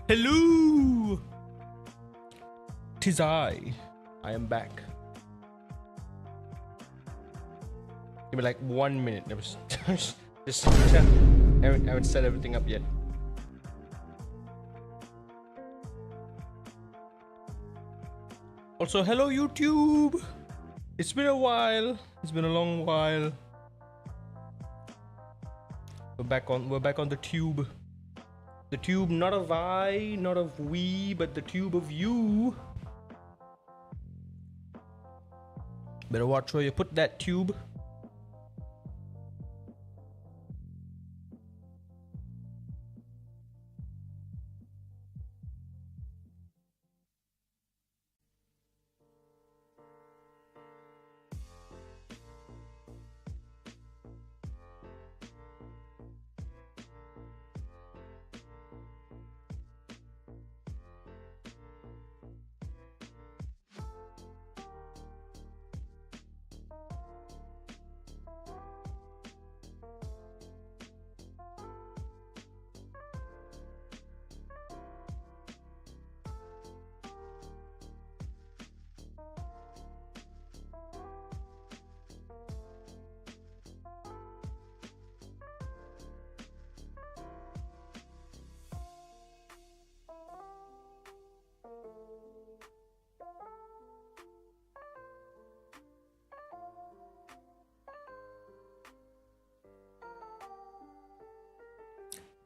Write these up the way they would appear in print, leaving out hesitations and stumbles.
Hello! 'Tis I am back. Give me like 1 minute. I was just haven't set everything up yet. Also, hello YouTube. It's been a while. It's been a long while. We're back on the tube. The tube, not of I, not of we, but the tube of you. Better watch where you put that tube.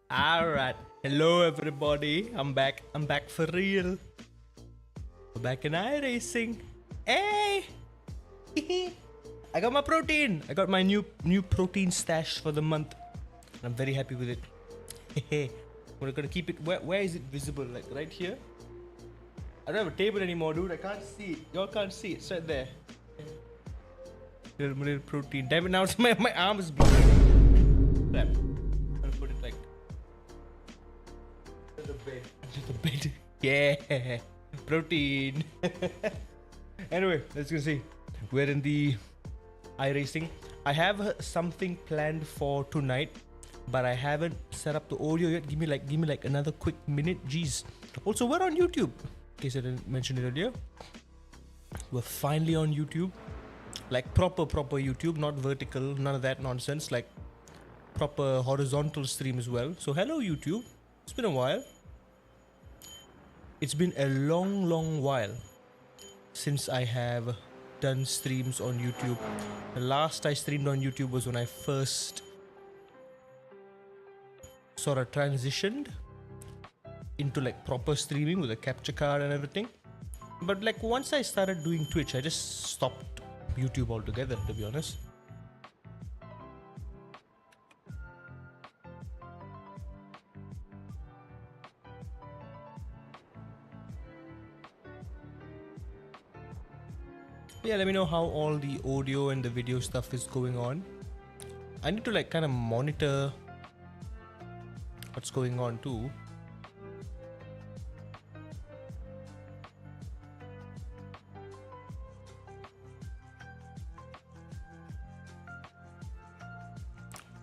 Alright, hello everybody, I'm back for real. We're back in iRacing. Hey! I got my protein! I got my new protein stash for the month. I'm very happy with it. We're gonna keep it, where is it visible? Like right here? I don't have a table anymore, dude, I can't see it. Y'all can't see it, it's right there. Little protein. Damn it, now it's my arm is bleeding. Crap. I'm gonna put it like under the bed. Yeah, protein. Anyway, let's go see. We're in the iRacing. I have something planned for tonight, but I haven't set up the audio yet. Give me like another quick minute. Jeez. Also, we're on YouTube. In case I didn't mention it earlier, we're finally on YouTube. Like proper YouTube, not vertical, none of that nonsense. Like proper horizontal stream as well. So hello YouTube. It's been a while. It's been a long while since I have done streams on YouTube. The last I streamed on YouTube was when I first sort of transitioned into like proper streaming with a capture card and everything. But like once I started doing Twitch, I just stopped YouTube altogether, to be honest. Yeah, let me know how all the audio and the video stuff is going on. I need to like kind of monitor what's going on too.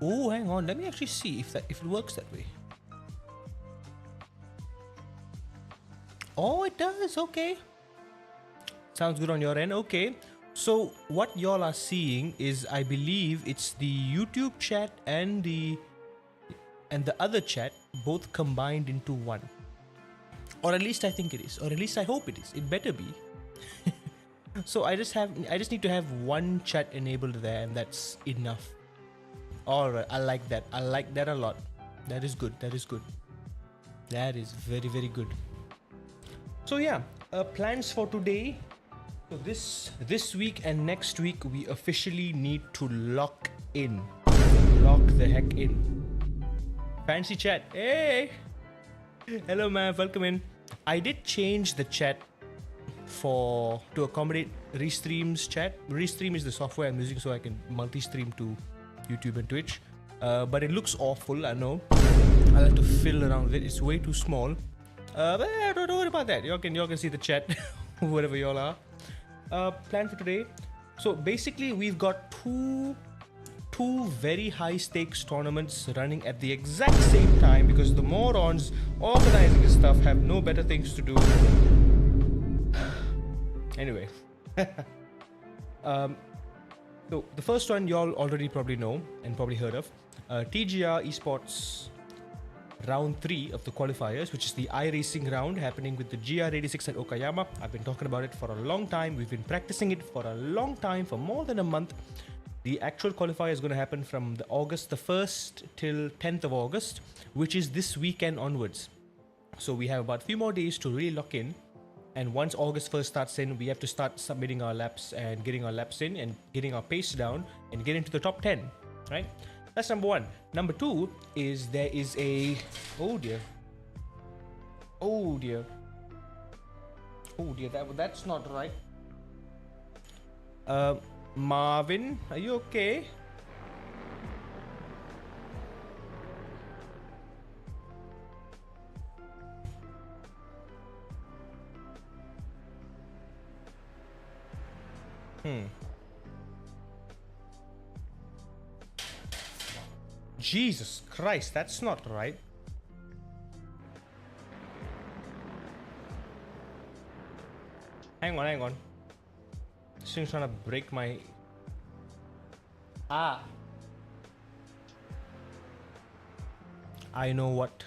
Oh, hang on, let me actually see if it works that way. Oh, it does. Okay, sounds good on your end. Okay, so what y'all are seeing is, I believe it's the YouTube chat and the other chat both combined into one, or at least I think it is, or at least I hope it is. It better be. So I just need to have one chat enabled there, and that's enough. Alright, I like that. I like that a lot. That is good. That is good. That is very good. So yeah, plans for today. So this week and next week we officially need to lock in. Lock the heck in. Fancy chat. Hey! Hello man, welcome in. I did change the chat to accommodate Restream's chat. Restream is the software I'm using so I can multi-stream to YouTube and Twitch, but it looks awful, I know. I like to fill around with it. It's way too small, but don't worry about that. Y'all can see the chat wherever y'all are. Plan for today. So basically we've got two two very high stakes tournaments running at the exact same time because the morons organizing this stuff have no better things to do. Anyway. So the first one y'all already probably know and probably heard of. TGR Esports Round 3 of the qualifiers, which is the iRacing round happening with the GR86 at Okayama. I've been talking about it for a long time. We've been practicing it for a long time, for more than a month. The actual qualifier is going to happen from August the 1st till 10th of August, which is this weekend onwards. So we have about a few more days to really lock in. And once August 1st starts in, we have to start submitting our laps and getting our laps in and getting our pace down and get into the top 10, right? That's number one. Number two is there is a... Oh dear. Oh dear. Oh dear, that's not right. Marvin, are you okay? Jesus Christ, that's not right. Hang on. This thing's trying to break my... I know what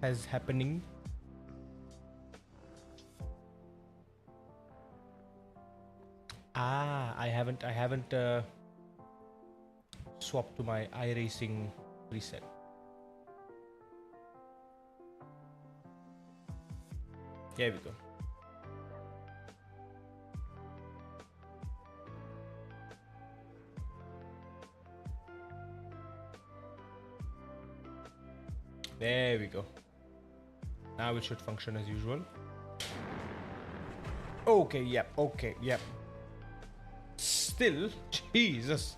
is happening. I haven't swapped to my iRacing preset. There we go. There we go. Now it should function as usual. Okay, yep. Still, Jesus.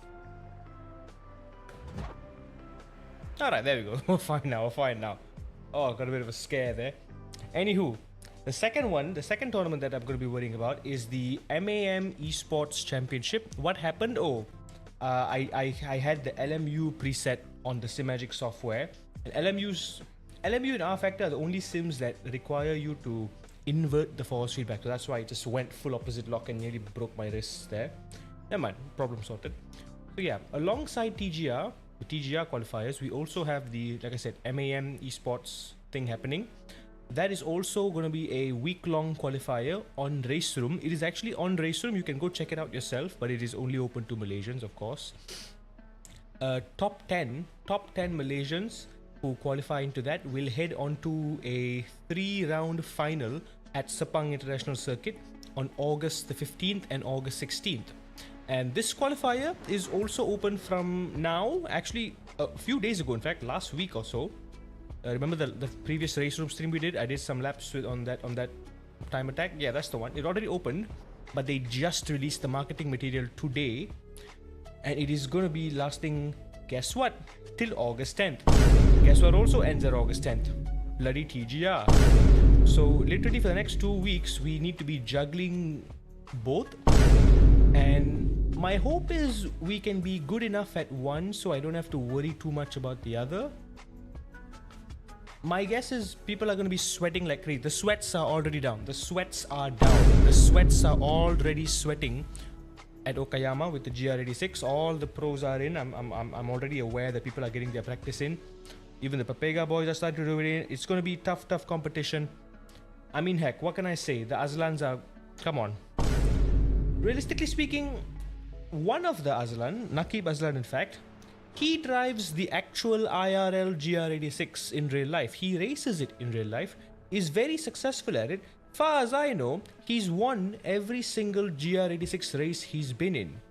Alright, there we go. We're fine now. Oh, I got a bit of a scare there. Anywho, the second tournament that I'm going to be worrying about is the MAM Esports Championship. What happened? I had the LMU preset on the Simagic software. And LMU and R Factor are the only sims that require you to invert the force feedback. So that's why I just went full opposite lock and nearly broke my wrists there. Never mind, problem sorted. So yeah, alongside TGR, the TGR qualifiers, we also have the, like I said, MAM Esports thing happening. That is also going to be a week-long qualifier on Race Room. It is actually on Race Room. You can go check it out yourself, but it is only open to Malaysians, of course. Top 10 Malaysians who qualify into that will head on to a 3-round final at Sepang International Circuit on August the 15th and August 16th. And this qualifier is also open from now, actually a few days ago, in fact, last week or so. Remember the previous Race Room stream we did? I did some laps on that time attack. Yeah, that's the one. It already opened, but they just released the marketing material today. And it is going to be lasting, guess what? Till August 10th. Guess what also ends at August 10th? Bloody TGR. So literally for the next 2 weeks, we need to be juggling both. And my hope is we can be good enough at one so I don't have to worry too much about the other. My guess is people are going to be sweating like crazy. The sweats are already down. The sweats are already sweating at Okayama with the GR86. All the pros are in. I'm already aware that people are getting their practice in. Even the Papega boys are starting to do it in. It's going to be tough competition. I mean, heck, what can I say? The Azlans are... Come on. Realistically speaking, one of the Azlan, Nakib Azlan in fact, he drives the actual IRL GR86 in real life. He races it in real life, is very successful at it. Far as I know, he's won every single GR86 race he's been in.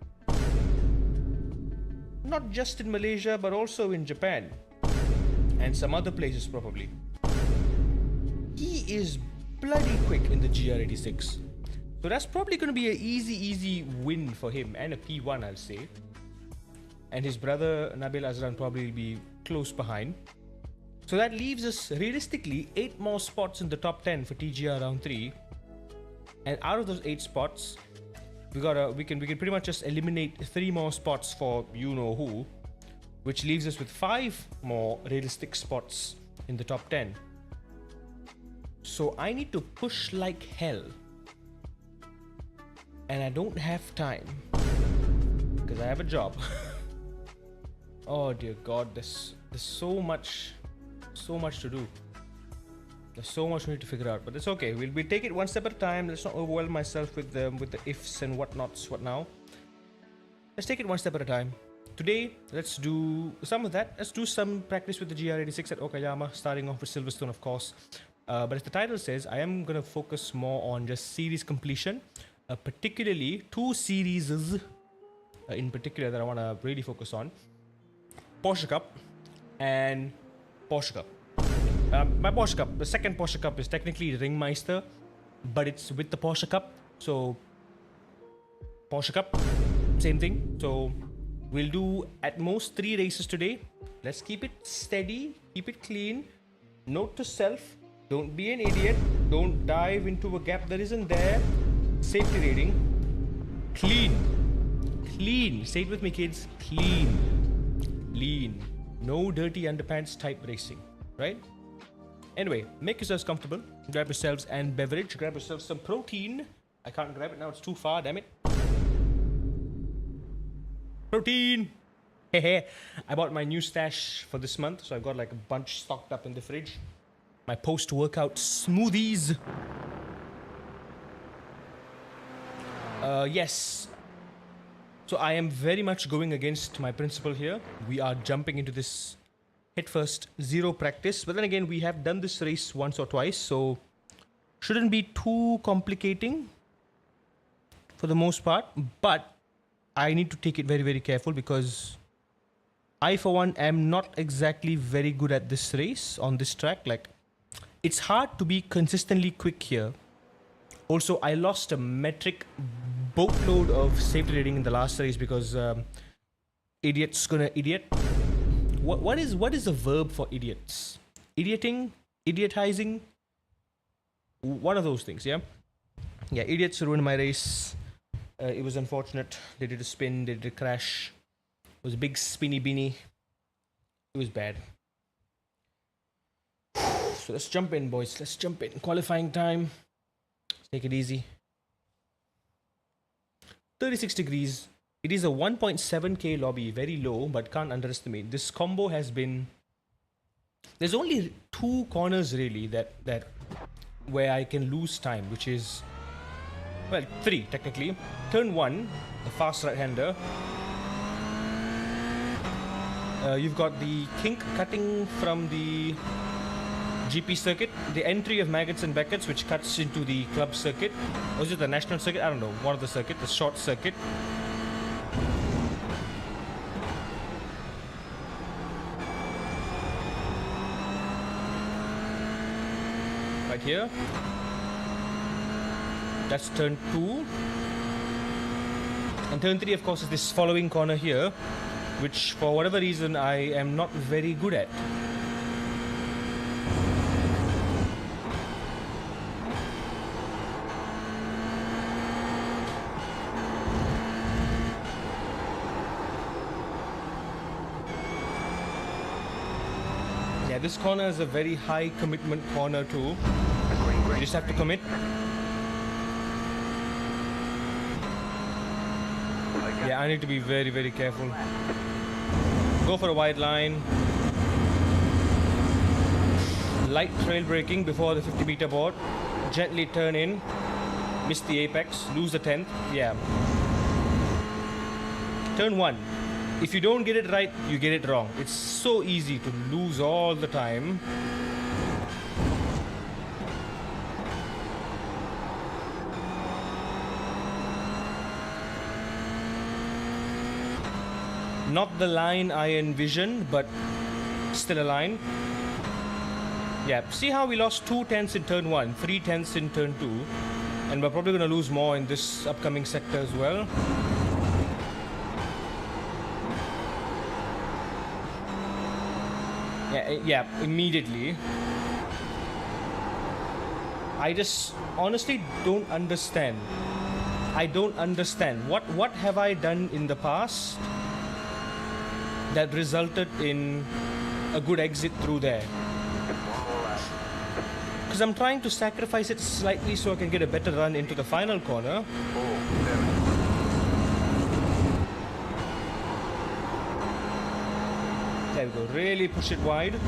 Not just in Malaysia, but also in Japan. And some other places probably. He is bloody quick in the GR86. So that's probably going to be an easy win for him. And a P1, I'll say. And his brother Nabil Azran probably will be close behind. So that leaves us realistically 8 more spots in the top 10 for TGR Round 3. And out of those 8 spots, we can pretty much just eliminate 3 more spots for you know who, which leaves us with 5 more realistic spots in the top 10. So I need to push like hell, and I don't have time because I have a job. Oh dear God, there's so much to do. There's so much we need to figure out, but it's okay. We'll take it one step at a time. Let's not overwhelm myself with the ifs and whatnots. What now? Let's take it one step at a time. Today, let's do some of that. Let's do some practice with the GR86 at Okayama, starting off with Silverstone, of course. But as the title says, I am going to focus more on just series completion, particularly 2 series in particular that I want to really focus on. Porsche Cup and Porsche Cup. My Porsche Cup, the second Porsche Cup is technically Ringmeister, but it's with the Porsche Cup. So, Porsche Cup, same thing. So, we'll do at most 3 races today. Let's keep it steady, keep it clean. Note to self, don't be an idiot. Don't dive into a gap that isn't there. Safety rating, clean. Clean. Say it with me, kids. Clean. Lean. No dirty underpants type racing, right? Anyway, make yourselves comfortable. Grab yourselves and beverage. Grab yourselves some protein. I can't grab it now, it's too far, damn it. Protein! Hehe. I bought my new stash for this month, so I've got like a bunch stocked up in the fridge. My post-workout smoothies. Yes. So I am very much going against my principle here. We are jumping into this headfirst 0 practice. But then again, we have done this race once or twice, so shouldn't be too complicating for the most part. But I need to take it very, very careful because I, for one, am not exactly very good at this race on this track. Like, it's hard to be consistently quick here. Also, I lost a metric boatload of safety rating in the last race because idiot's gonna idiot. What is a verb for idiots? Idioting? Idiotizing? One of those things, yeah? Yeah, idiots ruined my race. It was unfortunate. They did a spin, they did a crash. It was a big spinny beanie. It was bad. So let's jump in, boys. Let's jump in. Qualifying time. Take it easy. 36 degrees. It is a 1.7k lobby, very low, but can't underestimate. This combo has been... There's only 2 corners really that where I can lose time, which is... Well, 3 technically. Turn 1, the fast right-hander. You've got the kink cutting from the GP circuit, the entry of Maggots and Beckett's, which cuts into the club circuit. Or is it the national circuit? I don't know. One of the circuit, the short circuit. Right here. That's turn 2. And turn 3, of course, is this following corner here, which for whatever reason I am not very good at. Yeah, this corner is a very high commitment corner too. You just have to commit. Yeah, I need to be very, very careful. Go for a wide line. Light trail braking before the 50-meter board. Gently turn in. Miss the apex. Lose the 10th. Yeah. Turn 1. If you don't get it right, you get it wrong. It's so easy to lose all the time. Not the line I envisioned, but still a line. Yeah, see how we lost 2 tenths in turn 1, 3 tenths in turn 2, and we're probably going to lose more in this upcoming sector as well. Yeah, immediately. I just honestly don't understand. I don't understand. What have I done in the past that resulted in a good exit through there? Because I'm trying to sacrifice it slightly so I can get a better run into the final corner. There we go. Really push it wide.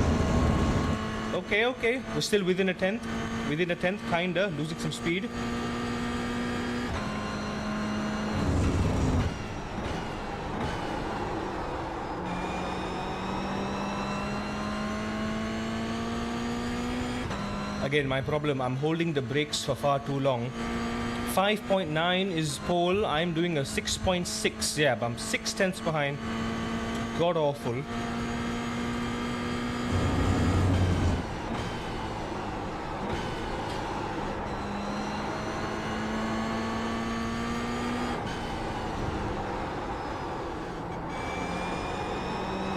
Okay, okay. We're still within a tenth. Within a tenth, kinda. Losing some speed. Again, my problem, I'm holding the brakes for far too long. 5.9 is pole. I'm doing a 6.6. Yeah, but I'm 6/10 behind. God awful.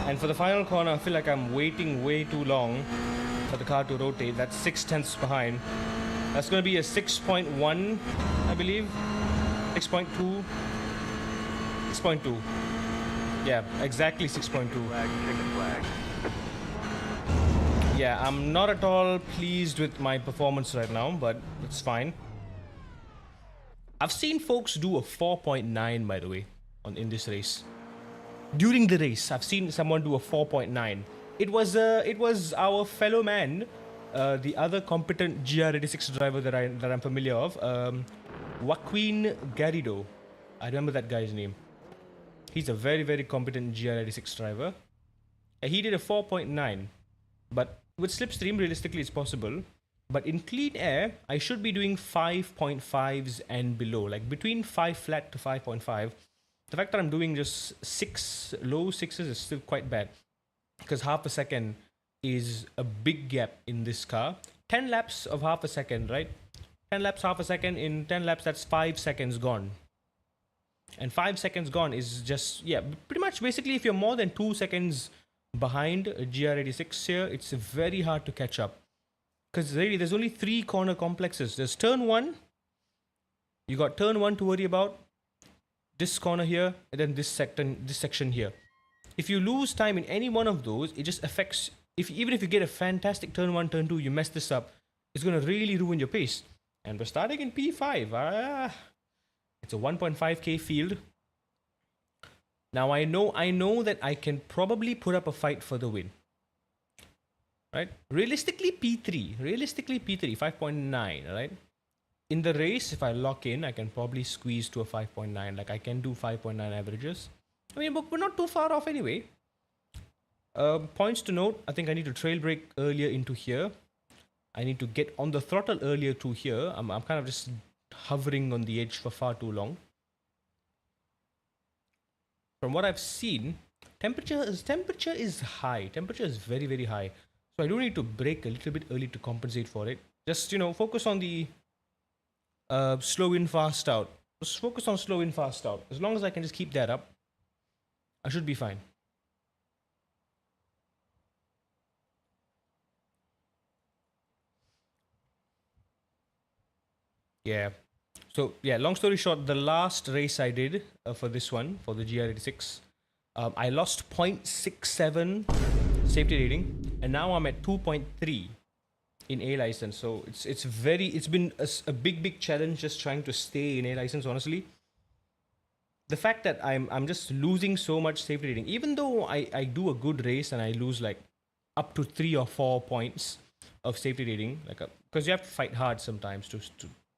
And for the final corner, I feel like I'm waiting way too long for the car to rotate. That's 6/10 behind. That's going to be a 6.1, I believe. 6.2. 6.2. Yeah, exactly 6.2. Yeah, I'm not at all pleased with my performance right now, but it's fine. I've seen folks do a 4.9, by the way, in this race. During the race, I've seen someone do a 4.9. It was our fellow man, the other competent GR86 driver that I'm familiar of, Joaquin Garrido. I remember that guy's name. He's a very, very competent GR86 driver. And he did a 4.9. But with slipstream, realistically, it's possible. But in clean air, I should be doing 5.5s and below. Like between 5 flat to 5.5. The fact that I'm doing just low sixes is still quite bad. Because half a second is a big gap in this car. 10 laps of half a second, right? 10 laps, half a second. In 10 laps, that's 5 seconds gone. And 5 seconds gone is just, yeah, pretty much basically if you're more than 2 seconds behind a GR86 here, it's very hard to catch up. Because really, there's only 3 corner complexes. There's turn 1. You got turn 1 to worry about. This corner here, and then this section here. If you lose time in any one of those, it just affects, even if you get a fantastic turn 1, turn 2, you mess this up, it's going to really ruin your pace. And we're starting in P5. It's a 1.5k field. Now I know that I can probably put up a fight for the win. Right? Realistically P3, 5.9, right? In the race, if I lock in, I can probably squeeze to a 5.9. Like I can do 5.9 averages. I mean, but we're not too far off anyway. Points to note, I think I need to trail brake earlier into here. I need to get on the throttle earlier to here. I'm kind of just hovering on the edge for far too long. From what I've seen, temperature is high. Temperature is very, very high. So I do need to brake a little bit early to compensate for it. Just, focus on the slow in, fast out. Just focus on slow in, fast out. As long as I can just keep that up, I should be fine. Yeah. So, yeah, long story short, the last race I did for this one, for the GR86, I lost 0.67 safety rating, and now I'm at 2.3 in A license. So it's been a big challenge just trying to stay in A license, honestly. The fact that I'm just losing so much safety rating, even though I do a good race and I lose like up to 3 or 4 points of safety rating, like because you have to fight hard sometimes to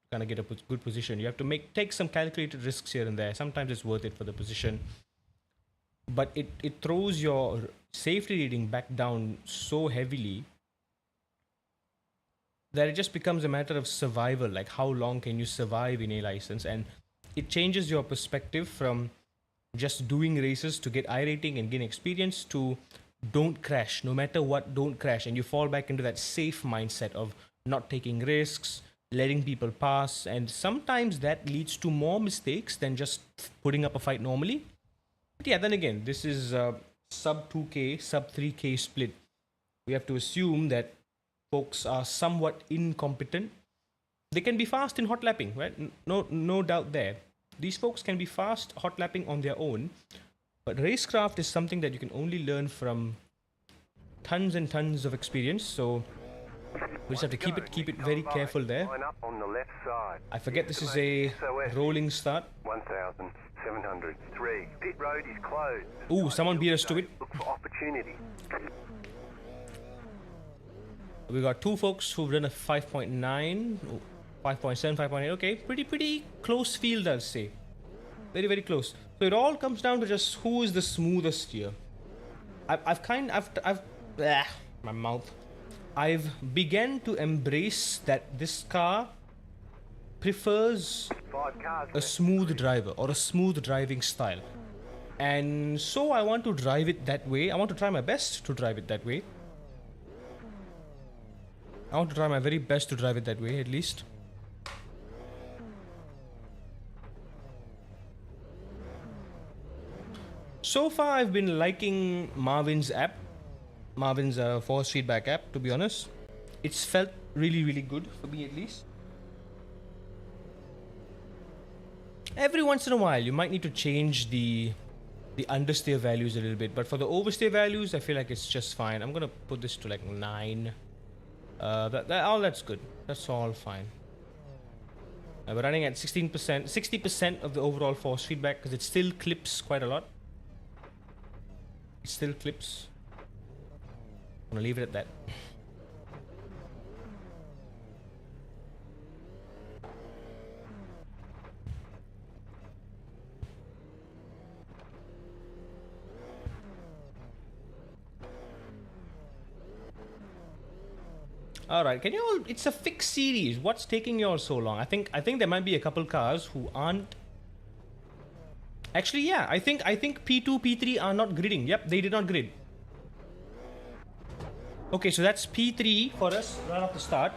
kind of get a good position. You have to take some calculated risks here and there. Sometimes it's worth it for the position, but it throws your safety rating back down so heavily that it just becomes a matter of survival. Like how long can you survive in A license? And it changes your perspective from just doing races to get iRating and gain experience to don't crash, no matter what, don't crash. And you fall back into that safe mindset of not taking risks, letting people pass. And sometimes that leads to more mistakes than just putting up a fight normally. But yeah, then again, this is sub 2K, sub 3K split. We have to assume that folks are somewhat incompetent. They can be fast in hot lapping, right? No doubt there. These folks can be fast hot lapping on their own, but racecraft is something that you can only learn from tons and tons of experience. So we just have to keep it very careful there. Line up on the left side. I forget this is a rolling start. 1,703. Pit road is closed. Ooh, someone beat us to it. Look for opportunity. We got two folks who've done a 5.9, 5.7, 5.8. Okay, pretty close field, I'll say. Very close. So it all comes down to just who is the smoothest here. My mouth. I've begun to embrace that this car prefers a smooth driver or a smooth driving style. And so I want to drive it that way. I want to try my best to drive it that way. I want to try my very best to drive it that way, at least. So far, I've been liking Marvin's app. Marvin's force feedback app, to be honest. It's felt really good, for me at least. Every once in a while, you might need to change the understeer values a little bit. But for the oversteer values, I feel like it's just fine. I'm going to put this to like 9. That's good. That's all fine. We're running at 16%, 60% of the overall force feedback because it still clips quite a lot. It still clips. I'm gonna leave it at that. Alright, can you all... It's a fixed series. What's taking you all so long? I think there might be a couple cars who aren't... Actually, yeah. I think P2, P3 are not gridding. Yep, they did not grid. Okay, so that's P3 for us right off the start.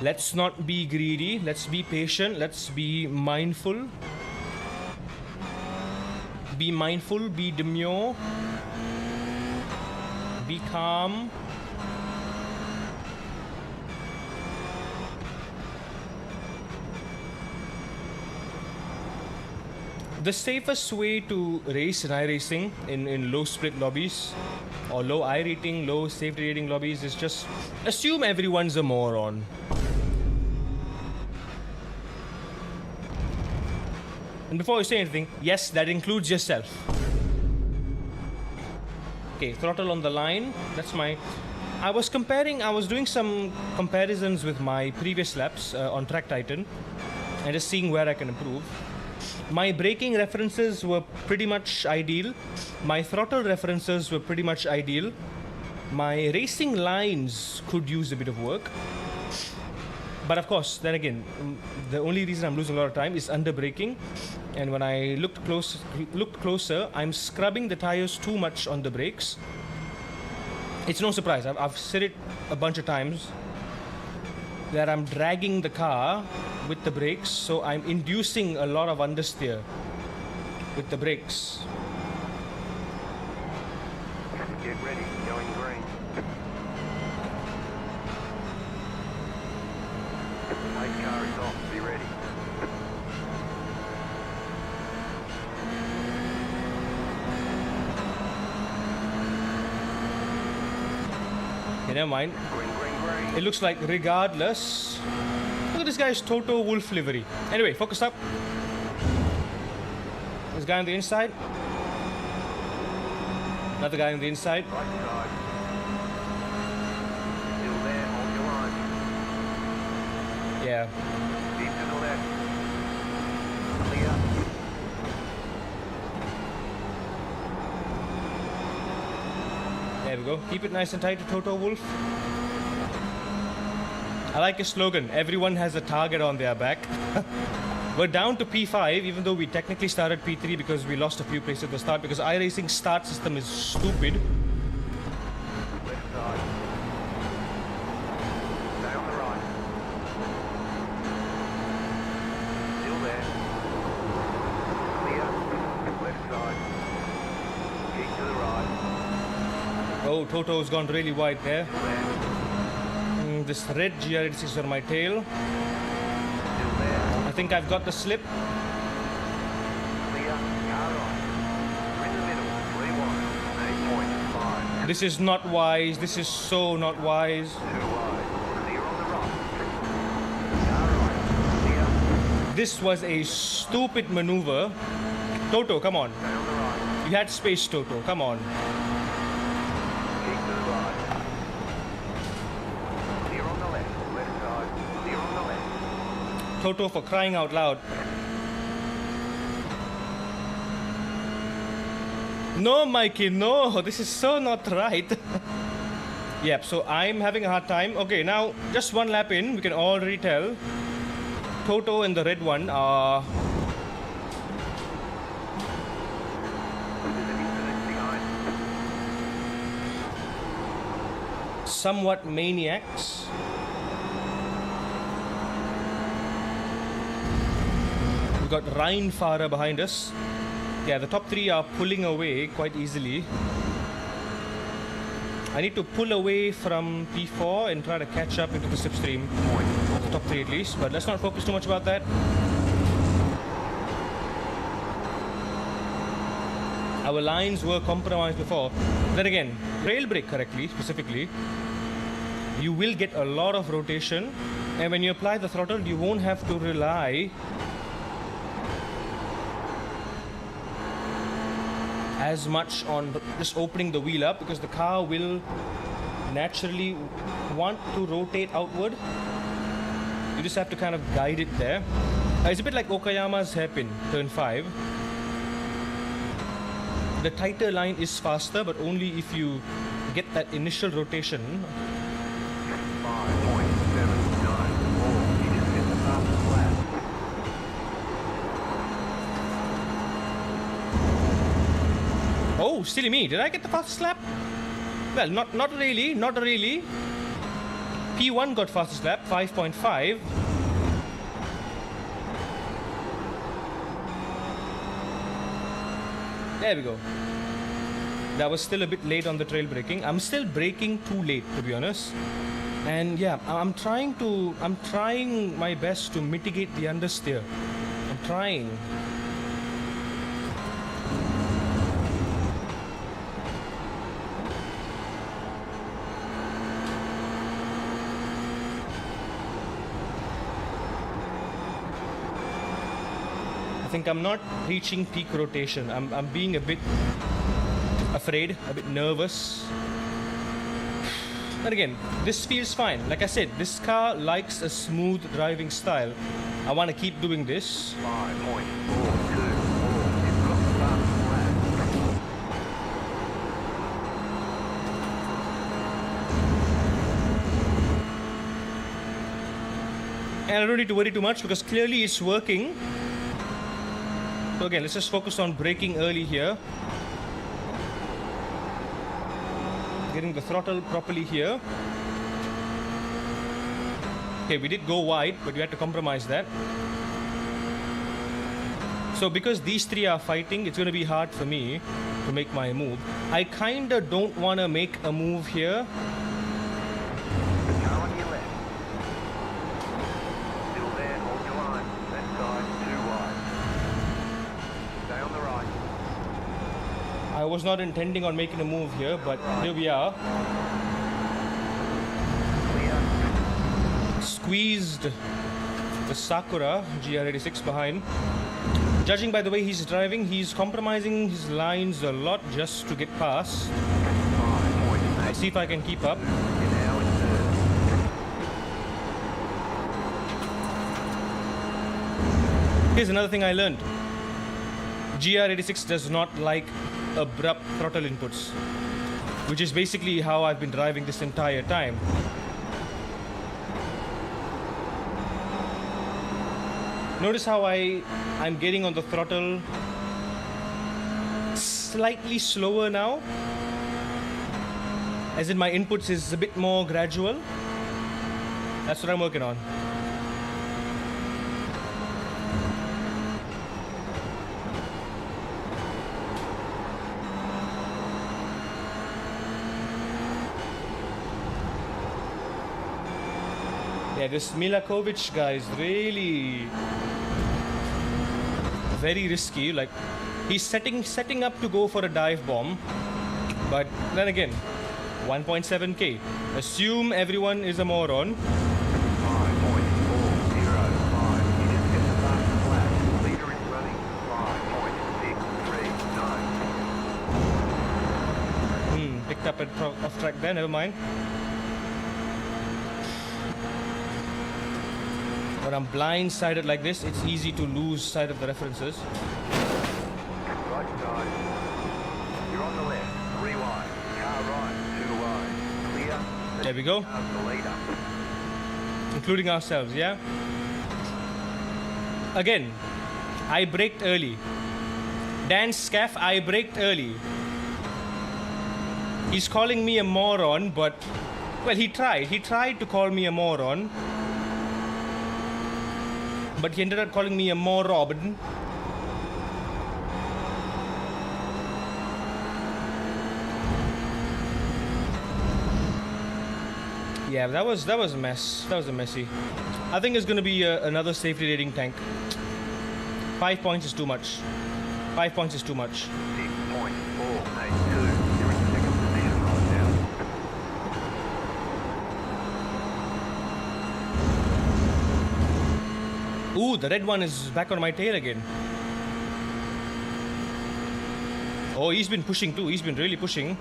Let's not be greedy. Let's be patient. Let's be mindful. Be mindful. Be demure. Be calm. The safest way to race in iRacing in low split lobbies or low I rating, low safety rating lobbies is just assume everyone's a moron. And before you say anything, yes, that includes yourself. Okay, throttle on the line. That's my... I was doing some comparisons with my previous laps on Track Titan and just seeing where I can improve. My braking references were pretty much ideal. My throttle references were pretty much ideal. My racing lines could use a bit of work. But of course, then again, the only reason I'm losing a lot of time is under braking. And when I looked closer, I'm scrubbing the tires too much on the brakes. It's no surprise. I've said it a bunch of times that I'm dragging the car with the brakes, so I'm inducing a lot of understeer with the brakes. Get ready, going green. Pace car is off, be ready. Okay, never mind. Green. It looks like regardless... Look at this guy's Toto Wolf livery. Anyway, focus up. This guy on the inside. Another guy on the inside. Right side. Still there, hold your line. Yeah. Deep to the left. Clear. There we go. Keep it nice and tight to Toto Wolf. I like his slogan, everyone has a target on their back. We're down to P5, even though we technically started P3 because we lost a few places at the start because iRacing start system is stupid. Left side. Stay on the right. Still there. Clear. Left side. Keep to the right. Oh, Toto's gone really wide there. This red GR86 on my tail. Still there. I think I've got the slip. Clear, car right. We're in the middle, 3 wide, 8.5. This is not wise. This is so not wise. 2 wide, clear on the right. Car right, clear, This was a stupid maneuver. Toto, come on. stay on the right. You had space, Toto. Come on. Keep to the right. Clear on the left, left side. Clear on the left. Toto, for crying out loud. No, Mikey, no. This is so not right. Yep, so I'm having a hard time. Okay, now just one lap in, we can already tell Toto and the red one are There's an incident behind. somewhat maniacs. We've got Rheinfahrer behind us. Yeah, the top three are pulling away quite easily. I need to pull away from P4 and try to catch up into the slipstream. The top three at least, but let's not focus too much about that. Our lines were compromised before. Then again, rail brake correctly, specifically, you will get a lot of rotation, and when you apply the throttle, you won't have to rely as much on just opening the wheel up, because the car will naturally want to rotate outward. You just have to kind of guide it there. It's a bit like Okayama's hairpin, turn 5. The tighter line is faster, but only if you get that initial rotation. 5.794. You just hit the fastest lap. Oh, silly me, did I get the fastest lap? Well, not really, not really. P1 got fastest lap, 5.5. There we go. That was still a bit late on the trail braking. I'm still braking too late, to be honest. And yeah, I'm trying my best to mitigate the understeer. I'm trying. I think I'm not reaching peak rotation. I'm being a bit afraid, a bit nervous. But again, this feels fine. Like I said, this car likes a smooth driving style. I want to keep doing this. 5.424. You've got the fastest lap. And I don't need to worry too much because clearly it's working. So again, let's just focus on braking early here. Getting the throttle properly here. Okay, we did go wide, but we had to compromise that. So because these three are fighting, it's going to be hard for me to make my move. I kind of don't want to make a move here. The car on your left. Still there, hold your line. Left side, 2 wide. Stay on the right. I was not intending on making a move here, but here we are. Clear. Squeezed the Sakura GR86 behind. Judging by the way he's driving, he's compromising his lines a lot just to get past. 5.8. Let's see if I can keep up. You're now in third. Here's another thing I learned. GR86 does not like abrupt throttle inputs, which is basically how I've been driving this entire time. Notice how I'm getting on the throttle slightly slower now, as in my inputs is a bit more gradual. That's what I'm working on. Yeah, this Milakovic guy is really very risky. Like, he's setting up to go for a dive bomb. But then again, 1.7k. Assume everyone is a moron. 5.405. You just hit the fastest lap. Leader is running 5.639. Picked up off track there, never mind. When I'm blindsided like this, it's easy to lose sight of the references. Right side. You're on the left. 3 wide. Car right. 2 wide. Clear. There we go. How's the leader? Including ourselves, yeah? Again, I braked early. Dan Scaff, I braked early. He's calling me a moron, but... Well, he tried. He tried to call me a moron. But he ended up calling me a moron. Yeah, that was a mess. That was a messy. I think it's gonna be another safety rating tank. 5 points is too much. 5 points is too much. 6.482. You're in second position right now. Ooh, the red one is back on my tail again. Oh, he's been pushing too. He's been really pushing.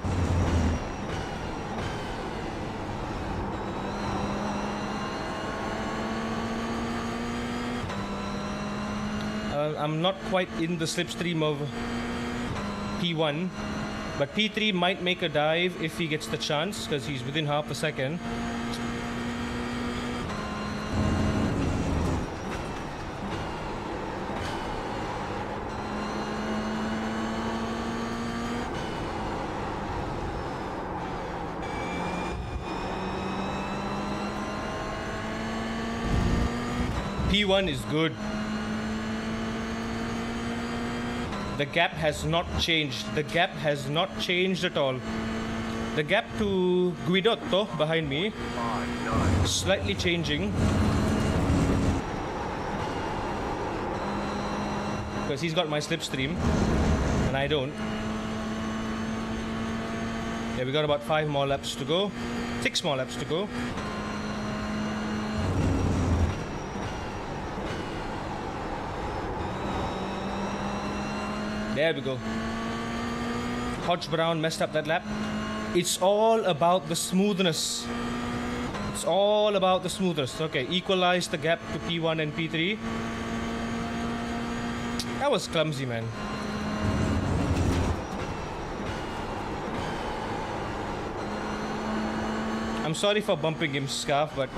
I'm not quite in the slipstream of P1, but P3 might make a dive if he gets the chance, because he's within half a second. P1 is good. The gap has not changed. The gap has not changed at all. The gap to Guidotto behind me, 5.9. slightly changing. Because he's got my slipstream, and I don't. Yeah, we got about 5 more laps to go. 6 more laps to go. There we go. Hodge Brown messed up that lap. It's all about the smoothness. It's all about the smoothness. Okay, equalize the gap to P1 and P3. That was clumsy, man. I'm sorry for bumping him, Scarf, but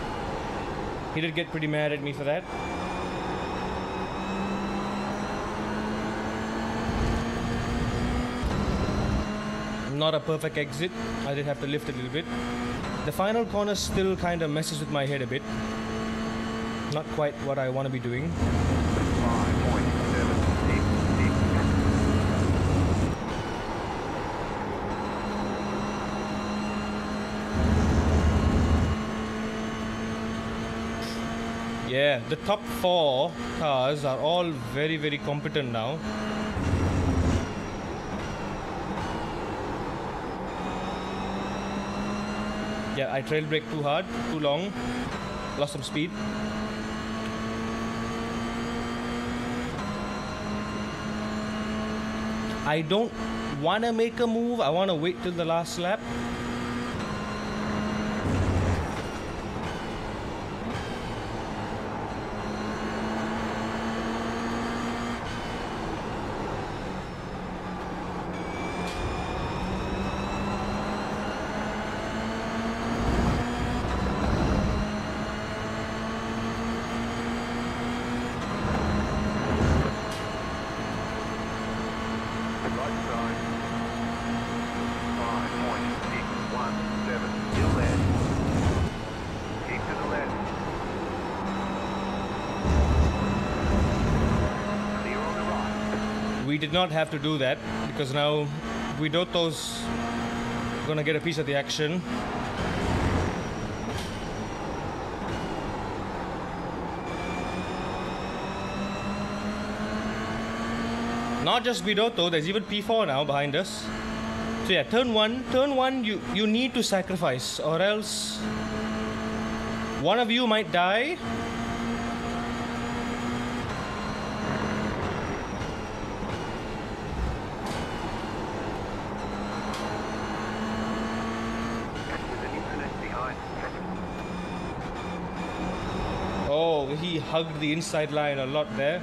he did get pretty mad at me for that. Not a perfect exit. I did have to lift a little bit. The final corner still kind of messes with my head a bit. Not quite what I want to be doing. 5.786. Yeah, the top 4 cars are all very, very competent now. Yeah, I trail brake too hard, too long, lost some speed. I don't want to make a move. I want to wait till the last lap. We did not have to do that because now Guidotto's gonna get a piece of the action. Not just Guidotto, there's even P4 now behind us. So yeah, turn one, you need to sacrifice, or else one of you might die. There's an incident behind. Oh, he hugged the inside line a lot there.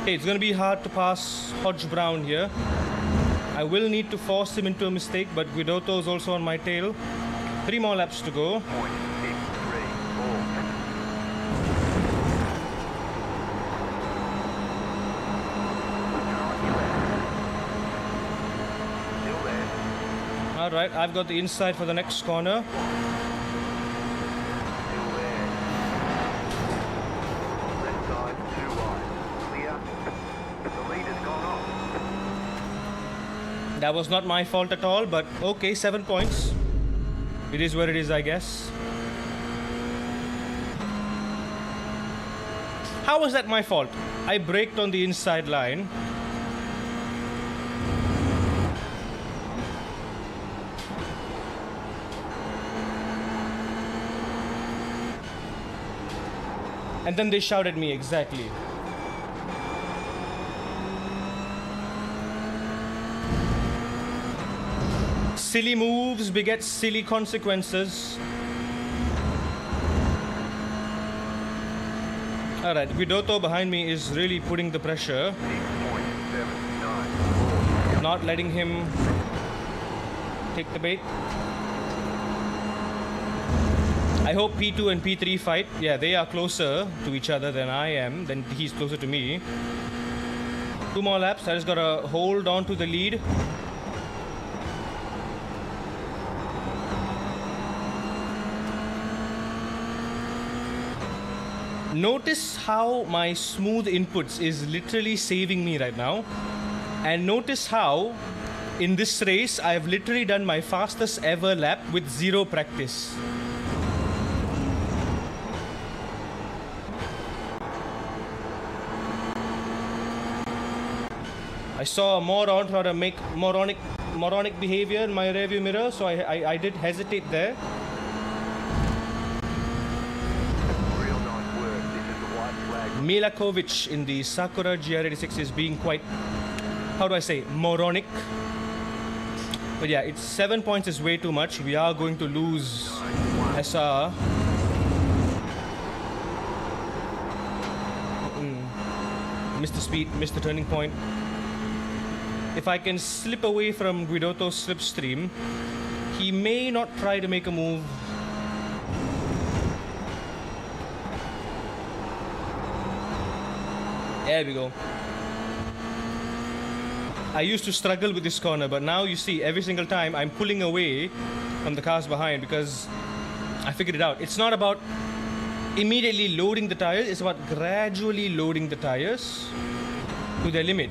Okay, it's gonna be hard to pass Hodge Brown here. I will need to force him into a mistake, but Guidotto is also on my tail. 3 more laps to go. 0.634. Still there. Alright, I've got the inside for the next corner. Still there. Left side, too wide. Clear. The lead has gone off. That was not my fault at all, but okay, 7 points. It is what it is, I guess. How was that my fault? I braked on the inside line. And then they shouted at me, exactly. Silly moves beget silly consequences. Alright, Guidotto behind me is really putting the pressure. 6.794. Not letting him take the bait. I hope P2 and P3 fight. Yeah, they are closer to each other than I am. Then he's closer to me. 2 more laps. I just gotta hold on to the lead. Notice how my smooth inputs is literally saving me right now. And notice how in this race I've literally done my fastest ever lap with 0 practice. I saw a moron try to make moronic behavior in my rearview mirror, so I did hesitate there. Real nice work. This is the white flag. Milakovic in the Sakura GR86 is being quite, how do I say, moronic. But yeah, it's 7 points is way too much. We are going to lose SR. Missed the speed, missed the turning point. If I can slip away from Guidotto's slipstream, he may not try to make a move. There we go. I used to struggle with this corner, but now you see every single time I'm pulling away from the cars behind because I figured it out. It's not about immediately loading the tires, it's about gradually loading the tires to their limit.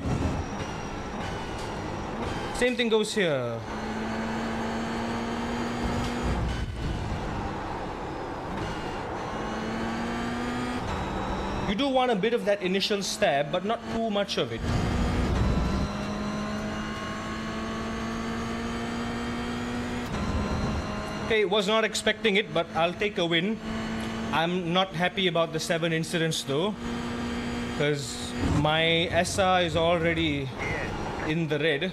Same thing goes here. You do want a bit of that initial stab, but not too much of it. Okay, was not expecting it, but I'll take a win. I'm not happy about the 7 incidents though, because my SR is already in the red.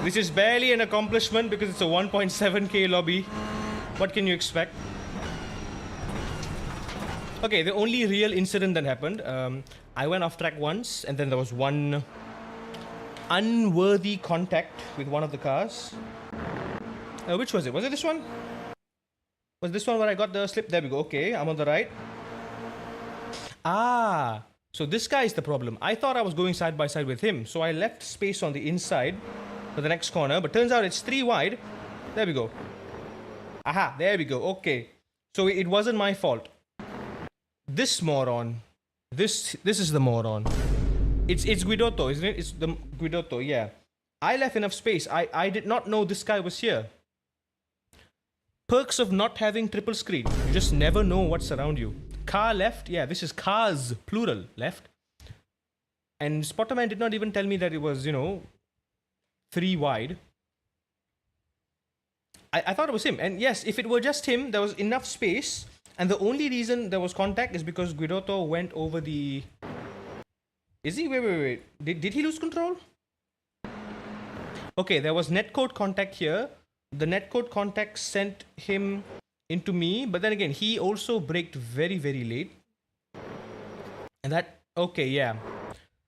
This is barely an accomplishment because it's a 1.7k lobby. What can you expect? Okay, the only real incident that happened, I went off track once, and then there was one unworthy contact with one of the cars. Which was it? Was it this one? Was this one where I got the slip? There we go. Okay, I'm on the right. Ah, so this guy is the problem. I thought I was going side by side with him, so I left space on the inside for the next corner, but turns out it's 3 wide. There we go. Aha, there we go. Okay, so it wasn't my fault. This moron. This is the moron. It's Guidotto, isn't it? It's the Guidotto, yeah. I left enough space. I did not know this guy was here. Perks of not having triple screen. You just never know what's around you. car left. Yeah, this is cars, plural, left. And Spotterman did not even tell me that it was, 3 wide. I thought it was him. And yes, if it were just him, there was enough space. And the only reason there was contact is because Guidotto went over the... Is he? Wait. Did he lose control? Okay, there was netcode contact here. The netcode contact sent him into me. But then again, he also braked very, very late. And that... Okay, yeah.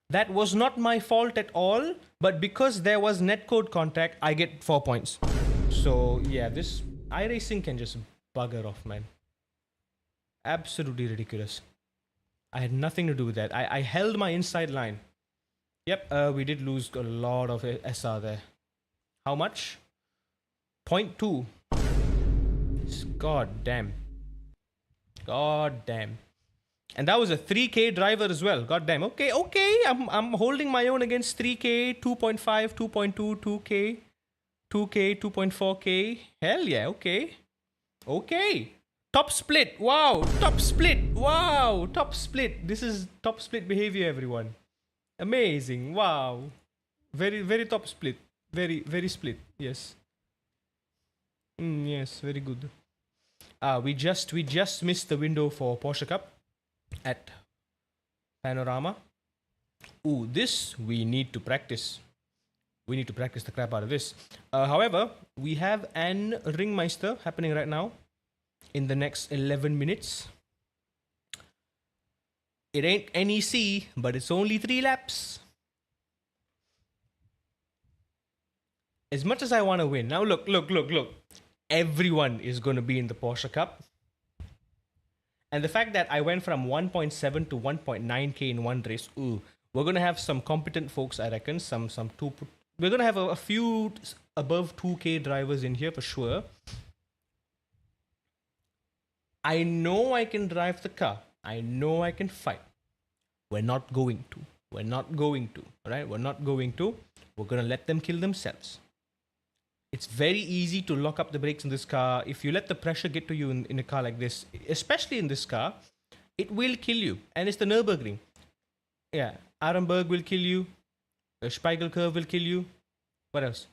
That was not my fault at all. But because there was netcode contact, I get 4 points. So, yeah, this iRacing can just bugger off, man. Absolutely ridiculous. I had nothing to do with that. I held my inside line. Yep, we did lose a lot of SR there. How much? 0.2. God damn. God damn. And that was a 3K driver as well. God damn. Okay. I'm holding my own against 3K, 2.5, 2.2, 2K, 2K, 2.4K. Hell yeah. Okay. Top split. Wow. Top split. This is top split behavior, everyone. Amazing. Wow. Very, very top split. Very, very split. Yes. Yes, very good. We just missed the window for Porsche Cup at Panorama. Ooh, this we need to practice. We need to practice the crap out of this. However, we have an Ringmeister happening right now in the next 11 minutes. It ain't NEC, but it's only 3 laps. As much as I want to win. Now look. Everyone is going to be in the Porsche Cup. And the fact that I went from 1.7 to 1.9k in one race. Ooh, we're going to have some competent folks, I reckon. We're going to have a few above 2k drivers in here for sure. I know I can drive the car. I know I can fight. We're not going to. Alright? We're not going to. We're going to let them kill themselves. It's very easy to lock up the brakes in this car. If you let the pressure get to you in a car like this, especially in this car, it will kill you. And it's the Nürburgring. Yeah. Arenberg will kill you. The Spiegel curve will kill you. What else?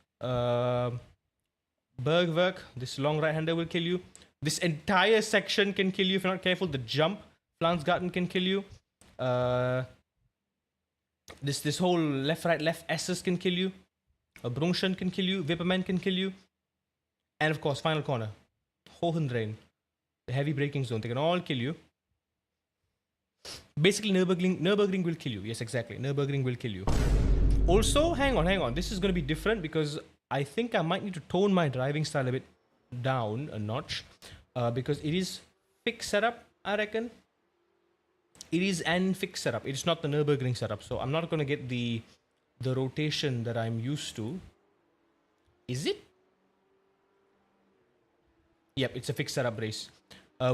Bergwerk, this long right-hander will kill you. This entire section can kill you if you're not careful. The jump, Flansgarten can kill you. This whole left S's can kill you. Brunschen can kill you. Wipperman can kill you. And of course, final corner. Hohendrain. The heavy braking zone. They can all kill you. Basically, Nürburgring will kill you. Yes, exactly. Nürburgring will kill you. Also, hang on. This is going to be different because I think I might need to tone my driving style a bit down a notch. Because it is fixed setup, I reckon. It is an fixed setup. It's not the Nürburgring setup. So I'm not going to get the rotation that I'm used to. Is it? Yep, it's a fixed setup race.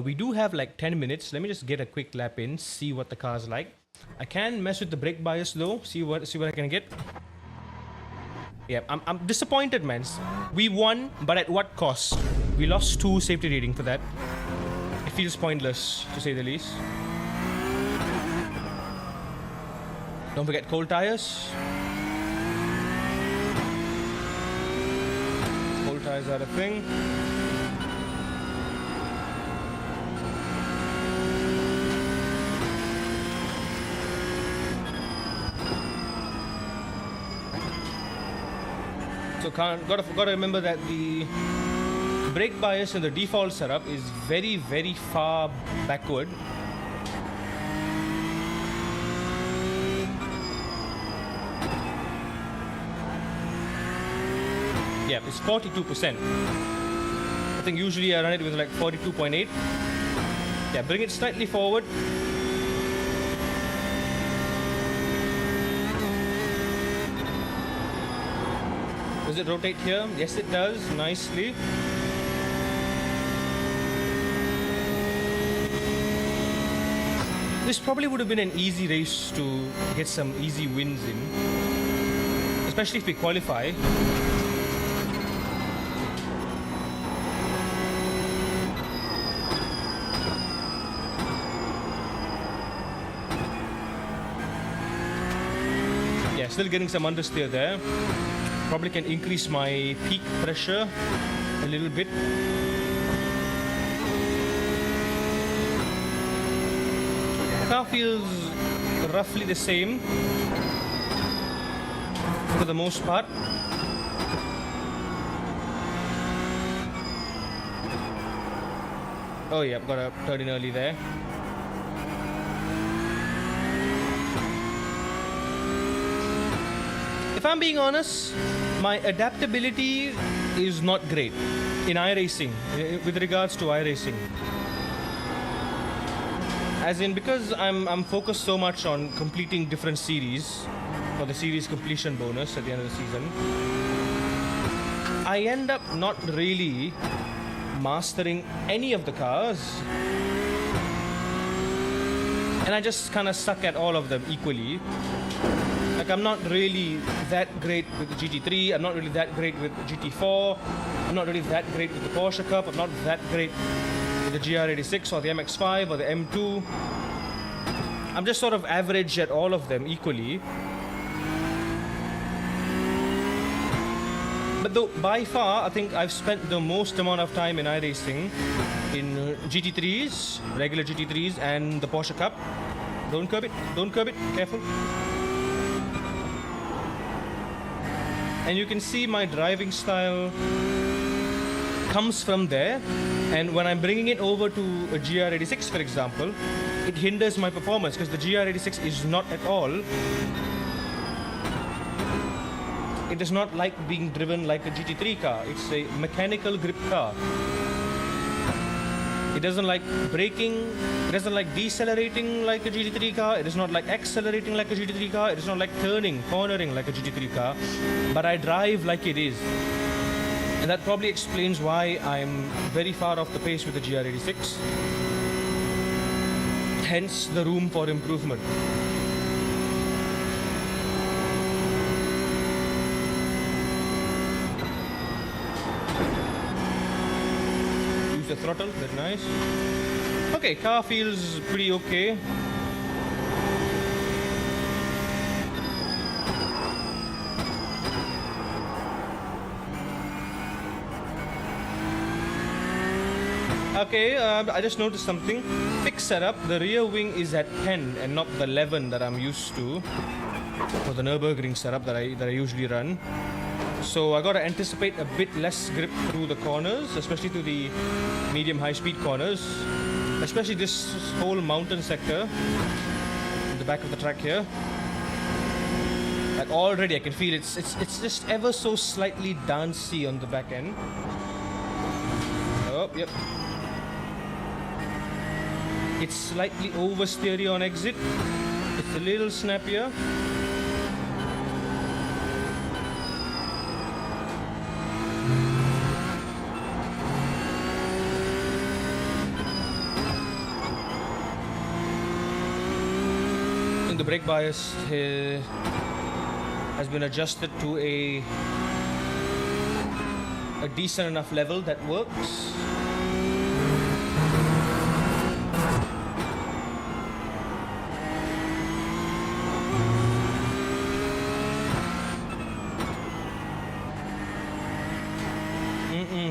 We do have like 10 minutes. Let me just get a quick lap in, see what the car's like. I can mess with the brake bias though. See what I can get. Yeah, I'm disappointed, man. We won, but at what cost? We lost 2 safety rating for that. It feels pointless, to say the least. Don't forget cold tires. Cold tires are a thing. So gotta remember that the brake bias in the default setup is very, very far backward. Yeah, it's 42%. I think usually I run it with like 42.8. Yeah, bring it slightly forward. Does it rotate here? Yes, it does. Nicely. This probably would have been an easy race to get some easy wins in. Especially if we qualify. still getting some understeer there. Probably can increase my peak pressure a little bit. Car feels roughly the same for the most part. Oh yeah, I've got to turn in early there. If I'm being honest, my adaptability is not great in iRacing, with regards to iRacing. As in, because I'm focused so much on completing different series for the series completion bonus at the end of the season, I end up not really mastering any of the cars, and I just kind of suck at all of them equally. Like, I'm not really that great with the GT3, I'm not really that great with the GT4, I'm not really that great with the Porsche Cup, I'm not that great with the GR86 or the MX5 or the M2. I'm just sort of average at all of them equally. But though, by far, I think I've spent the most amount of time in iRacing in GT3s, regular GT3s, and the Porsche Cup. Don't curb it, careful. And you can see my driving style comes from there, and when I'm bringing it over to a GR86, for example, it hinders my performance because the GR86 is not at all. It does not like being driven like a GT3 car. It's a mechanical grip car. It doesn't like braking. It doesn't like decelerating like a GT3 car. It does not like accelerating like a GT3 car. It does not like cornering like a GT3 car. But I drive like it is. And that probably explains why I'm very far off the pace with the GR86. Hence the room for improvement. The throttle, very nice. Okay, car feels pretty okay. Okay, I just noticed something. Fixed setup, the rear wing is at 10 and not the 11 that I'm used to for the Nürburgring setup that I usually run. So I got to anticipate a bit less grip through the corners, especially through the medium high-speed corners, especially this whole mountain sector in the back of the track here. Like, already I can feel it's just ever so slightly dancey on the back end. Oh, yep. It's slightly oversteery on exit. It's a little snappier. The brake bias has been adjusted to a decent enough level that works.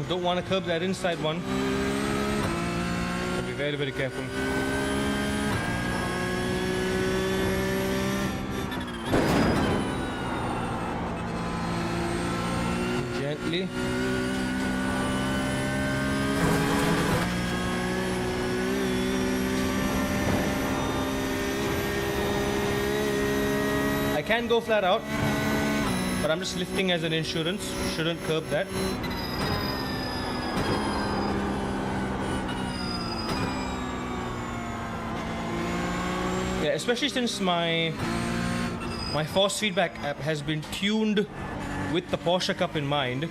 Don't want to curb that inside one. Be very, very careful. Gently. I can go flat out, but I'm just lifting as an insurance. Shouldn't curb that. Yeah, especially since my force feedback app has been tuned with the Porsche Cup in mind.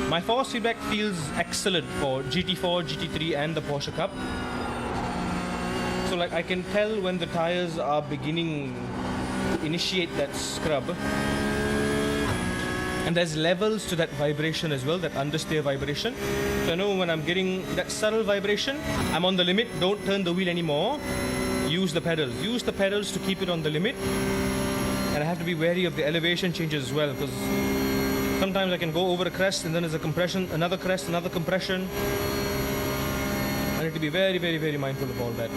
My force feedback feels excellent for GT4, GT3 and the Porsche Cup. So like I can tell when the tires are beginning to initiate that scrub. And there's levels to that vibration as well, that understeer vibration. So I know when I'm getting that subtle vibration, I'm on the limit, don't turn the wheel anymore. Use the pedals to keep it on the limit. And I have to be wary of the elevation changes as well, because sometimes I can go over a crest and then there's a compression, another crest, another compression. I need to be very, very, very mindful of all that.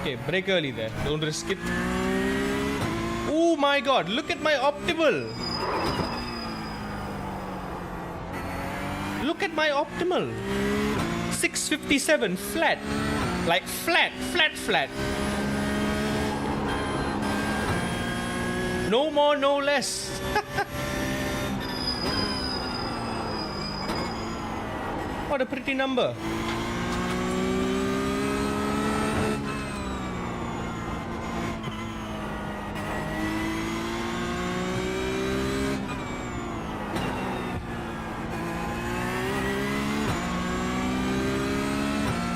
Okay, brake early there. Don't risk it. Oh my god, look at my optimal. Look at my optimal. 657 flat. Like flat. No more, no less. What a pretty number.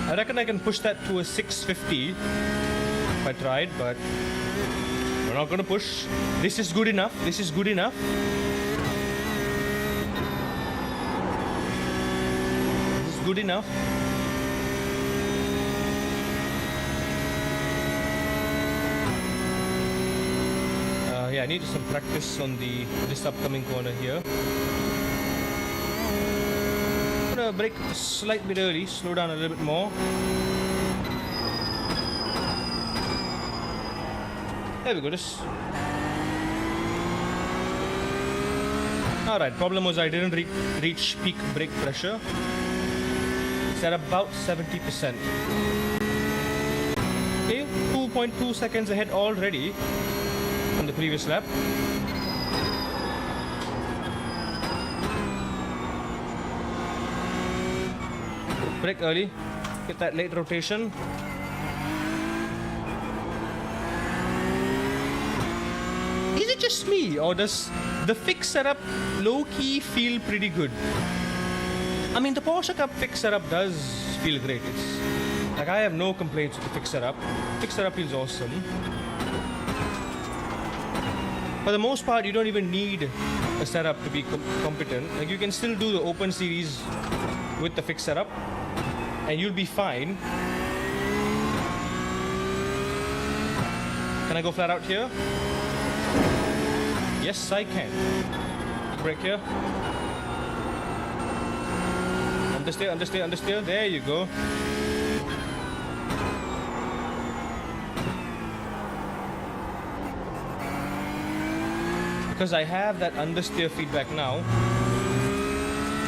I reckon I can push that to a 650 if I tried, but we're not gonna push. This is good enough. This is good enough. This is good enough. Yeah, I need some practice on this upcoming corner here. Brake a slight bit early, slow down a little bit more. There we go, just. Alright, problem was I didn't reach peak brake pressure. It's at about 70%. Okay, 2.2 seconds ahead already from the previous lap. Brake early, get that late rotation. Is it just me, or does the fix setup low-key feel pretty good? I mean, the Porsche Cup fix setup does feel great. It's like I have no complaints with the fix setup. Fix setup feels awesome. For the most part, you don't even need a setup to be competent. Like, you can still do the open series with the fix setup, and you'll be fine. Can I go flat out here? Yes, I can. Brake here. Understeer. There you go. Because I have that understeer feedback now,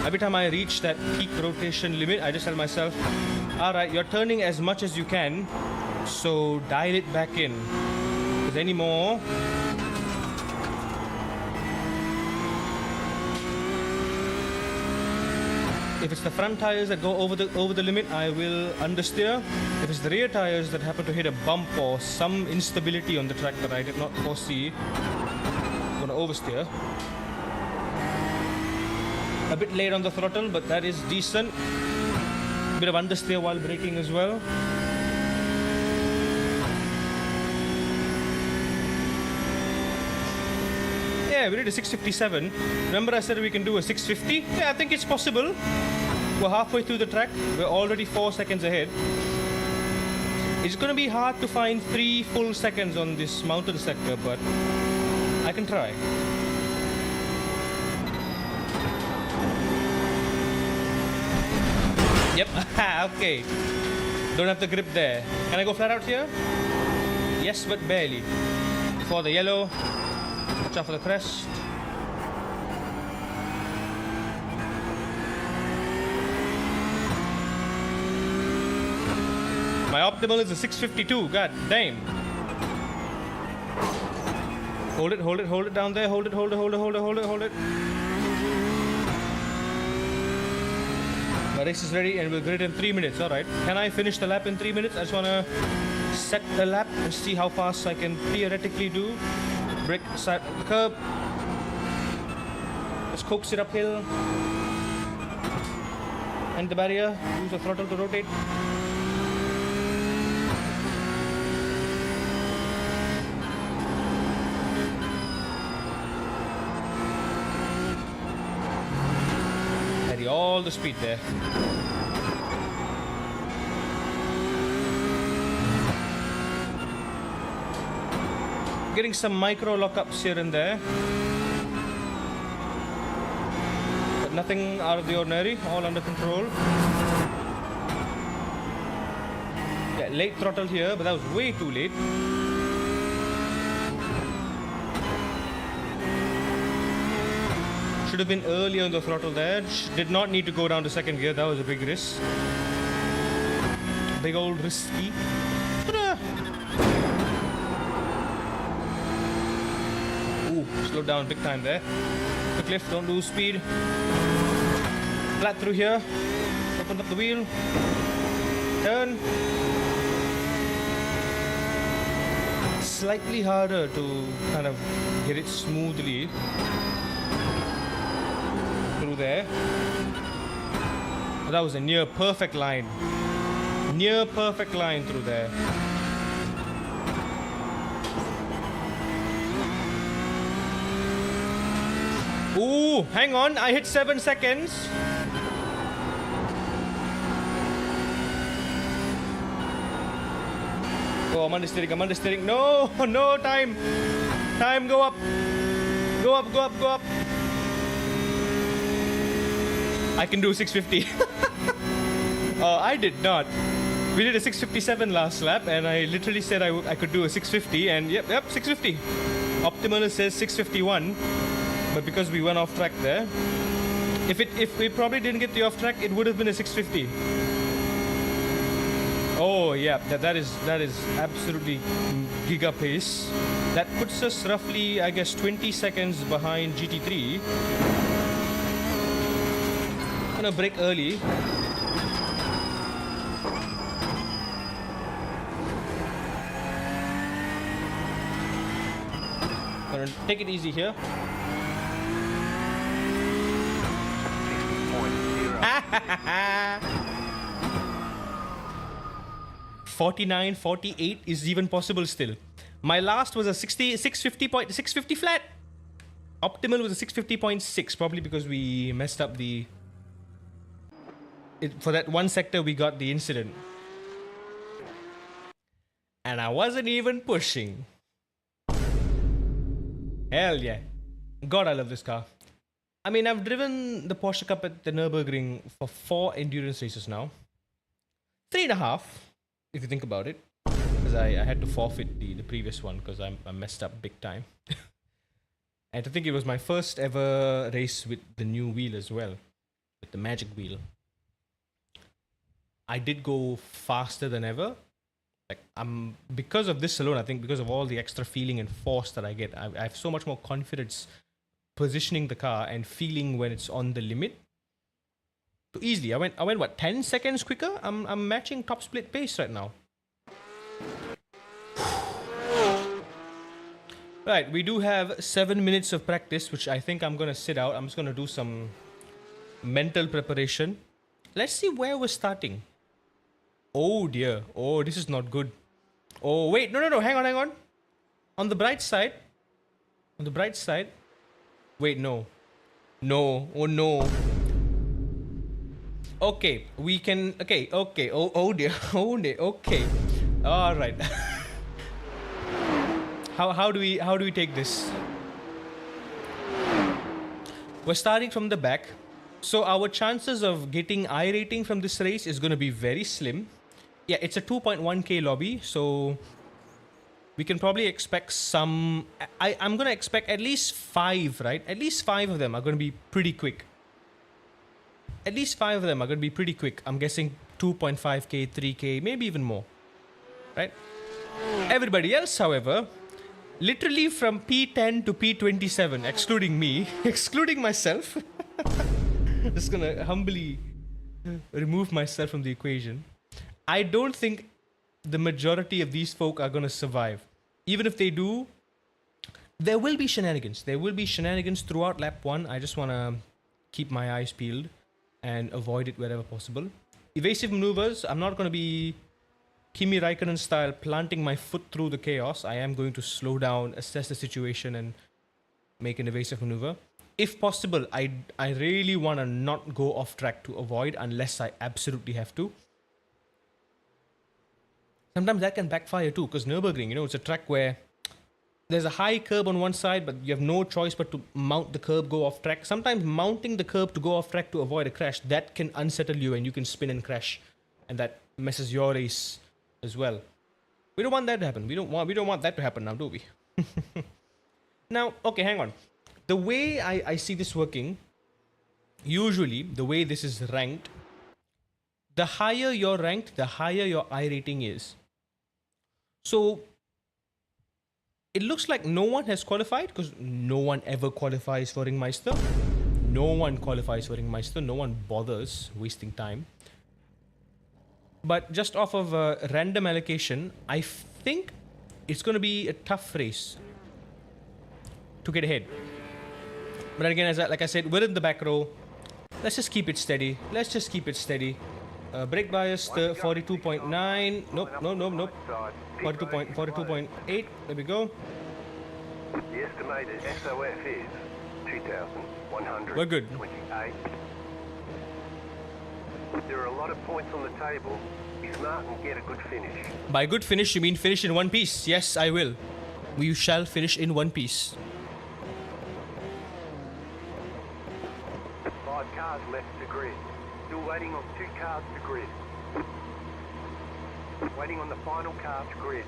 every time I reach that peak rotation limit, I just tell myself, alright, you're turning as much as you can, so dial it back in. Because any more, if it's the front tires that go over the limit, I will understeer. If it's the rear tires that happen to hit a bump or some instability on the track that I did not foresee, I'm gonna oversteer. A bit late on the throttle, but that is decent. Bit of understeer while braking as well. Yeah, we did a 657. Remember I said we can do a 650? Yeah, I think it's possible. We're halfway through the track. We're already 4 seconds ahead. It's gonna be hard to find 3 full seconds on this mountain sector, but I can try. Yep, okay. Don't have the grip there. Can I go flat out here? Yes, but barely. For the yellow, watch out for the crest. My optimal is a 652, god damn. Hold it down there, hold it. My race is ready and we'll grid in 3 minutes. Alright. Can I finish the lap in 3 minutes? I just wanna set the lap and see how fast I can theoretically do. Brake side of the curb. Let's coax it uphill. And the barrier, use the throttle to rotate. Carry all the speed there. Getting some micro lockups here and there. But nothing out of the ordinary, all under control. Yeah, late throttle here, but that was way too late. Should have been earlier on the throttle there. Did not need to go down to second gear, that was a big risk. Big old risky. Ooh, slowed down big time there. The cliff, don't lose speed. Flat through here. Open up the wheel. Turn. Slightly harder to kind of get it smoothly through there. But that was a near perfect line. Near perfect line through there. Ooh, hang on, I hit 7 seconds. Oh, I'm understeering, I'm understeering. No, no, time. Time, go up. Go up, go up, go up. I can do 650. I did not. We did a 657 last lap, and I literally said I could do a 650, and yep, 650. Optimal says 651. But because we went off track there, if we probably didn't get the off track, it would have been a 650. Oh yeah, that is absolutely giga pace. That puts us roughly, I guess, 20 seconds behind GT3. Gonna brake early. Gonna take it easy here. 49, 48 is even possible still. My last was a 650 flat. Optimal was a 650.6, probably because we messed up for that one sector we got the incident. And I wasn't even pushing. Hell yeah. God, I love this car. I mean, I've driven the Porsche Cup at the Nürburgring for 4 endurance races now. 3.5, if you think about it. Because I had to forfeit the previous one because I messed up big time. And I think it was my first ever race with the new wheel as well. With the magic wheel. I did go faster than ever. Like because of this alone, I think because of all the extra feeling and force that I get, I have so much more confidence positioning the car and feeling when it's on the limit. So easily, I went what, 10 seconds quicker? I'm matching top split pace right now. Right, we do have 7 minutes of practice, which I think I'm gonna sit out. I'm just gonna do some mental preparation. Let's see where we're starting. Oh dear. Oh, this is not good. Oh wait, no, hang on. On the bright side. Wait, no. Oh no. Okay, we can. Okay. Oh dear. Okay. All right. How do we take this? We're starting from the back, so our chances of getting I rating from this race is going to be very slim. Yeah, it's a 2.1k lobby, so we can probably expect some. I'm going to expect at least 5, right? At least 5 of them are going to be pretty quick. I'm guessing 2.5k, 3k, maybe even more, right? Everybody else, however, literally from P10 to P27, excluding me, excluding myself. Just gonna humbly remove myself from the equation. I don't think the majority of these folk are gonna survive. Even if they do, there will be shenanigans. There will be shenanigans throughout lap 1. I just wanna keep my eyes peeled. and avoid it wherever possible. Evasive maneuvers, I'm not going to be Kimi Raikkonen style planting my foot through the chaos. I am going to slow down, assess the situation, and make an evasive maneuver. If possible, I really want to not go off track to avoid unless I absolutely have to. Sometimes that can backfire too, because Nürburgring, it's a track where there's a high curb on one side, but you have no choice but to mount the curb, go off track. Sometimes mounting the curb to go off track to avoid a crash, that can unsettle you and you can spin and crash, and that messes your race as well. We don't want that to happen. We don't want that to happen now, do we? Now, okay, hang on. The way I see this working, usually the way this is ranked, the higher you're ranked, the higher your iRating is. So it looks like no one has qualified because no one ever qualifies for Ringmeister. No one qualifies for Ringmeister. No one bothers wasting time. But just off of a random allocation, I think it's going to be a tough race to get ahead. But then again, like I said, we're in the back row. Let's just keep it steady. Brake bias 42.9. Nope. 42.8. There we go. The estimated SOF is 2,128. We're good. There are a lot of points on the table. Be smart and get a good finish. By good finish, you mean finish in one piece? Yes, I will. We shall finish in one piece. 5 cars left to grid. Still waiting on 2 cars to grid. Waiting on the final car to grid.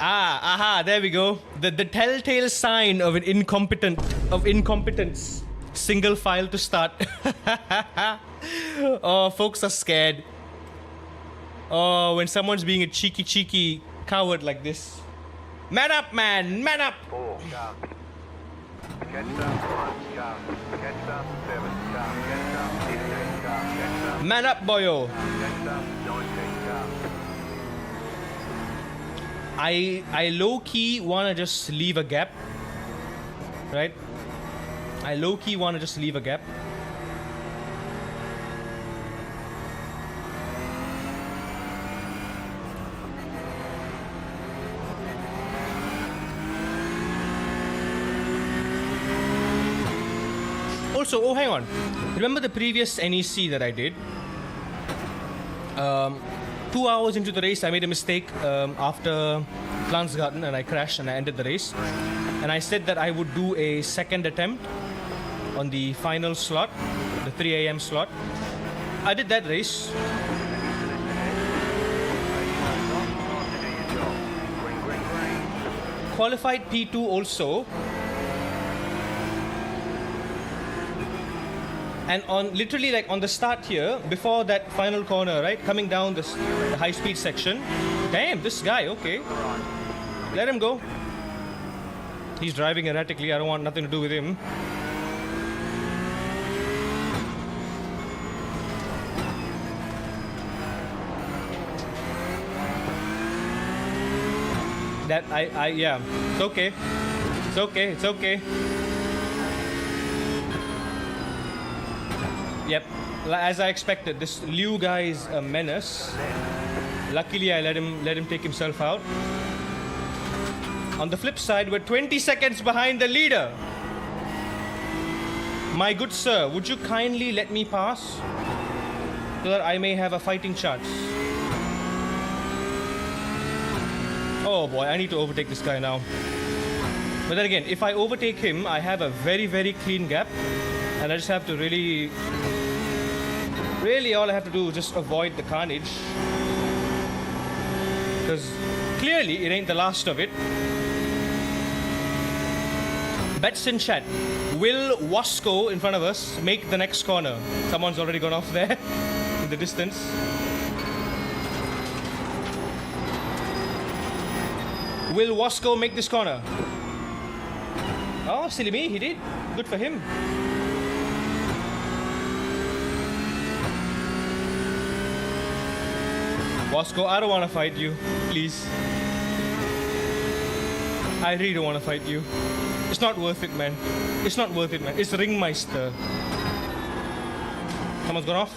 Aha, there we go. The telltale sign of incompetence. Single file to start. Oh, folks are scared. Oh, when someone's being a cheeky coward like this. Man up, man! Man up! 4 cars. Catch up 1 car. Catch up 7 car. Catch up 15 car. Catch up. Man up, boyo! Catch up 19 car. I low-key wanna just leave a gap. Right? I low-key wanna just leave a gap. Also, oh, hang on. Remember the previous NEC that I did? 2 hours into the race, I made a mistake after Glansgarten and I crashed and I ended the race. And I said that I would do a second attempt on the final slot, the 3 a.m. slot. I did that race. Qualified P2 also. And on literally like on the start here, before that final corner, right? Coming down the high speed section. Damn, this guy, okay. Let him go. He's driving erratically. I don't want nothing to do with him. That yeah. It's okay. It's okay. It's okay. Yep, as I expected, this Liu guy is a menace. Luckily, I let him take himself out. On the flip side, we're 20 seconds behind the leader. My good sir, would you kindly let me pass so that I may have a fighting chance? Oh boy, I need to overtake this guy now. But then again, if I overtake him, I have a very, very clean gap. And I just have to really all I have to do is just avoid the carnage. Because clearly it ain't the last of it. Bets in chat. Will Wasco in front of us make the next corner? Someone's already gone off there in the distance. Will Wasco make this corner? Oh, silly me, he did. Good for him. Wasco, I don't want to fight you. Please. I really don't want to fight you. It's not worth it, man. It's not worth it, man. It's Ringmeister. Someone's gone off.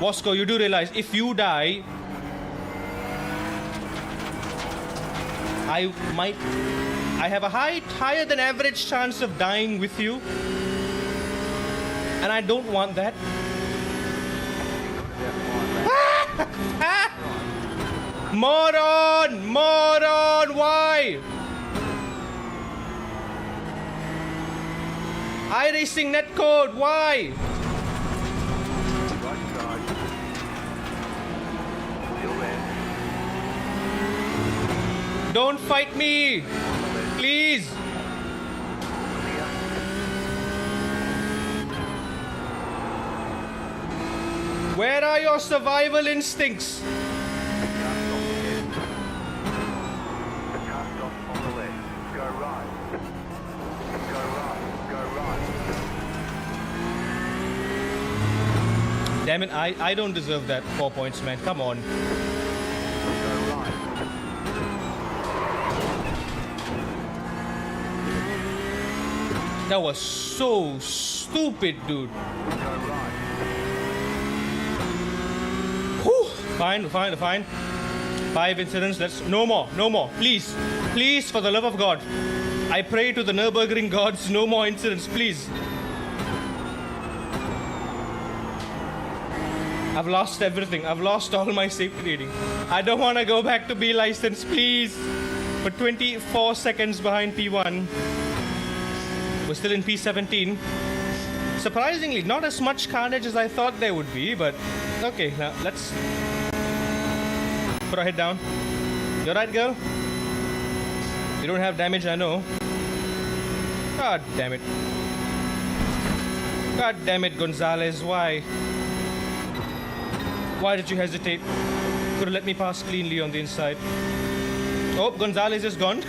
Wasco, you do realize if you die, I have a higher than average chance of dying with you. And I don't want that. Moron! Moron! Why? iRacing netcode, why? Right side. Still there. Don't fight me! Please! Clear. Where are your survival instincts? Car stop on the left. Go right. Go right. Go right. Damn it, I don't deserve that 4 points, man. Come on. Go right. That was so stupid, dude. Go right. Whew. Fine. 5 incidents. Let's no more. Please, for the love of God. I pray to the Nürburgring gods. No more incidents, please. I've lost everything. I've lost all my safety rating. I don't want to go back to B license, please. For 24 seconds behind P1. We're still in P17. Surprisingly, not as much carnage as I thought there would be, but okay, now let's put our head down. You alright, girl? You don't have damage, I know. God damn it. God damn it, Gonzalez, why? Why did you hesitate? Could have let me pass cleanly on the inside. Oh, Gonzalez is gone.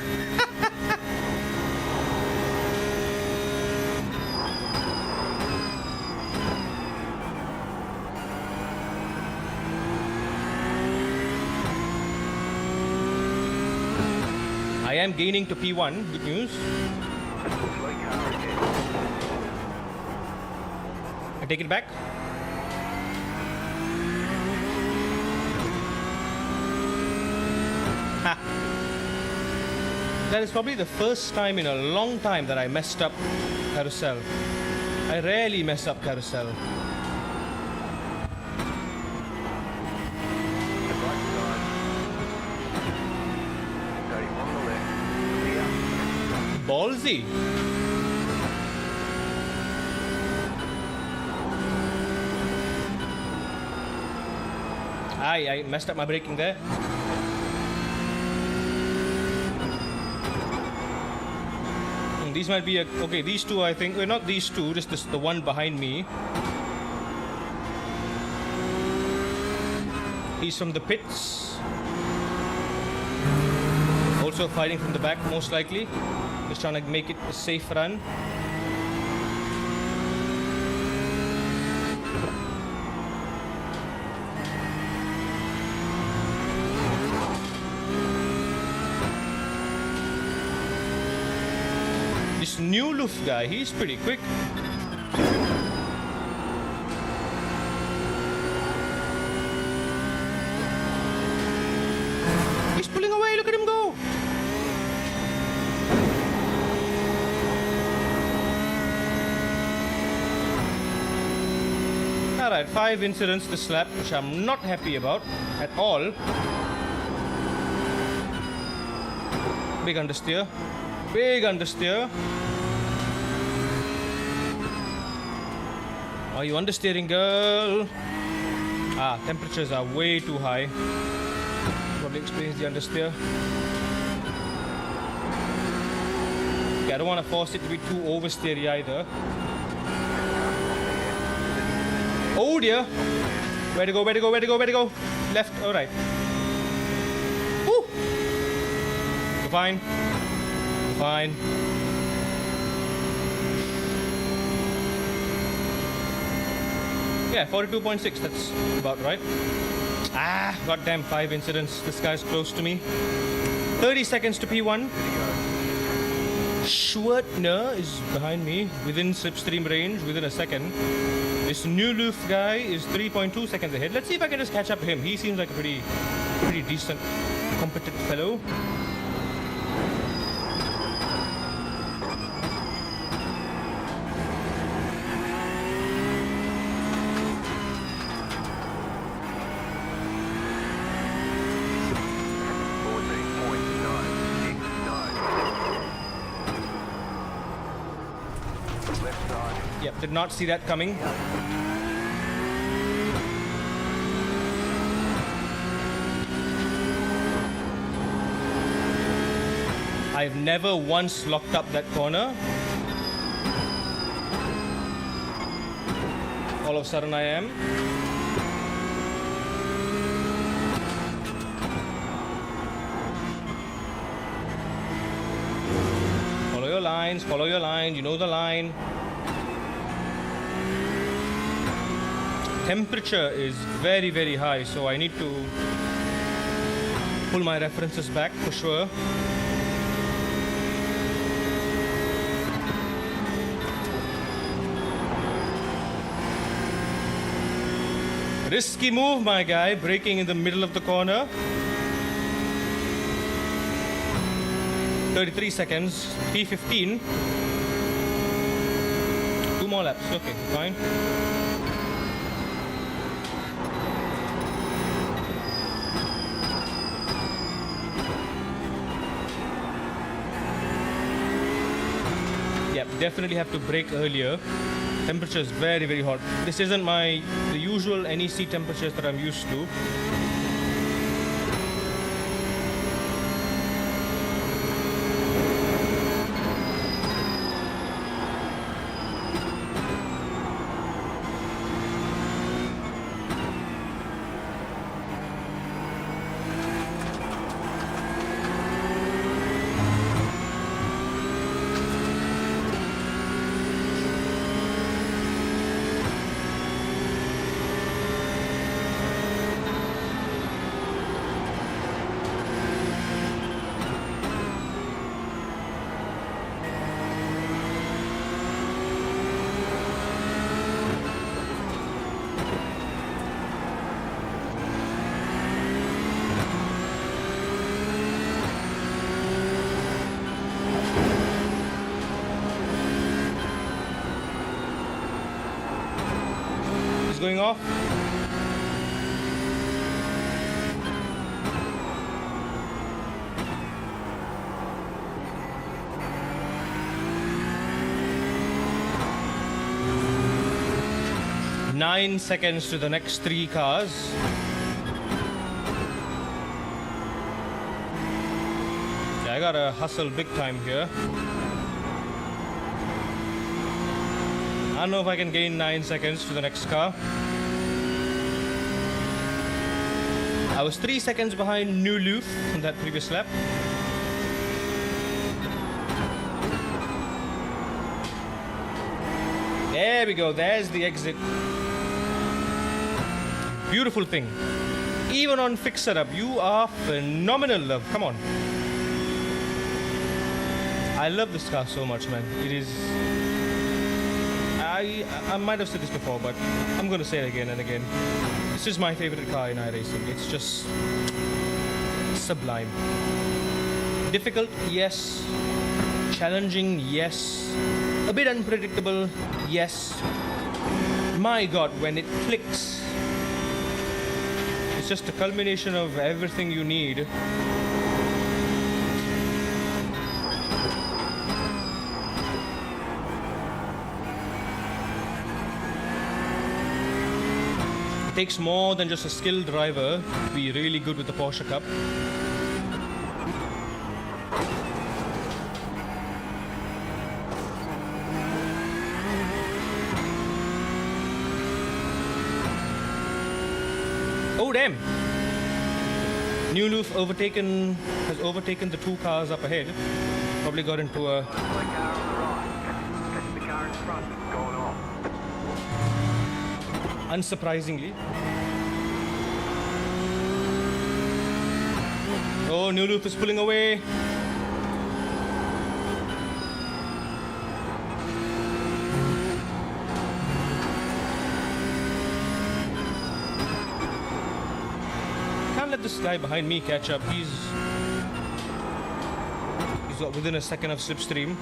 I am gaining to P1. Good news. Slow car ahead. I take it back. Ha! That is probably the first time in a long time that I messed up carousel. I rarely mess up carousel. Right side. Stay on the left. Clear. Ballsy. I messed up my braking there. These might be okay. These two, I think. Well, not these two. Just the one behind me. He's from the pits. Also fighting from the back, most likely. Just trying to make it a safe run. This new Luft guy, he's pretty quick. He's pulling away, look at him go! Alright, 5 incidents this lap, which I'm not happy about at all. Big understeer. Big understeer. Are you understeering, girl? Ah, temperatures are way too high. Probably explains the understeer. Okay, I don't want to force it to be too oversteery either. Oh dear! Where to go, where to go, where to go, where to go? Left or right? Woo! Fine. Fine. Yeah, 42.6, that's about right. Ah, goddamn 5 incidents. This guy's close to me. 30 seconds to P1. Schwertner is behind me, within slipstream range, within a second. This new Loof guy is 3.2 seconds ahead. Let's see if I can just catch up to him. He seems like a pretty decent, competent fellow. Yep, did not see that coming. I've never once locked up that corner. All of a sudden I am. Follow your lines, you know the line. Temperature is very, very high, so I need to pull my references back for sure. Risky move, my guy, braking in the middle of the corner. 33 seconds, P15. 2 more laps, okay, fine. Yep, definitely have to brake earlier. Temperature is very, very hot. This isn't the usual NEC temperatures that I'm used to. Going off. Nine seconds to the next 3 cars. Yeah, I gotta hustle big time here. I don't know if I can gain 9 seconds to the next car. I was 3 seconds behind New Loof on that previous lap. There we go, there's the exit. Beautiful thing. Even on fix setup, you are phenomenal, love. Come on. I love this car so much, man. It is... I might have said this before, but I'm going to say it again and again. This is my favorite car in iRacing. It's just sublime. Difficult, yes. Challenging, yes. A bit unpredictable, yes. My God, when it clicks, it's just a culmination of everything you need. It takes more than just a skilled driver to be really good with the Porsche Cup. Oh damn! New Loof has overtaken the 2 cars up ahead. Probably got into a... Unsurprisingly. Oh, New Loop is pulling away. Can't let this guy behind me catch up. He's within a second of slipstream.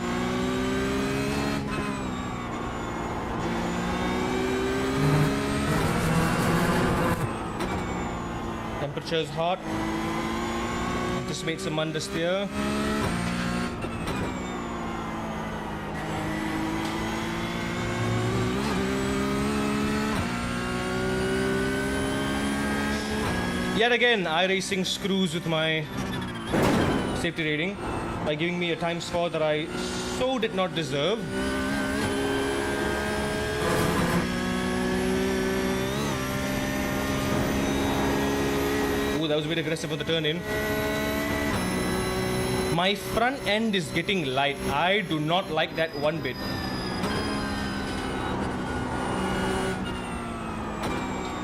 Temperature is hot. Anticipate some understeer. Yet again, iRacing screws with my safety rating by giving me a time score that I so did not deserve. Ooh, that was a bit aggressive for the turn in. My front end is getting light. I do not like that one bit.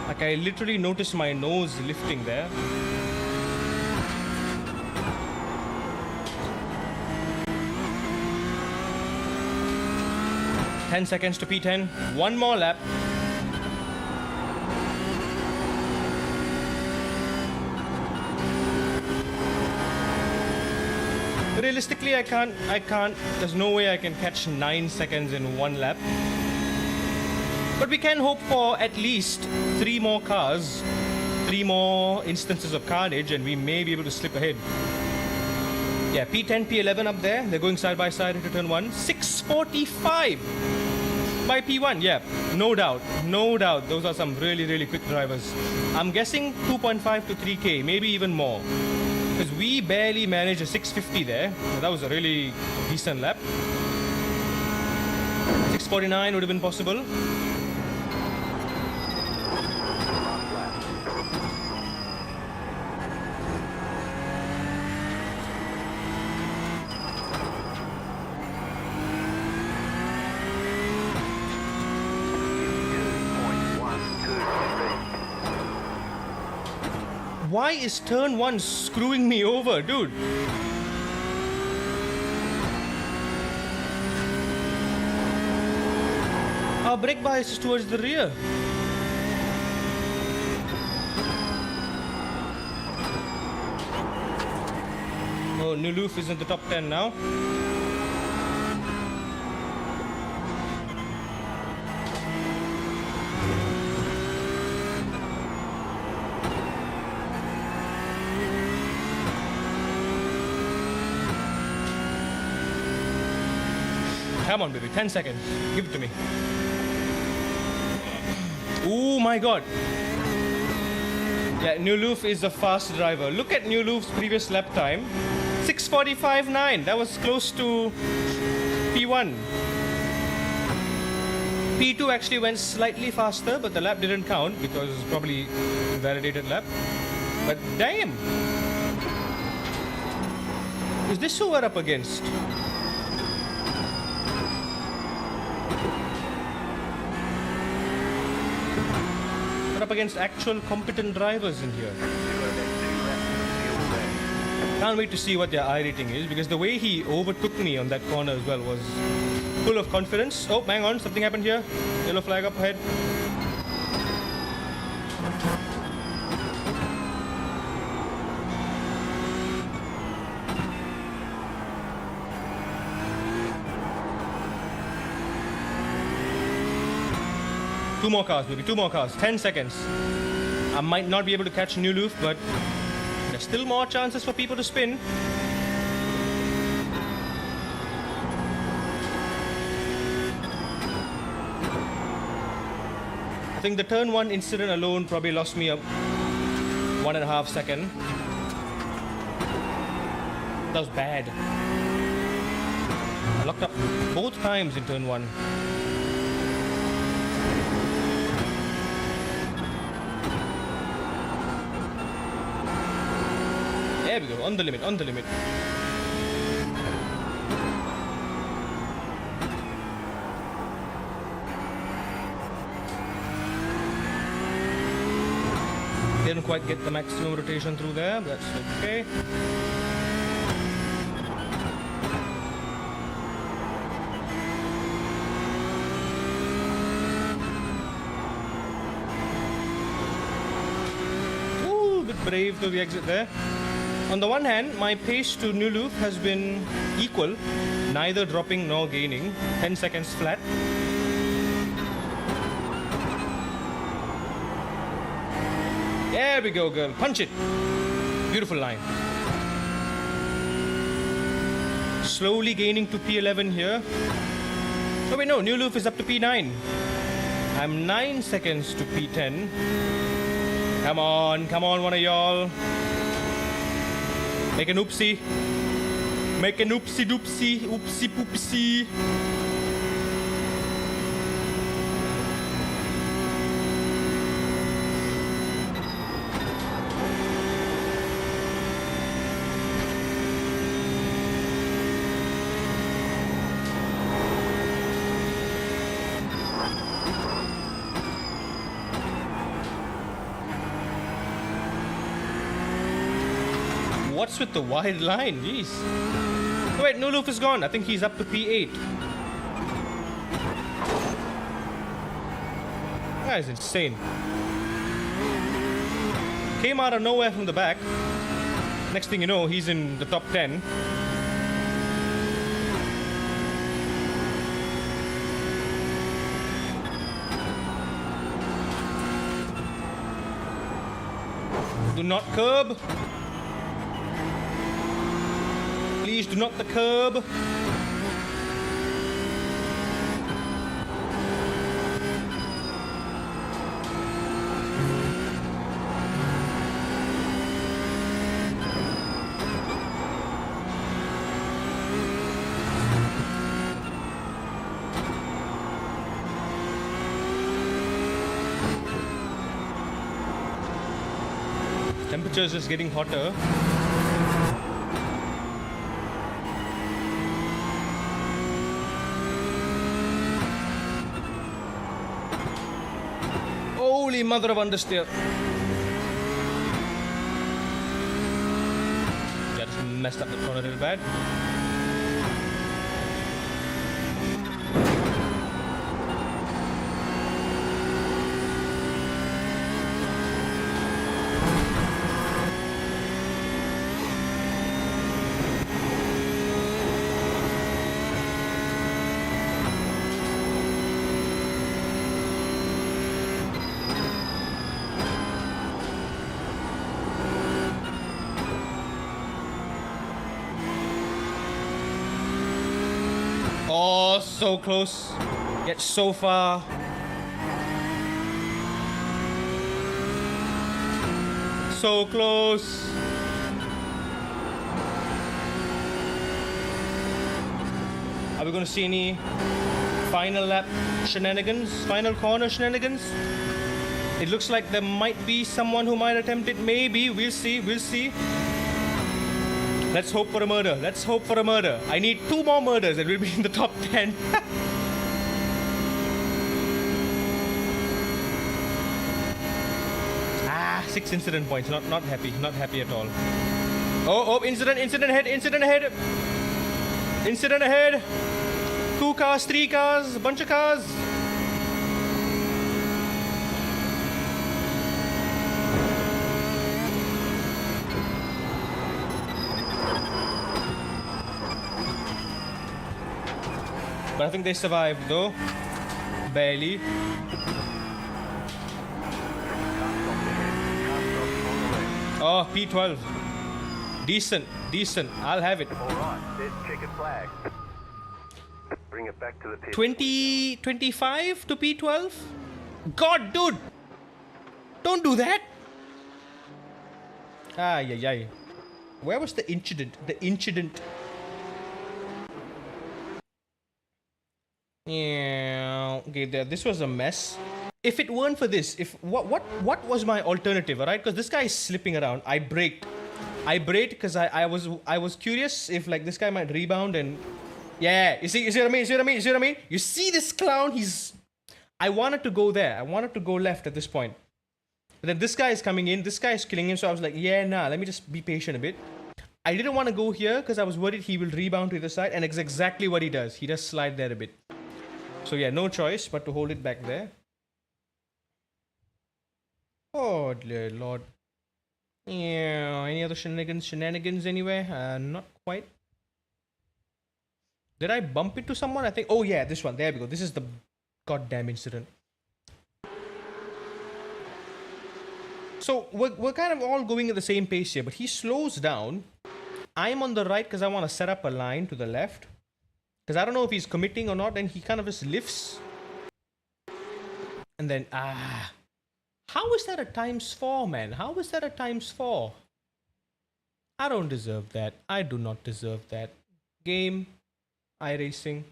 Like, I literally noticed my nose lifting there. Ten seconds to P10. One more lap. Realistically, I can't. There's no way I can catch 9 seconds in one lap. But we can hope for at least 3 more cars, 3 more instances of carnage, and we may be able to slip ahead. Yeah, P10, P11 up there. They're going side by side into turn 1. 6:45 by P1. Yeah, no doubt. No doubt. Those are some really, really quick drivers. I'm guessing 2.5 to 3K, maybe even more. Because we barely managed a 650 there. That was a really decent lap. 649 would have been possible. Why is turn 1 screwing me over, dude? Our brake bias is towards the rear. Oh, Nuluf is in the top 10 now. Come on, baby. 10 seconds. Give it to me. Oh my god. Yeah, Nuluf is a fast driver. Look at Nuluf's previous lap time. 6:45.9. That was close to P1. P2 actually went slightly faster, but the lap didn't count because it's probably a validated lap. But damn. Is this who we're up against? Up against actual competent drivers in here. Can't wait to see what their iRating is, because the way he overtook me on that corner as well was full of confidence. Oh, hang on, something happened here. Yellow flag up ahead. Two more cars, baby. 2 more cars. 10 seconds. I might not be able to catch Nuluf, but there's still more chances for people to spin. I think the turn 1 incident alone probably lost me a 1.5 second. That was bad. I locked up both times in turn 1. There we go, on the limit, on the limit. Didn't quite get the maximum rotation through there. That's okay. Ooh, bit brave to the exit there. On the one hand, my pace to Nuluf has been equal, neither dropping nor gaining. 10 seconds flat. There we go, girl. Punch it. Beautiful line. Slowly gaining to P11 here. Oh wait, no. Nuluf is up to P9. I'm 9 seconds to P10. Come on, one of y'all. Make an oopsie. Make an oopsie doopsie. Oopsie poopsie. What's with the wide line? Jeez. Oh, wait, Nuluf is gone. I think he's up to P8. That is insane. Came out of nowhere from the back. Next thing you know, he's in the top 10. Do not curb. Please do not the curb. Temperature is just getting hotter. Holy mother of understeer. Yeah, just messed up the corner a little bad. Oh, so close, yet so far. So close. Are we going to see any final lap shenanigans? Final corner shenanigans? It looks like there might be someone who might attempt it. Maybe. We'll see. We'll see. Let's hope for a murder. Let's hope for a murder. I need 2 more murders and we'll be in the top 10. Ah, 6 incident points. Not happy. Not happy at all. Oh, incident ahead. Incident ahead. 2 cars, 3 cars, a bunch of cars. But I think they survived though. Barely. Oh, P12. Decent. I'll have it. Alright, there's checkered flag. Bring it back to the pit. 25 to P12? God, dude! Don't do that! Ay. Where was the incident? Yeah, okay, this was a mess. If it weren't for this, what was my alternative, alright? Because this guy is slipping around. I braked because I was curious if like this guy might rebound and yeah, you see what I mean? You see this clown, I wanted to go there. I wanted to go left at this point. But then this guy is coming in. This guy is killing him. So I was like, yeah, nah, let me just be patient a bit. I didn't want to go here because I was worried he will rebound to the side. And it's exactly what he does. He does slide there a bit. So yeah, no choice but to hold it back there. Oh, dear Lord. Yeah, any other shenanigans anywhere? Not quite. Did I bump into someone? I think. Oh yeah, this one. There we go. This is the goddamn incident. So we're kind of all going at the same pace here, but he slows down. I'm on the right because I want to set up a line to the left. Because I don't know if he's committing or not, and he kind of just lifts. And then, how is that a ×4, man? How is that a ×4? I don't deserve that. I do not deserve that. Game, iRacing.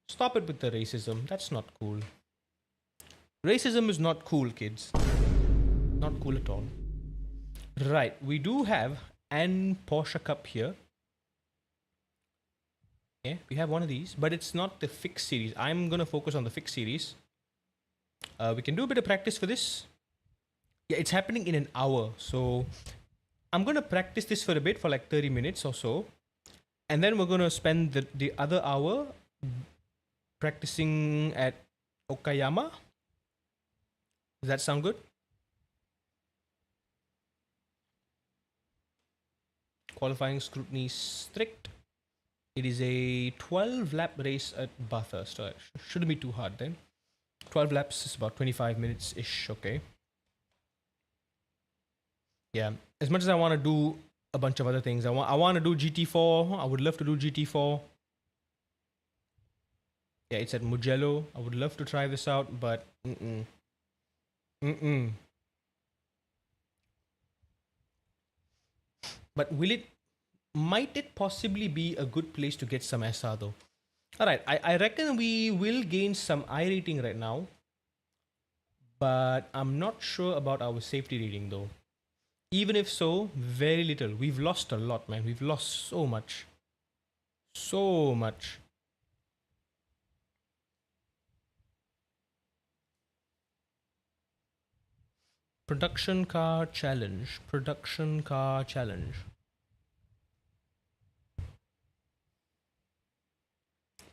Stop it with the racism. That's not cool. Racism is not cool, kids. Not cool at all. Right, we do have an Porsche Cup here. Yeah, we have one of these, but it's not the fixed series. I'm gonna focus on the fixed series. We can do a bit of practice for this. Yeah, it's happening in an hour, so I'm gonna practice this for a bit, for like 30 minutes or so, and then we're gonna spend the other hour practicing at Okayama. Does that sound good? Qualifying scrutiny strict. It is a 12 lap race at Bathurst, so it shouldn't be too hard then. 12 laps is about 25 minutes ish, okay. Yeah, as much as I want to do a bunch of other things, I want to do GT4. I would love to do GT4. Yeah, it's at Mugello. I would love to try this out, but But might it possibly be a good place to get some SR though? Alright, I reckon we will gain some I rating right now. But I'm not sure about our safety rating though. Even if so, very little. We've lost a lot, man. We've lost so much. So much. Production car challenge. Production car challenge.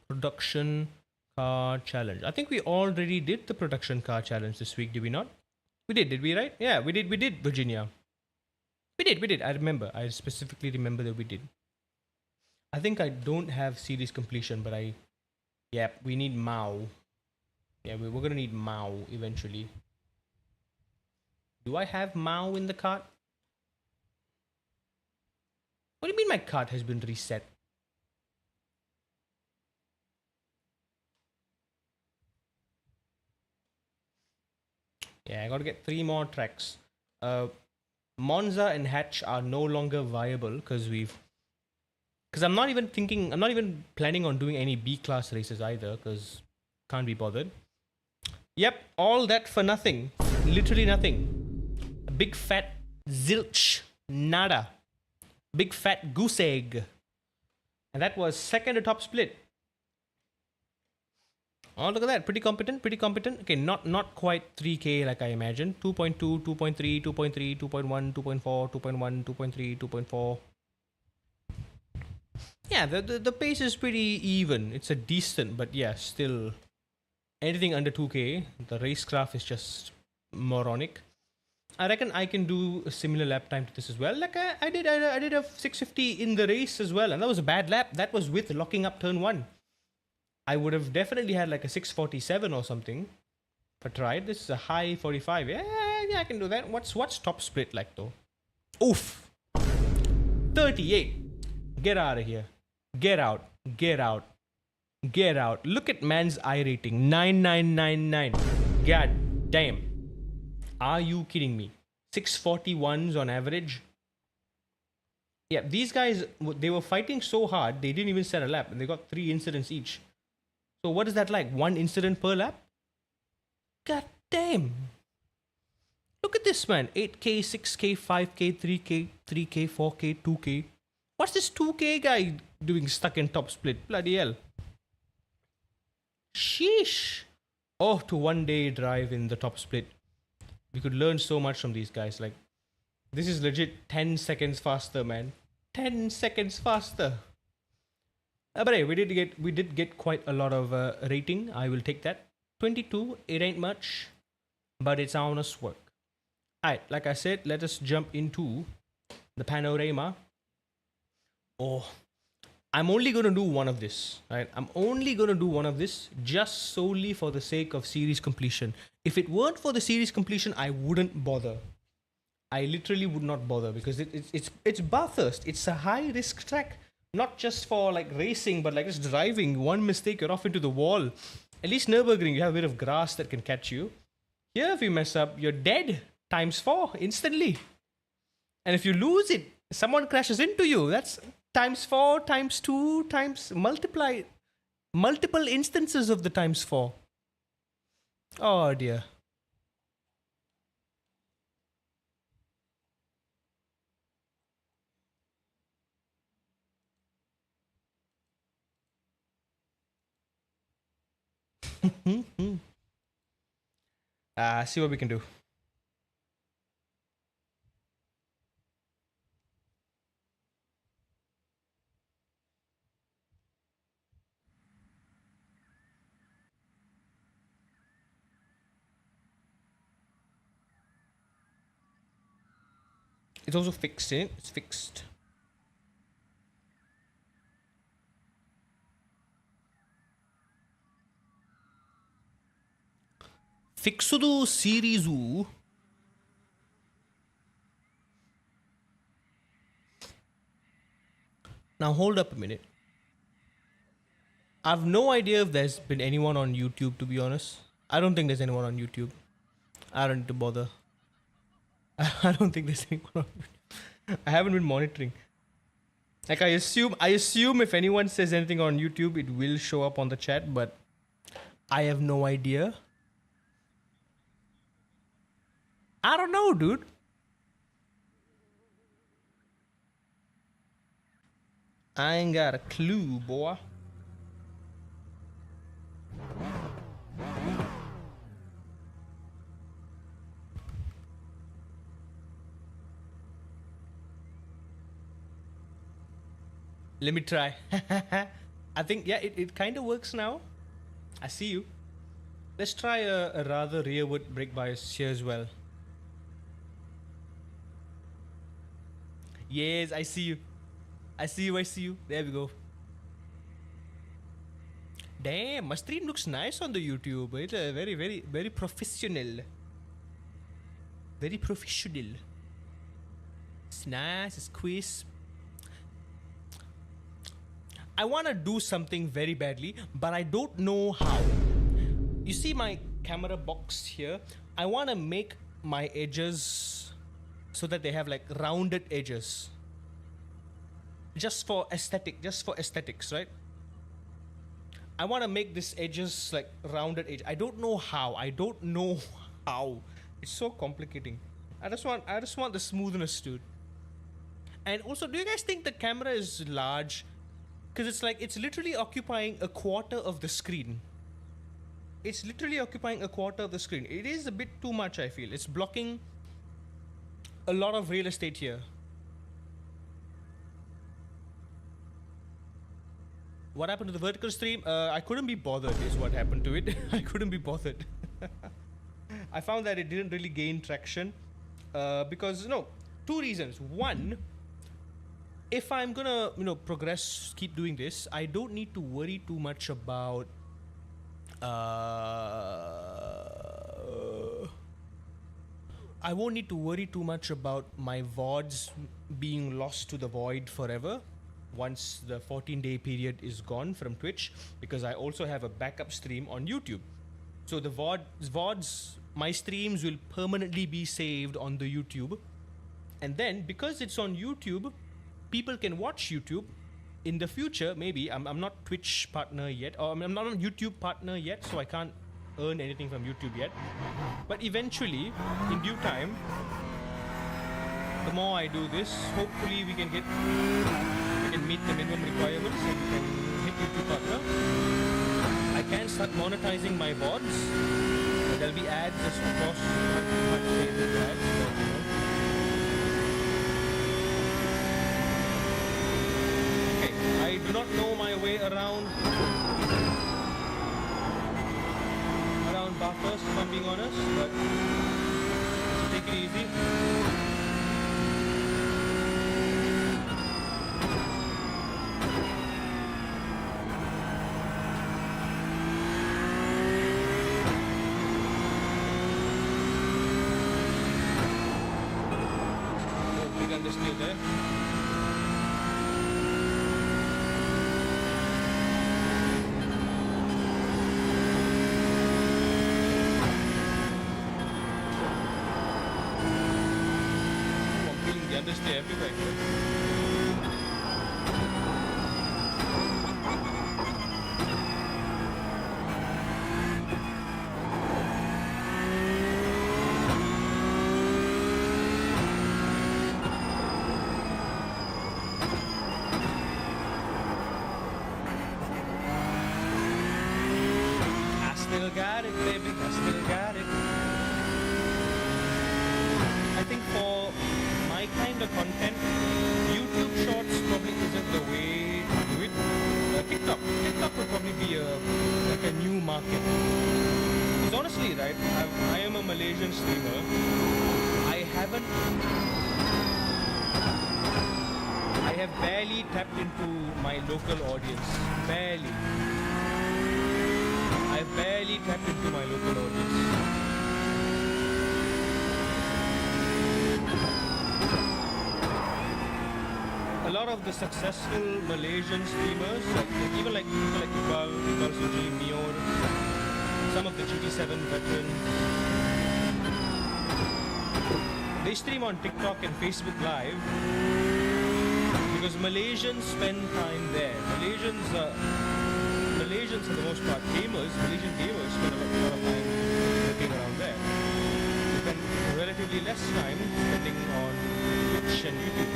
Production car challenge. I think we already did the production car challenge this week, did we not? We did we, right? Yeah, we did, Virginia. We did. I remember. I specifically remember that we did. I think I don't have series completion, but we need Mao. Yeah, we're gonna need Mao eventually. Do I have Mao in the cart? What do you mean my cart has been reset? Yeah, I gotta get 3 more tracks. Monza and Hatch are no longer viable because I'm not even planning on doing any B class races either because can't be bothered. Yep, all that for nothing. Literally nothing. A big fat zilch. Nada. Big fat goose egg. And that was second to top split. Oh, look at that. Pretty competent. Okay, not quite 3K like I imagined. 2.2, 2.3, 2.3, 2.1, 2.4, 2.1, 2.3, 2.4. Yeah, the pace is pretty even. It's a decent, but yeah, still anything under 2K, the racecraft is just moronic. I reckon I can do a similar lap time to this as well. Like I did a 650 in the race as well, and that was a bad lap. That was with locking up turn 1. I would have definitely had like a 647 or something if I tried. This is a high 45. Yeah, I can do that. What's top split like though? Oof. 38. Get out of here. Get out. Look at man's I rating. 9999. God damn. Are you kidding me? 641s on average. Yeah, these guys, they were fighting so hard, they didn't even set a lap and they got 3 incidents each. So what is that like? 1 incident per lap? God damn. Look at this, man. 8K, 6K, 5K, 3K, 3K, 4K, 2K. What's this 2K guy doing stuck in top split? Bloody hell. Sheesh. Oh, to one day drive in the top split. We could learn so much from these guys. Like, this is legit 10 seconds faster, man. 10 seconds faster. But hey, we did get quite a lot of rating. I will take that. 22, it ain't much, but it's honest work. Alright, like I said, let us jump into the panorama. Oh, I'm only going to do one of this, right? I'm only going to do one of this just solely for the sake of series completion. If it weren't for the series completion, I wouldn't bother. I literally would not bother because it's Bathurst. It's a high risk track, not just for like racing, but like just driving. One mistake, you're off into the wall. At least Nürburgring, you have a bit of grass that can catch you. Here, if you mess up, you're dead × 4 instantly. And if you lose it, someone crashes into you. That's ×4, ×2, times multiply. Multiple instances of the ×4. Oh dear. See what we can do. It's also fixed, eh? It's fixed. Fixudu series. Now hold up a minute. I've no idea if there's been anyone on YouTube, to be honest. I don't think there's anyone on YouTube. I don't need to bother. I don't think there's anyone on YouTube. I haven't been monitoring. Like I assume if anyone says anything on YouTube, it will show up on the chat, but I have no idea. I don't know, dude. I ain't got a clue, boy. Let me try. I think, yeah, it kind of works now. I see you. Let's try a rather rearward brake bias here as well. Yes, I see you. I see you. There we go. Damn, my stream looks nice on the YouTube. It's very professional. Very professional. It's nice, it's crisp. I want to do something very badly, but I don't know how. You see my camera box here? I want to make my edges so that they have like rounded edges. Just for aesthetics, right? I want to make this edges like rounded edge. I don't know how. It's so complicating. I just want the smoothness, dude. And also, do you guys think the camera is large? Because it's literally occupying a quarter of the screen. It is a bit too much, I feel. It's blocking a lot of real estate here. What happened to the vertical stream? I couldn't be bothered is what happened to it. I couldn't be bothered. I found that it didn't really gain traction because, two reasons. One, if I'm gonna, progress, keep doing this, I don't need to worry too much about I won't need to worry too much about my VODs being lost to the void forever once the 14-day period is gone from Twitch, because I also have a backup stream on YouTube. So the VODs, my streams will permanently be saved on the YouTube. And then, because it's on YouTube, people can watch YouTube. In the future, maybe, I'm not Twitch partner yet, or I'm not a YouTube partner yet, so I can't earn anything from YouTube yet. But eventually, in due time, the more I do this, hopefully we can meet the minimum requirements and we can hit YouTube partner. I can start monetizing my VODs. There'll be ads, of course, not say around buffers, if I'm being honest, but take it easy. Oh, big understeer there. Understeer everywhere here. I still got it, baby. I still got it. I think for my kind of content, YouTube Shorts probably isn't the way to do it. TikTok would probably be like a new market. Because honestly, right, I am a Malaysian streamer. I have barely tapped into my local audience. Barely. I've barely tapped into my local audience. A lot of the successful Malaysian streamers, even like people like Iqbal Suji, Mior, some of the GT7 veterans, they stream on TikTok and Facebook Live because Malaysians spend time there. Malaysians for the most part, Malaysian gamers spend a lot of time working around there. They spend relatively less time spending on Twitch and YouTube.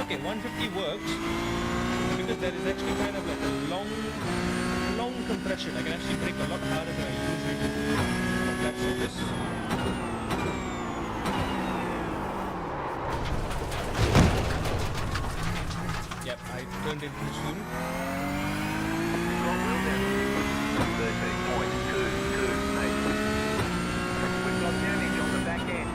Okay, 150 works because there is actually kind of like a long compression. I can actually brake a lot harder than I usually do on a flat surface. Yep, I turned it too soon. Front wheel down. 13.22, mate. We've got damage on the back end.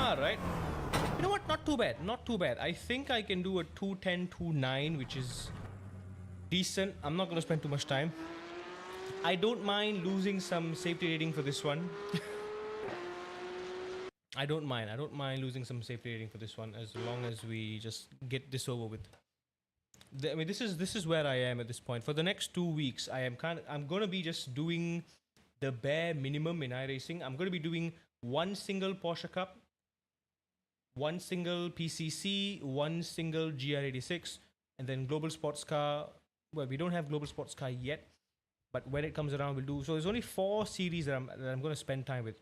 Alright. You know what? Not too bad. Not too bad. I think I can do a 210, 2.9, which is decent. I'm not going to spend too much time. I don't mind losing some safety rating for this one. I don't mind losing some safety rating for this one as long as we just get this over with. I mean, this is where I am at this point. For the next 2 weeks, I'm going to be just doing the bare minimum in iRacing. I'm going to be doing one single Porsche Cup, one single PCC, one single GR86, and then Global Sports Car. Well, we don't have Global Sports Car yet, but when it comes around, we'll do. So there's only 4 series that I'm going to spend time with: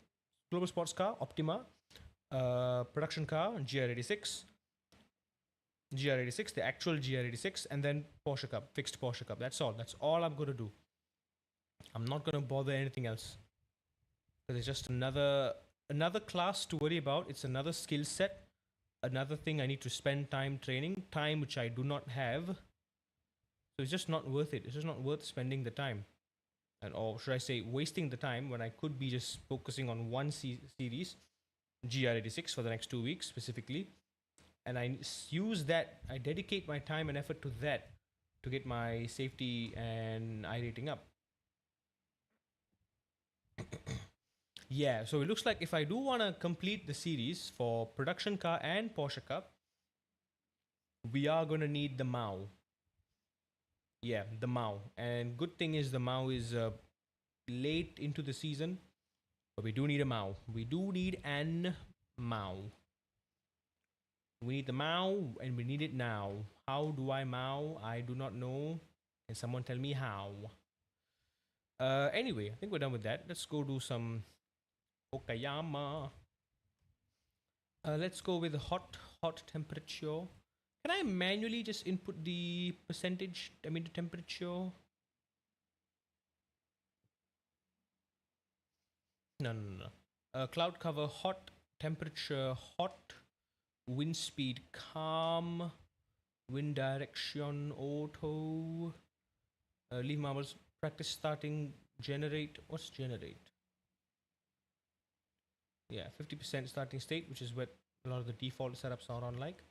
Global Sports Car, Optima, Production Car, GR86, GR86, the actual GR86, and then Porsche Cup, fixed Porsche Cup. That's all. That's all I'm gonna do. I'm not gonna bother anything else. Because it's just another class to worry about. It's another skill set. Another thing I need to spend time training, time which I do not have. So it's just not worth it. It's just not worth spending the time. And or should I say wasting the time when I could be just focusing on one series, GR86 for the next 2 weeks specifically, and I use that. I dedicate my time and effort to that to get my safety and iRating up. Yeah, so it looks like if I do want to complete the series for production car and Porsche Cup, we are going to need the Mao. Yeah, the Mao. And good thing is the Mao is late into the season, but we do need a Mao. We do need an Mao. We need the Mao and we need it now. How do I Mao? I do not know. Can someone tell me how? Anyway, I think we're done with that. Let's go do some Okayama. Let's go with hot temperature. Can I manually just input the percentage? I mean the temperature. No. Cloud cover hot, temperature hot, wind speed calm, wind direction auto. Leave marbles. Practice starting. Generate. What's generate? Yeah, 50% starting state, which is what a lot of the default setups are on like.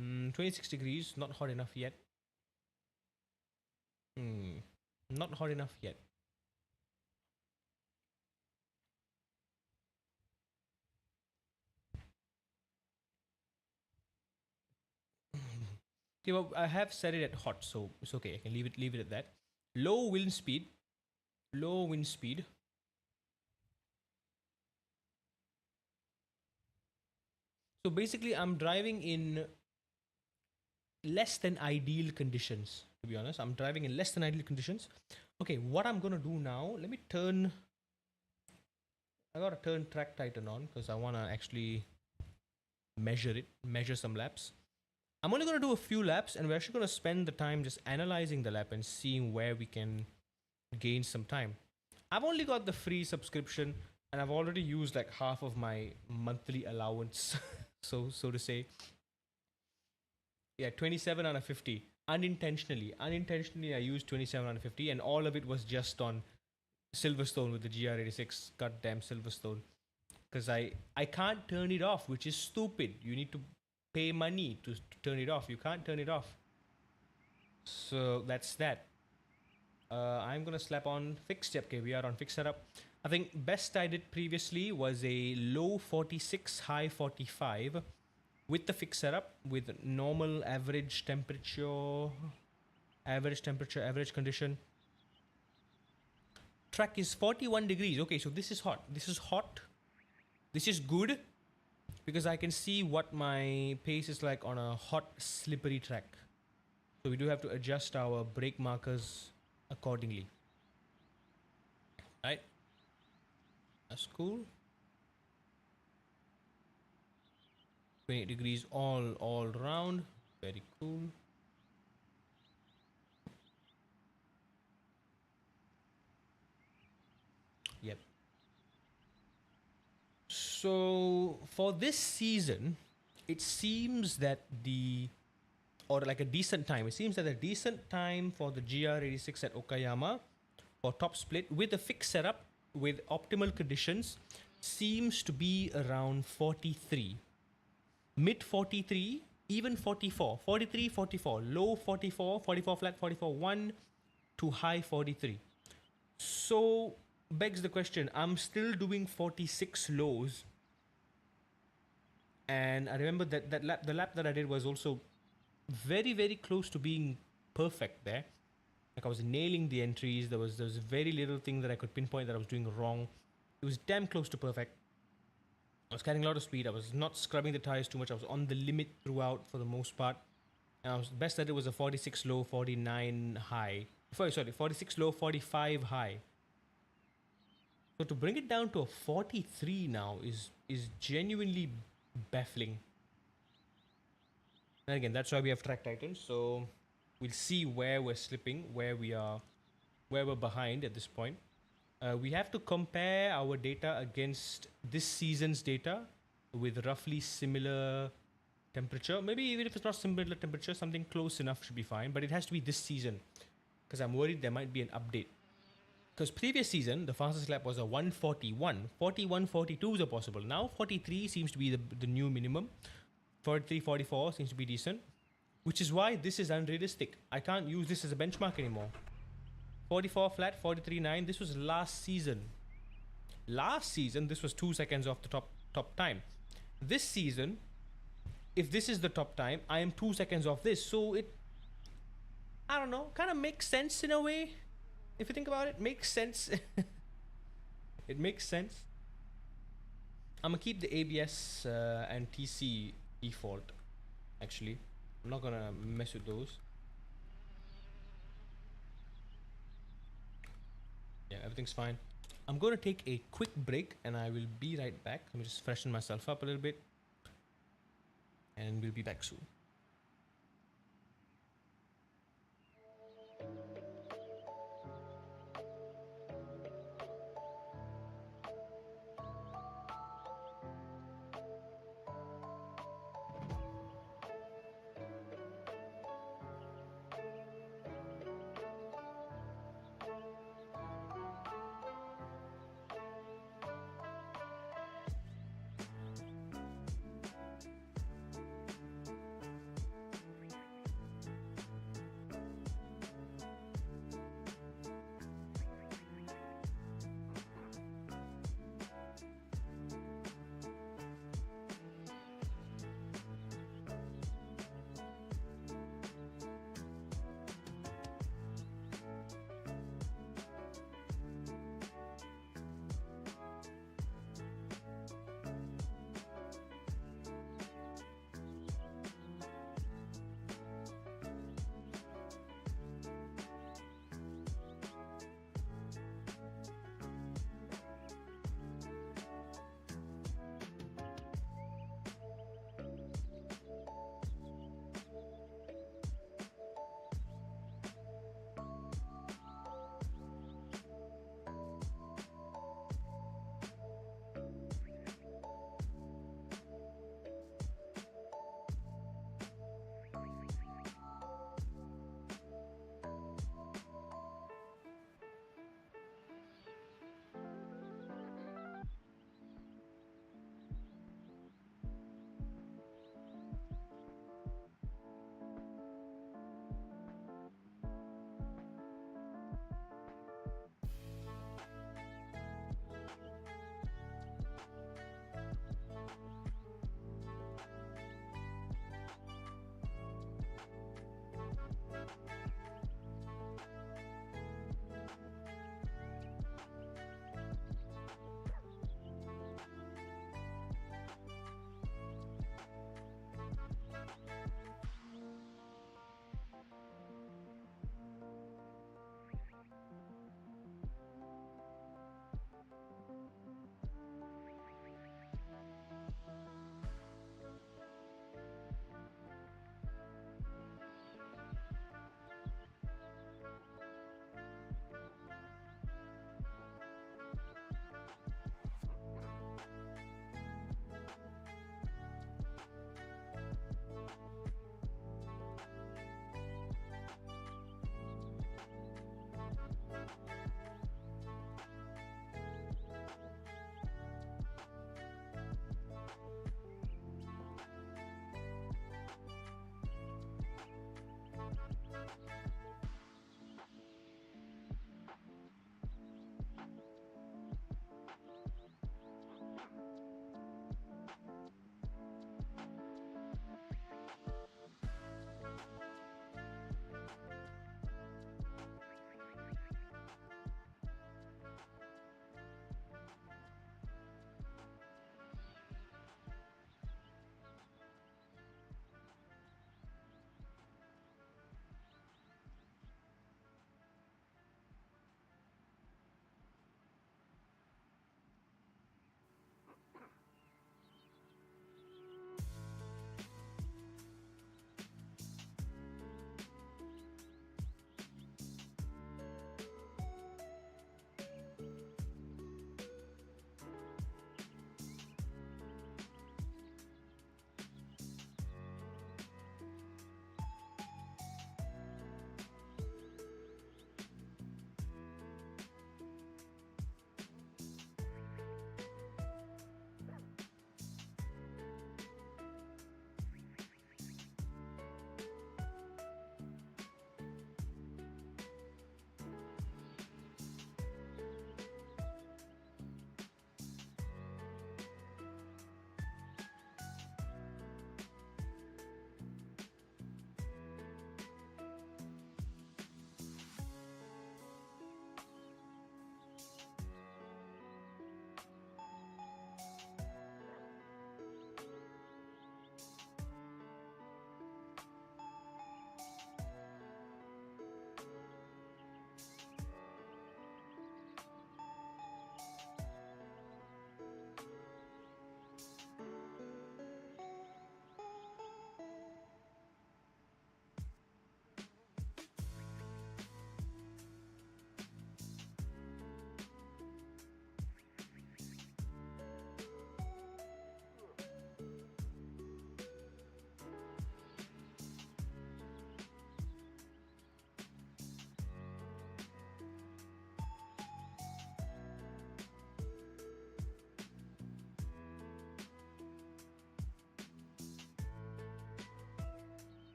26 degrees, not hot enough yet. Not hot enough yet. Okay, well, I have set it at hot, so it's okay. I can leave it at that. Low wind speed. Low wind speed. So basically, I'm driving in less than ideal conditions, to be honest. I'm driving in less than ideal conditions. Okay, what I'm gonna do now, let me turn. I gotta turn Track Titan on because I wanna actually measure some laps. I'm only gonna do a few laps, and we're actually gonna spend the time just analyzing the lap and seeing where we can gain some time. I've only got the free subscription, and I've already used like half of my monthly allowance, so to say. Yeah, 27 out of 50 unintentionally. I used 27 out of 50, and all of it was just on Silverstone with the GR86. Goddamn Silverstone, because I can't turn it off, which is stupid. You need to pay money to turn it off. You can't turn it off. So that's that. I'm gonna slap on fixed. Okay, we are on fixed setup. I think best I did previously was a low 46, high 45 with the fixed setup with normal average temperature, average condition. Track is 41 degrees. Okay, so this is hot. This is hot. This is good because I can see what my pace is like on a hot, slippery track. So we do have to adjust our brake markers accordingly. Right? That's cool. 28 degrees all round. Very cool. Yep. So for this season, it seems that like a decent time. It seems that a decent time for the GR86 at Okayama for top split with a fixed setup with optimal conditions seems to be around 43. Mid 43, even 44. 43, 44. Low 44, 44 flat, 44 1 to high 43. So begs the question, I'm still doing 46 lows. And I remember that the lap that I did was also very, very close to being perfect there. Like I was nailing the entries. There was very little thing that I could pinpoint that I was doing wrong. It was damn close to perfect. I was carrying a lot of speed. I was not scrubbing the tires too much. I was on the limit throughout for the most part. And I was best that it was a 46 low, 49 high. Sorry, 46 low, 45 high. So to bring it down to a 43 now is genuinely baffling. And again, that's why we have track titans. So we'll see where we're slipping, where we're behind at this point. We have to compare our data against this season's data with roughly similar temperature. Maybe even if it's not similar temperature, something close enough should be fine. But it has to be this season because I'm worried there might be an update. Because previous season, the fastest lap was a 141. 41, 42s are possible. Now 43 seems to be the new minimum. 43, 44 seems to be decent. Which is why this is unrealistic. I can't use this as a benchmark anymore. 44 flat, 43.9. This was last season. Last season, this was 2 seconds off the top time. This season, if this is the top time, I am 2 seconds off this. So it, I don't know, kind of makes sense in a way. If you think about it, makes sense. It makes sense. I'm gonna keep the ABS and TC default. Actually, I'm not gonna mess with those. Yeah, everything's fine. I'm going to take a quick break and I will be right back. Let me just freshen myself up a little bit and we'll be back soon.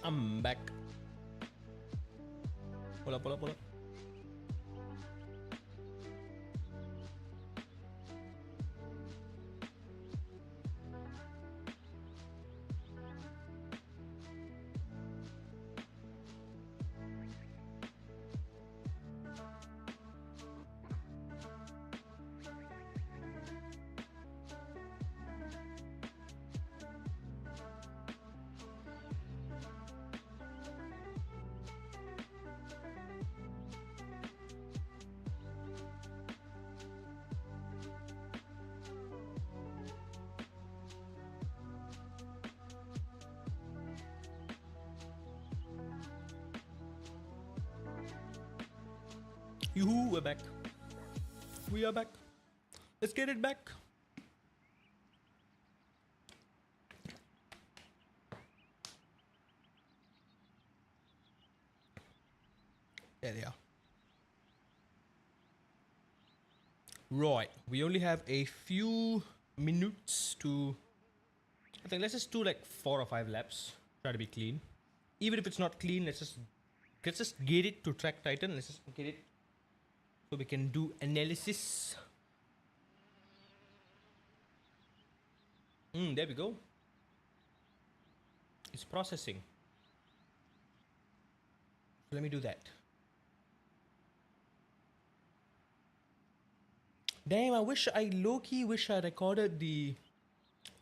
I'm back. Pull up, pull up, pull up. Yoo-hoo, we're back. We are back. Let's get it back. There they are. Right, we only have a few minutes to... I think let's just do like 4 or 5 laps. Try to be clean. Even if it's not clean, let's just get it to Track Titan. Let's just get it so we can do analysis. There we go. It's processing. So let me do that. Damn, I low-key wish I recorded the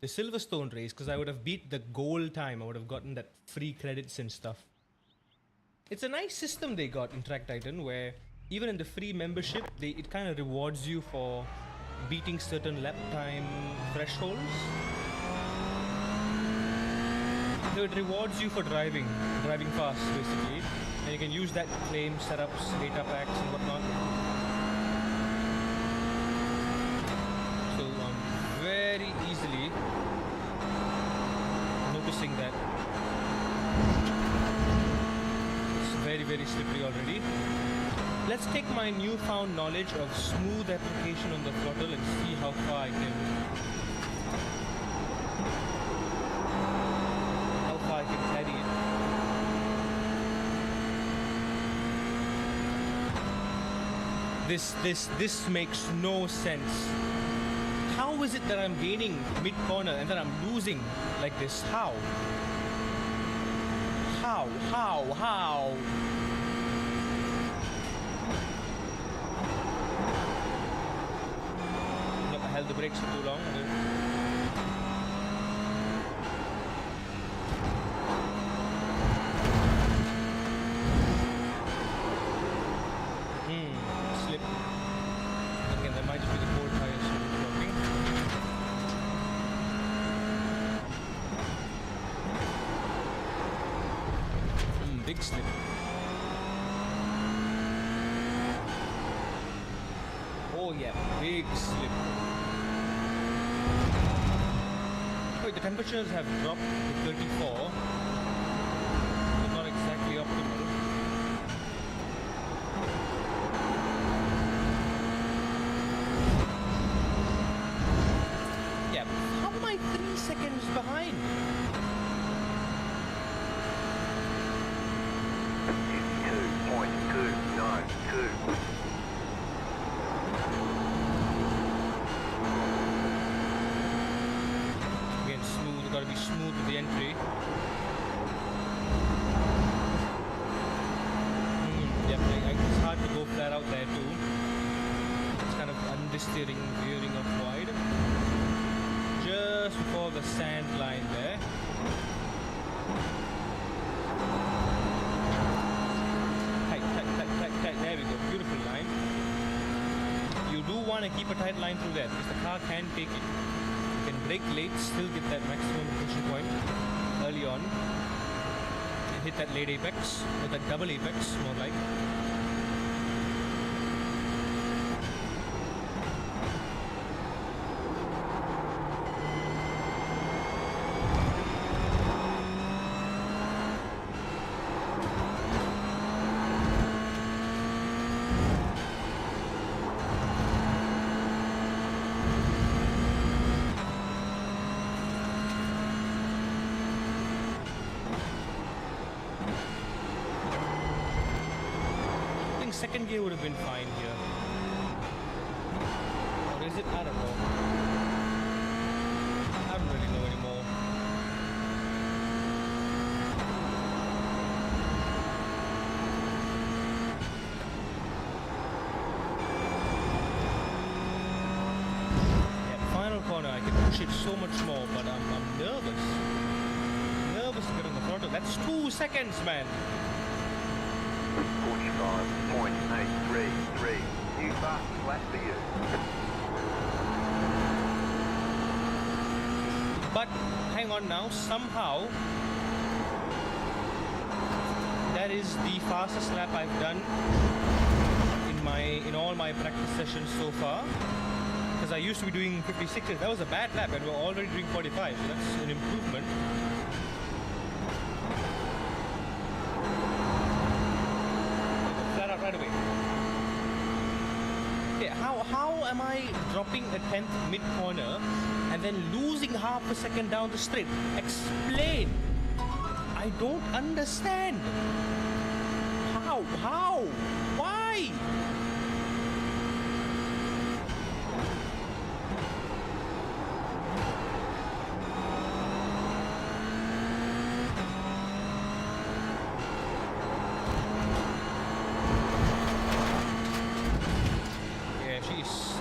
Silverstone race, because I would have beat the goal time. I would have gotten that free credits and stuff. It's a nice system they got in Track Titan, where even in the free membership, it kind of rewards you for beating certain lap time thresholds. So it rewards you for driving fast, basically. And you can use that to claim setups, data packs and whatnot. So very easily noticing that it's very, very slippery already. Let's take my newfound knowledge of smooth application on the throttle and see how far I can carry it. This makes no sense. How is it that I'm gaining mid-corner and then I'm losing like this? How? Look, I held the brakes for too long. Slip. Again, that might just be the cold tires dropping. Big slip. Oh yeah, big slip. Wait, the temperatures have dropped to 34. But not exactly optimal. Yeah, how am I 3 seconds behind? Again, smooth, gotta be smooth with the entry. Yep, it's hard to go flat out there too. It's kind of understeering, veering off wide. Just before the sand line there. Tight, there we go, beautiful line. You do want to keep a tight line through there because the car can take it. You can brake late, still get that maximum pushing point early on. And hit that late apex, or that double apex, more like. second gear would have been fine here. Or is it? I don't know. I don't really know anymore. Yeah, final corner. I can push it so much more, but I'm nervous. Nervous to get on the throttle. That's 2 seconds, man. 45.833. New fastest lap for you. But hang on now, somehow that is the fastest lap I've done in all my practice sessions so far. Because I used to be doing 56s. That was a bad lap and we're already doing 45, so that's an improvement. Flat out right away. Okay, how am I dropping a 10th mid-corner and then losing half a second down the straight? Explain! I don't understand! How? Why?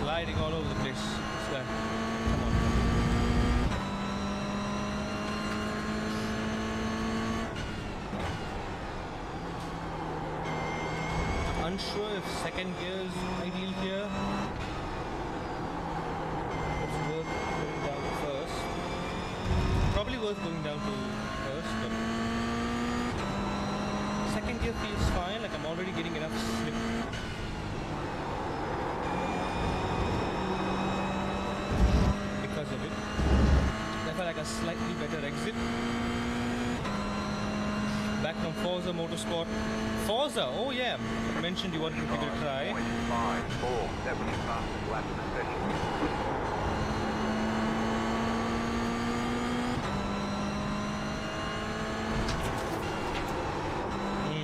Sliding all over the place. Come on. Unsure if second gear is ideal here. It's worth going down first. Probably worth going down to first, but second gear feels fine. Like I'm already getting enough slip. Of it. I felt like a slightly better exit. Back from Forza Motorsport. Forza, oh yeah. You mentioned you wanted to give it a try. 0.54. That was your fastest lap of the session.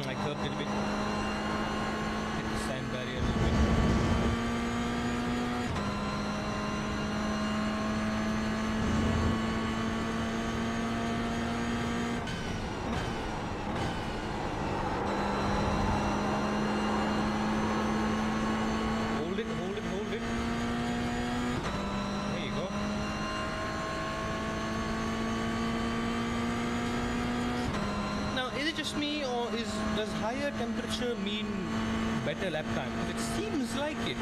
I curved it a bit. Hit the sand barrier a little bit. Hold it. There you go. Now, is it just me, or does higher temperature mean better lap time? It seems like it.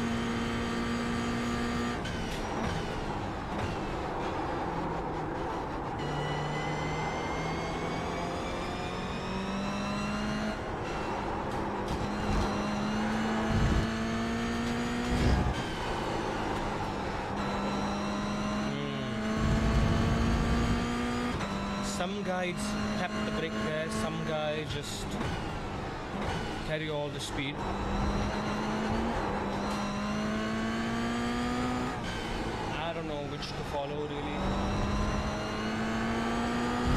Some guys tap the brake there, some guys just carry all the speed. I don't know which to follow really.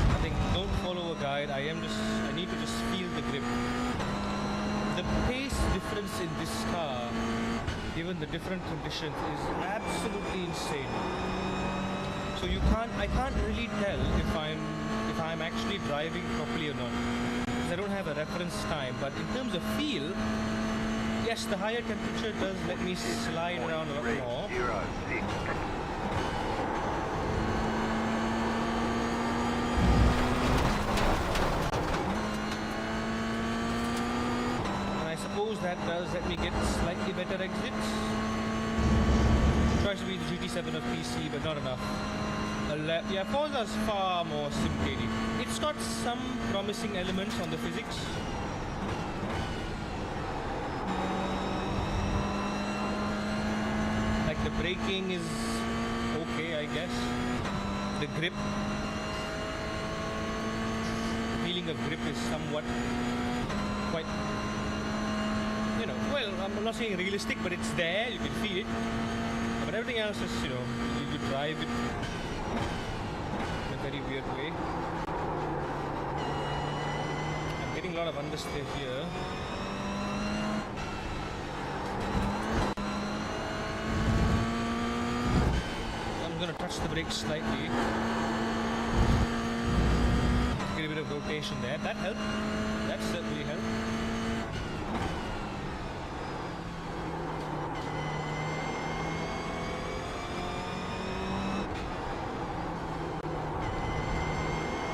I think don't follow a guide. I need to just feel the grip. The pace difference in this car, given the different conditions, is absolutely insane. So I can't really tell if I'm actually driving properly or not, because I don't have a reference time. But in terms of feel, yes, the higher temperature does let me slide around a lot more. 0.06. And I suppose that does let me get slightly better exits. Tries to be the GT7 of PC, but not enough. Yeah, Forza's far more sim-cady. It's got some promising elements on the physics. Like the braking is okay, I guess. The grip, the feeling of grip is somewhat quite, well, I'm not saying realistic, but it's there, you can feel it. But everything else is, you drive it in a very weird way. I'm getting a lot of understeer here. going to touch the brakes slightly. Get a bit of rotation there. That helped. That certainly helped.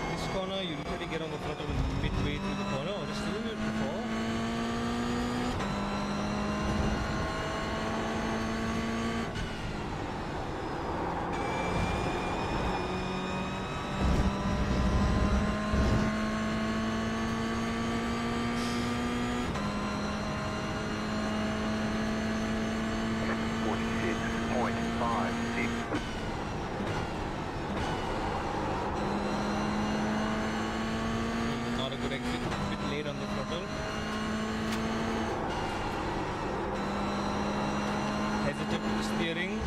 This corner, you literally get on the throttle midway through the corner, or just a little bit before. Steering.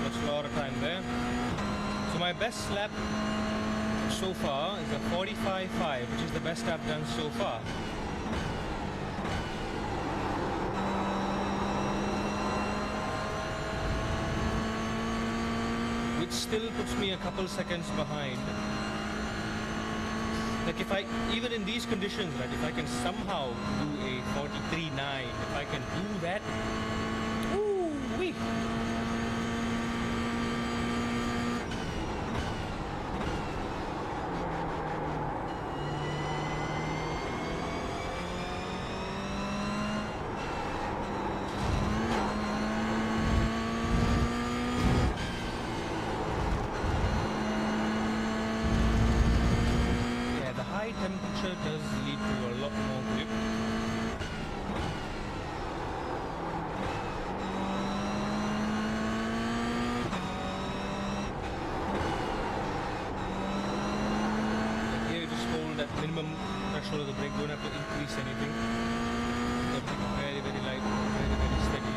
Lost a lot of time there. So my best lap so far is a 45.5, which is the best I've done so far. Which still puts me a couple seconds behind. Like if I, even in these conditions, right, if I can somehow do a 43.9, if I can do that, ooh-wee. Temperature does lead to a lot more grip. Here you just hold that minimum threshold of the brake, don't have to increase anything. Everything very, very light, very, very steady.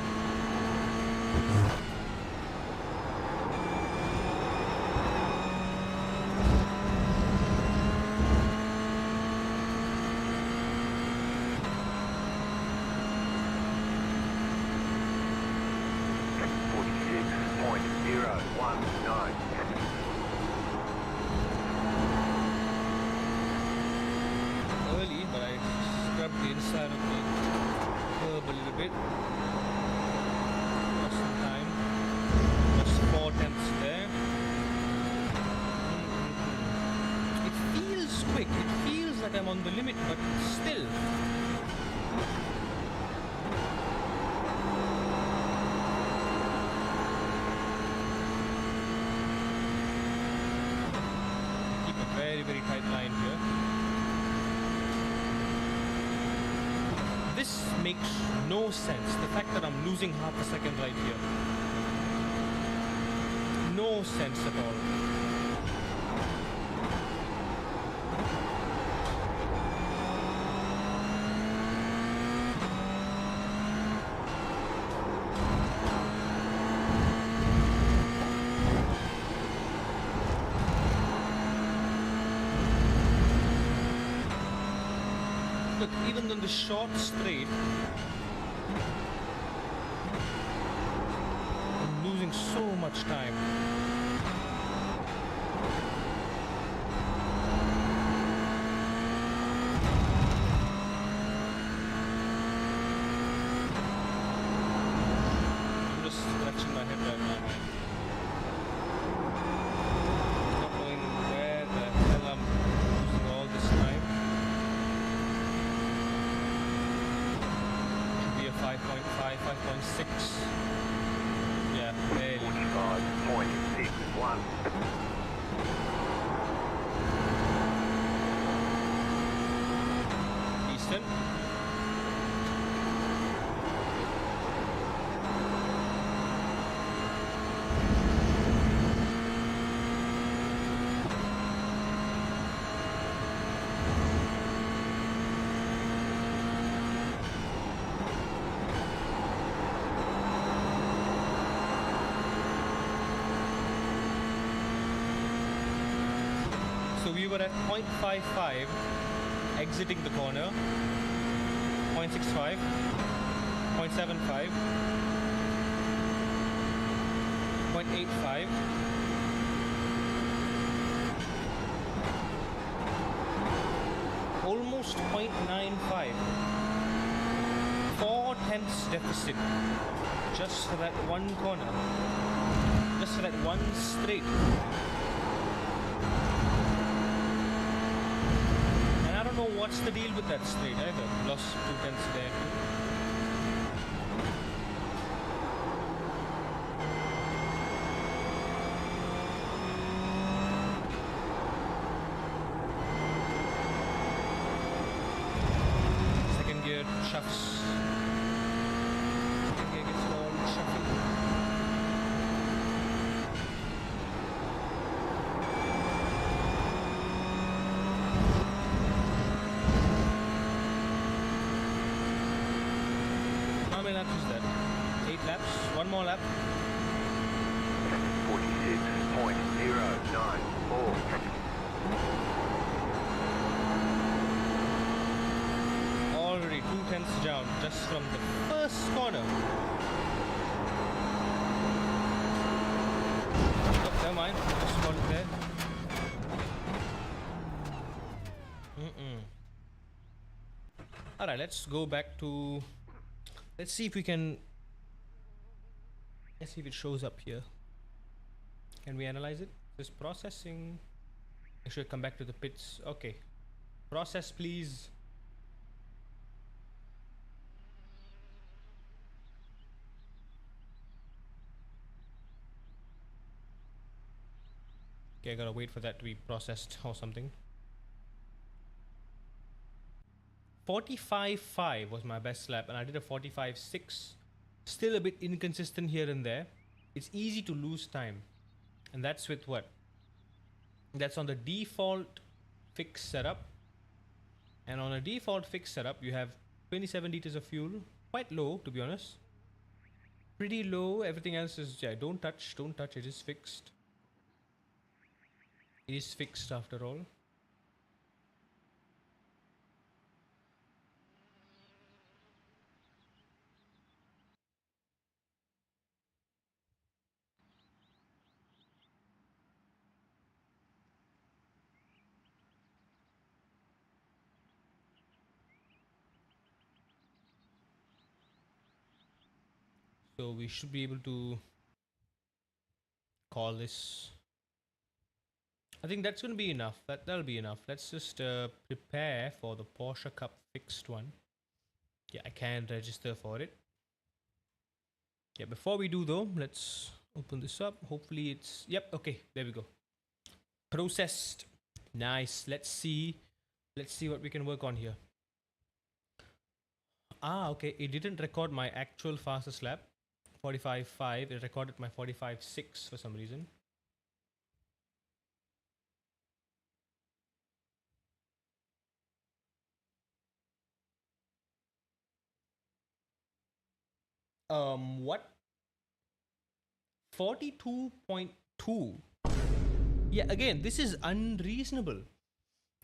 Early, but I scrubbed the inside of the curb a little bit. Lost some time. Lost 4 tenths there. It feels quick. It feels like I'm on the limit, but still. Very, very tight line here. This makes no sense. The fact that I'm losing half a second right here. No sense at all. Look, even on the short straight, I'm losing so much time. I'm just scratching my head right now, man. Not knowing where the hell I'm losing all this time. 5.5, 5.6. Yeah, barely. 45.61. Decent. So we were at 0.55 exiting the corner, 0.65, 0.75. 0.85. Almost 0.95. 4/10 deficit. Just for that one corner. Just for that one straight. And I don't know what's the deal with that straight either. Lost 2/10 there too. Second gear shuffs. Second gear gets all shuffled. How many laps is that? 8 laps. One more lap. 46.094. Already 2/10 down just from the first corner. Oh, never mind. Just hold it there. Alright, let's go back to. Let's see if we can. Let's see if it shows up here. Can we analyze it? This processing. I should come back to the pits. Okay. Process, please. Okay, I gotta wait for that to be processed or something. 45.5 was my best lap, and I did a 45.6. Still a bit inconsistent here and there. It's easy to lose time, and that's with what? That's on the default fixed setup. And on a default fixed setup, you have 27 liters of fuel. Quite low, to be honest. Pretty low. Everything else is, yeah, don't touch. It is fixed. It is fixed after all. So we should be able to call this. I think that's going to be enough. That'll be enough. Let's just prepare for the Porsche Cup fixed one. Yeah, I can register for it. Yeah, before we do though, let's open this up. Hopefully it's, yep, okay, there we go. Processed. Nice. Let's see what we can work on here. Ah, okay, it didn't record my actual fastest lap, 45.5. It recorded my 45.6 for some reason. What? 42.2. Yeah, again, this is unreasonable.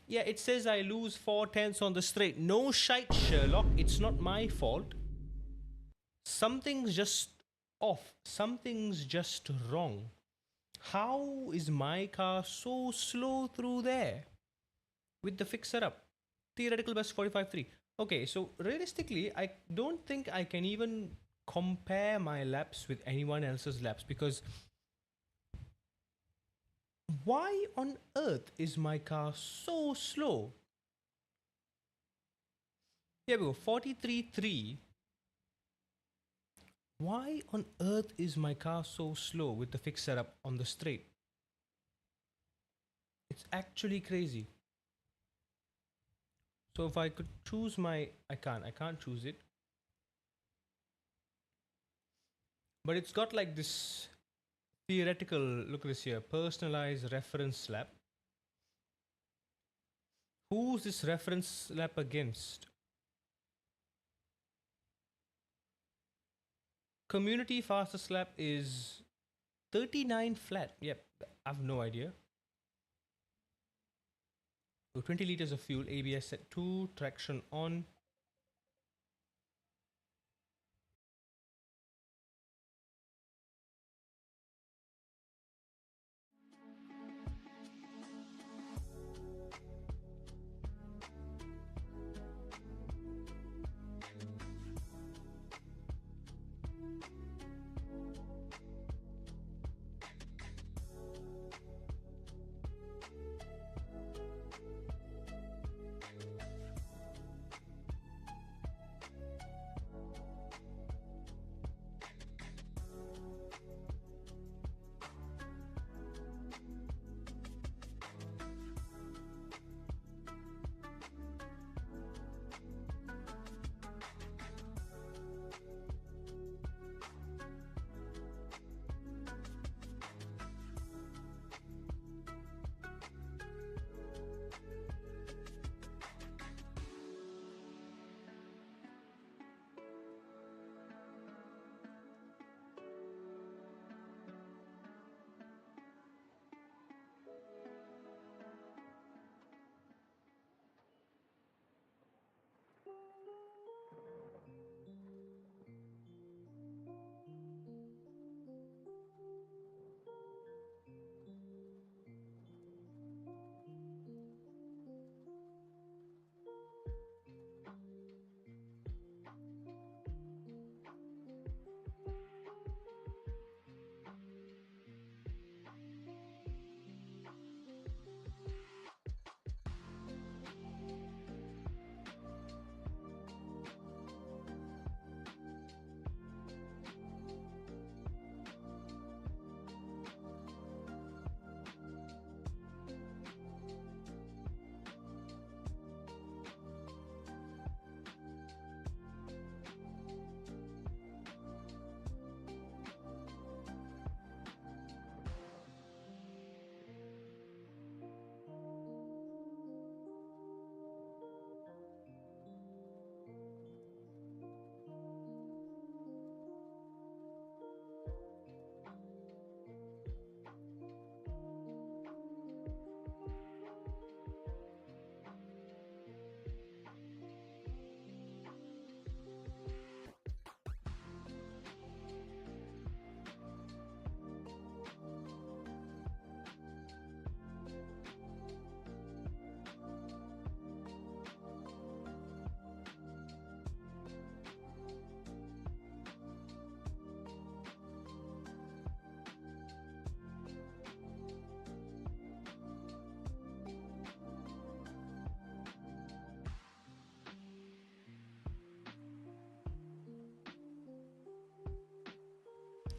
Yeah, it says I lose 4/10 on the straight. No shite, Sherlock. It's not my fault. Something's just off. Something's just wrong. How is my car so slow through there? With the fixed setup. Theoretical best 45.3. Okay, so realistically, I don't think I can even compare my laps with anyone else's laps, because why on earth is my car so slow? Here we go, 43.3. Why on earth is my car so slow with the fixed setup on the straight? It's actually crazy. So if I could choose my, I can't choose it. But it's got like this theoretical, look at this here, personalized reference lap. Who's this reference lap against? Community fastest lap is 39 flat. Yep, I have no idea. So 20 liters of fuel, ABS set 2, traction on.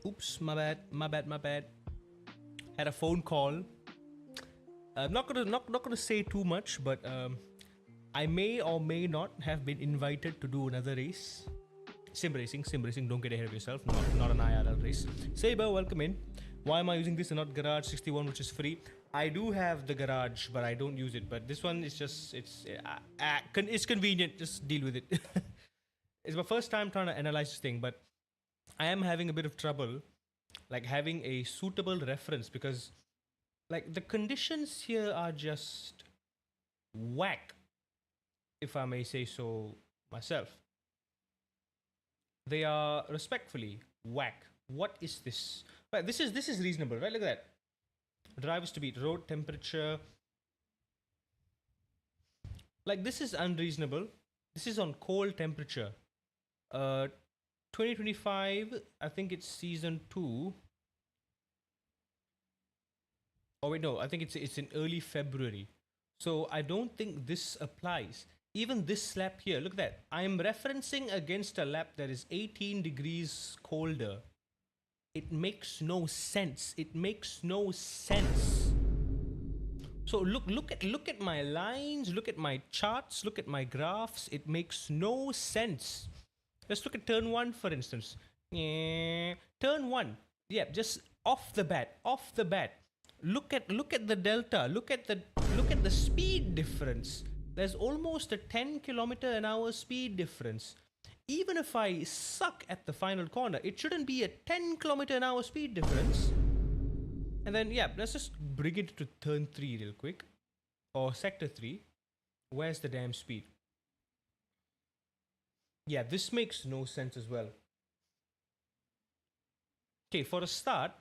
Oops, my bad, my bad, my bad. Had a phone call. I'm not gonna say too much, but I may or may not have been invited to do another race. Sim racing. Don't get ahead of yourself. Not an IRL race. Saber, welcome in. Why am I using this and not Garage 61, which is free? I do have the Garage, but I don't use it. But this one is just it's convenient. Just deal with it. It's my first time trying to analyze this thing, but I am having a bit of trouble, like having a suitable reference because, like, the conditions here are just whack, if I may say so myself. They are respectfully whack. What is this? Right, this is reasonable, right? Look at that. Drivers to beat, road temperature. Like, this is unreasonable. This is on cold temperature. 2025, I think it's season 2. Oh wait, no, I think it's in early February. So I don't think this applies. Even this lap here, look at that. I'm referencing against a lap that is 18 degrees colder. It makes no sense. It makes no sense. So look at my lines, look at my charts, look at my graphs. It makes no sense. Let's look at turn 1 for instance. Turn 1. Yeah, just off the bat. Look at the delta. Look at the speed difference. There's almost a 10 kilometer an hour speed difference. Even if I suck at the final corner, it shouldn't be a 10 kilometer an hour speed difference. And then, yeah, let's just bring it to turn 3 real quick. Or sector 3. Where's the damn speed? Yeah, this makes no sense as well. Okay, for a start,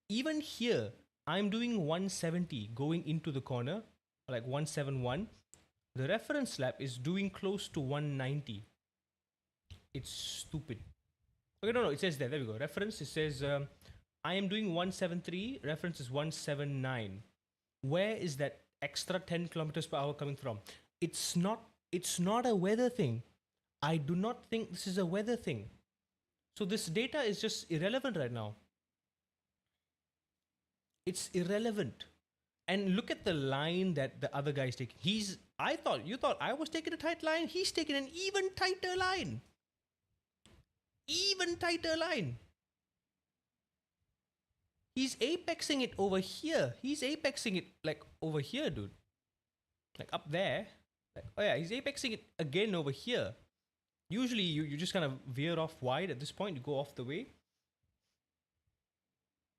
even here, I'm doing 170 going into the corner, like 171. The reference lap is doing close to 190. It's stupid. Okay, no, it says there we go. Reference, it says I am doing 173, reference is 179. Where is that extra 10 kilometers per hour coming from? It's not a weather thing. I do not think this is a weather thing. So this data is just irrelevant right now. It's irrelevant. And look at the line that the other guy is taking. You thought I was taking a tight line. He's taking an even tighter line. Even tighter line. He's apexing it over here. He's apexing it like over here, dude. Like up there. Like, oh yeah, he's apexing it again over here. Usually you just kind of veer off wide at this point. You go off the way.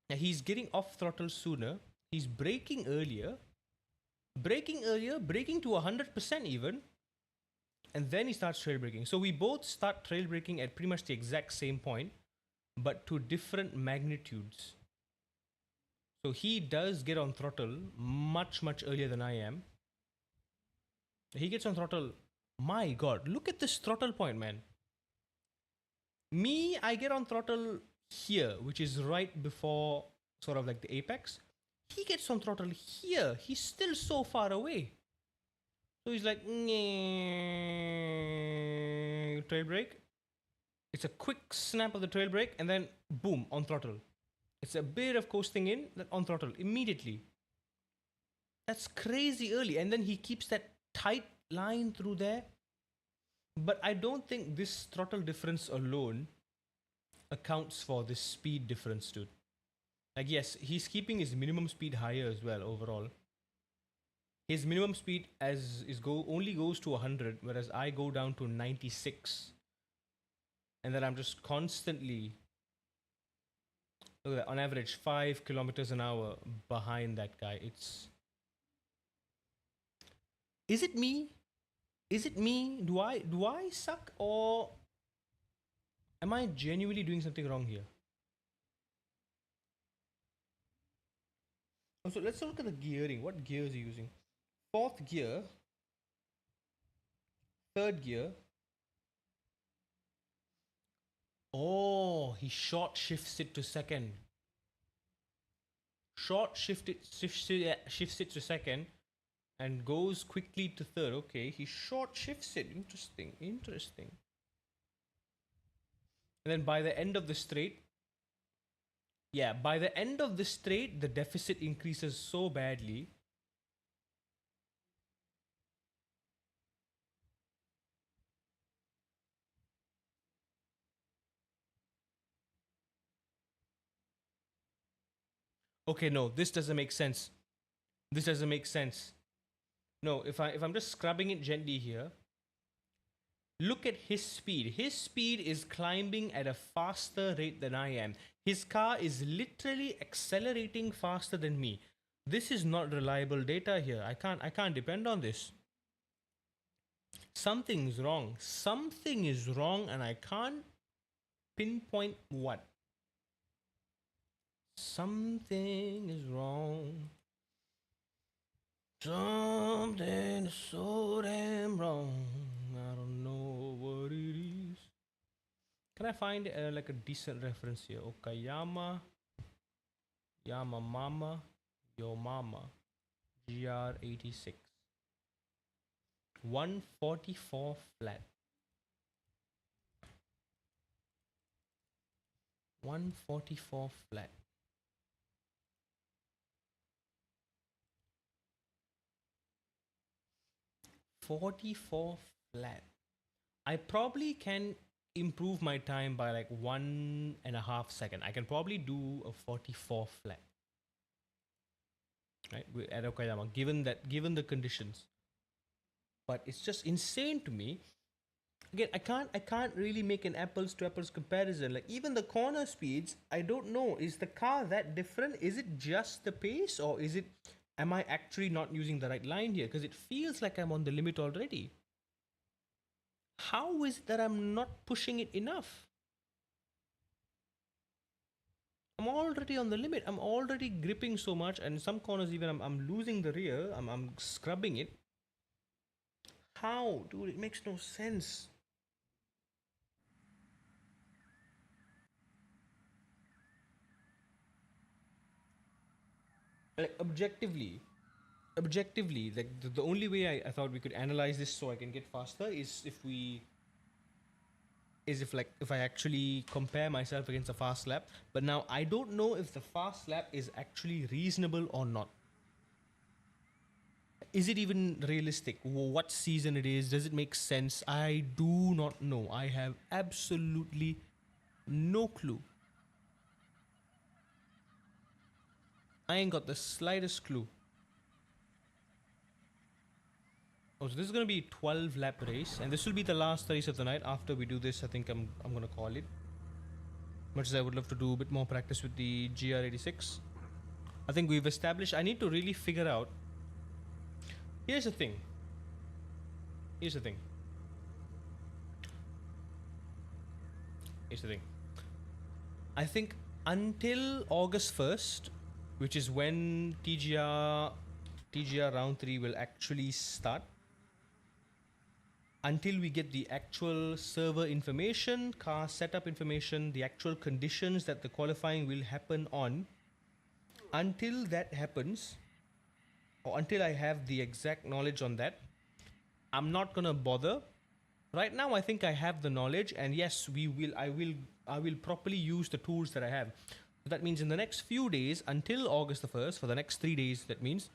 Now he's getting off throttle sooner. He's braking earlier. Braking to 100% even. And then he starts trail braking. So we both start trail braking at pretty much the exact same point, but to different magnitudes. So he does get on throttle much earlier than I am. He gets on throttle. My god, look at this throttle point, man. Me, I get on throttle here, which is right before sort of like the apex. He gets on throttle here. He's still so far away. So he's like, trail brake. It's a quick snap of the trail brake and then boom, on throttle. It's a bit of coasting in, then on throttle immediately. That's crazy early. And then he keeps that tight line through there. But I don't think this throttle difference alone accounts for this speed difference, dude. Like, yes, he's keeping his minimum speed higher as well overall. His minimum speed only goes to 100, whereas I go down to 96. And then I'm just constantly, look at that, on average 5 kilometers an hour behind that guy. Is it me? Do I suck, or am I genuinely doing something wrong here? So let's look at the gearing. What gears are you using? 4th gear, 3rd gear. Oh, he short shifts it to 2nd. Shifts it to 2nd and goes quickly to 3rd. Okay, he short shifts it. Interesting. And then by the end of the straight, yeah, by the end of the straight, the deficit increases so badly. Okay, no, this doesn't make sense. This doesn't make sense. No, if I'm just scrubbing it gently here, look at his speed. His speed is climbing at a faster rate than I am. His car is literally accelerating faster than me. This is not reliable data here. I can't depend on this. Something's wrong. Something is wrong and I can't pinpoint what. Something is wrong. Something is so damn wrong. I don't know what it is. Can I find like a decent reference here? Okayama, Yamamama, Yo Mama, GR86. 144 flat. 144 flat. $44 flat. I probably can improve my time by like 1.5 seconds. I can probably do a 44 flat. Right, at Okayama, given the conditions. But it's just insane to me. Again, I can't really make an apples to apples comparison. Like even the corner speeds, I don't know. Is the car that different? Is it just the pace, or is it? Am I actually not using the right line here? Because it feels like I'm on the limit already. How is it that I'm not pushing it enough? I'm already on the limit. I'm already gripping so much, and in some corners even I'm losing the rear. I'm scrubbing it. How, dude? It makes no sense. Like objectively, like the only way I thought we could analyze this so I can get faster is if I actually compare myself against a fast lap. But now I don't know if the fast lap is actually reasonable or not. Is it even realistic? What season it is? Does it make sense? I do not know. I have absolutely no clue. I ain't got the slightest clue. Oh, so this is gonna be 12 lap race, and this will be the last race of the night. After we do this, I think I'm gonna call it. Much as I would love to do a bit more practice with the GR86, I think we've established. I need to really figure out. Here's the thing. Here's the thing. Here's the thing. I think until August 1st, which is when TGR Round 3 will actually start, until we get the actual server information, car setup information, the actual conditions that the qualifying will happen on, until that happens, or until I have the exact knowledge on that, I'm not gonna bother. Right now I think I have the knowledge, and yes, I will properly use the tools that I have. So that means in the next few days, until August the 1st, for the next 3 days, that means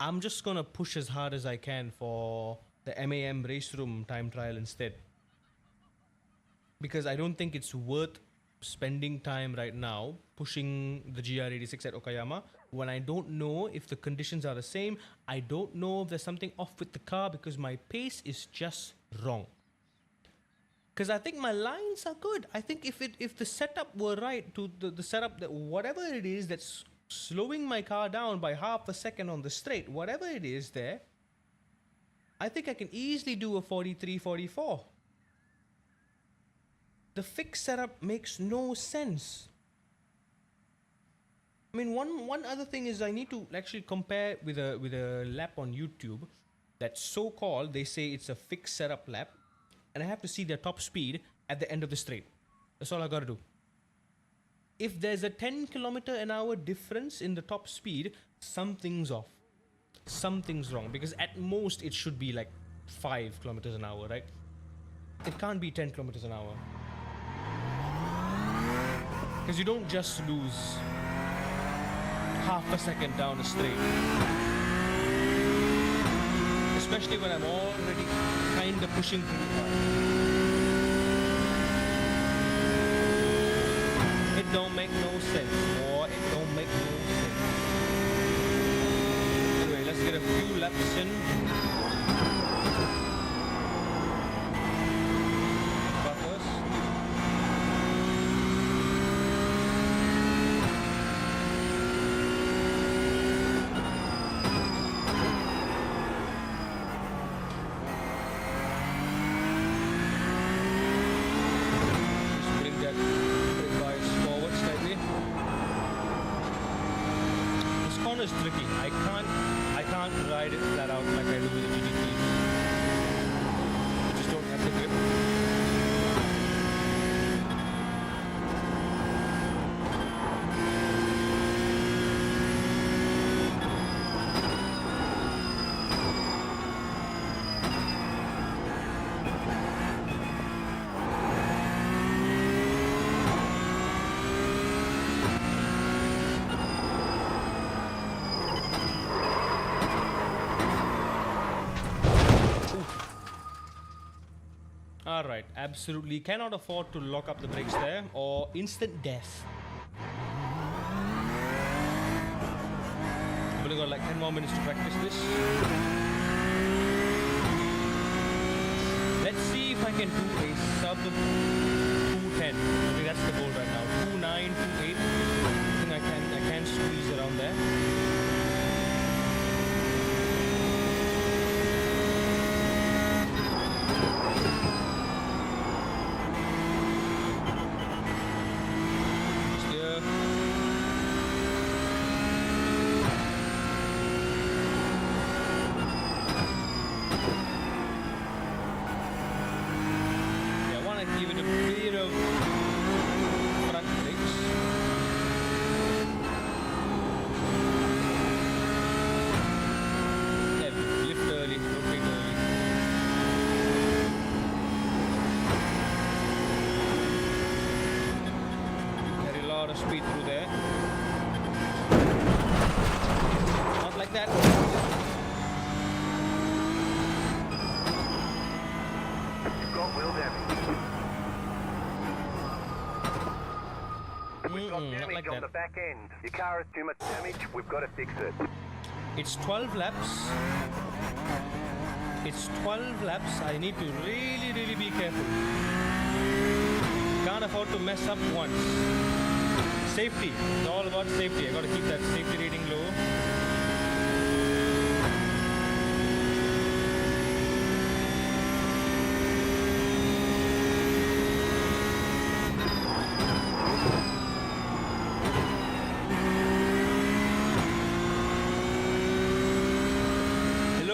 I'm just gonna push as hard as I can for the MAM race room time trial instead. Because I don't think it's worth spending time right now pushing the GR86 at Okayama when I don't know if the conditions are the same. I don't know if there's something off with the car because my pace is just wrong. Because I think my lines are good. I think if the setup were right, to the setup that whatever it is that's slowing my car down by half a second on the straight, whatever it is there, I think I can easily do a 43, 44. The fixed setup makes no sense. I mean, one other thing is I need to actually compare with a lap on YouTube that's so called, they say it's a fixed setup lap, and I have to see their top speed at the end of the straight. That's all I gotta do. If there's a 10 kilometer an hour difference in the top speed, something's off. Something's wrong, because at most it should be like 5 kilometers an hour, right? It can't be 10 kilometers an hour. Because you don't just lose half a second down a straight. Especially when I'm already kind of pushing pretty hard. It don't make no sense, boy. It don't make no sense. Anyway, let's get a few laps in. Buffers. Just bring that brake bias forward slightly. This corner is tricky. I can't ride it flat out like I do with the GT3. I just don't have the grip. Alright, absolutely cannot afford to lock up the brakes there or instant death. I've only got like 10 more minutes to practice this. Let's see if I can do a sub 210. I think that's the goal right now. 2.9, 2.8. I think I can squeeze around there. Give it a bit of front brakes. Yeah, lift early, rotate early. Carry a lot of speed through there. Not like that. You've got wheel damage. We've got damage like on that. the back end. Your car has too much damage. We've got to fix it. It's 12 laps. It's 12 laps. I need to really be careful. Can't afford to mess up once. Safety. It's all about safety. I gotta keep that safety rating low.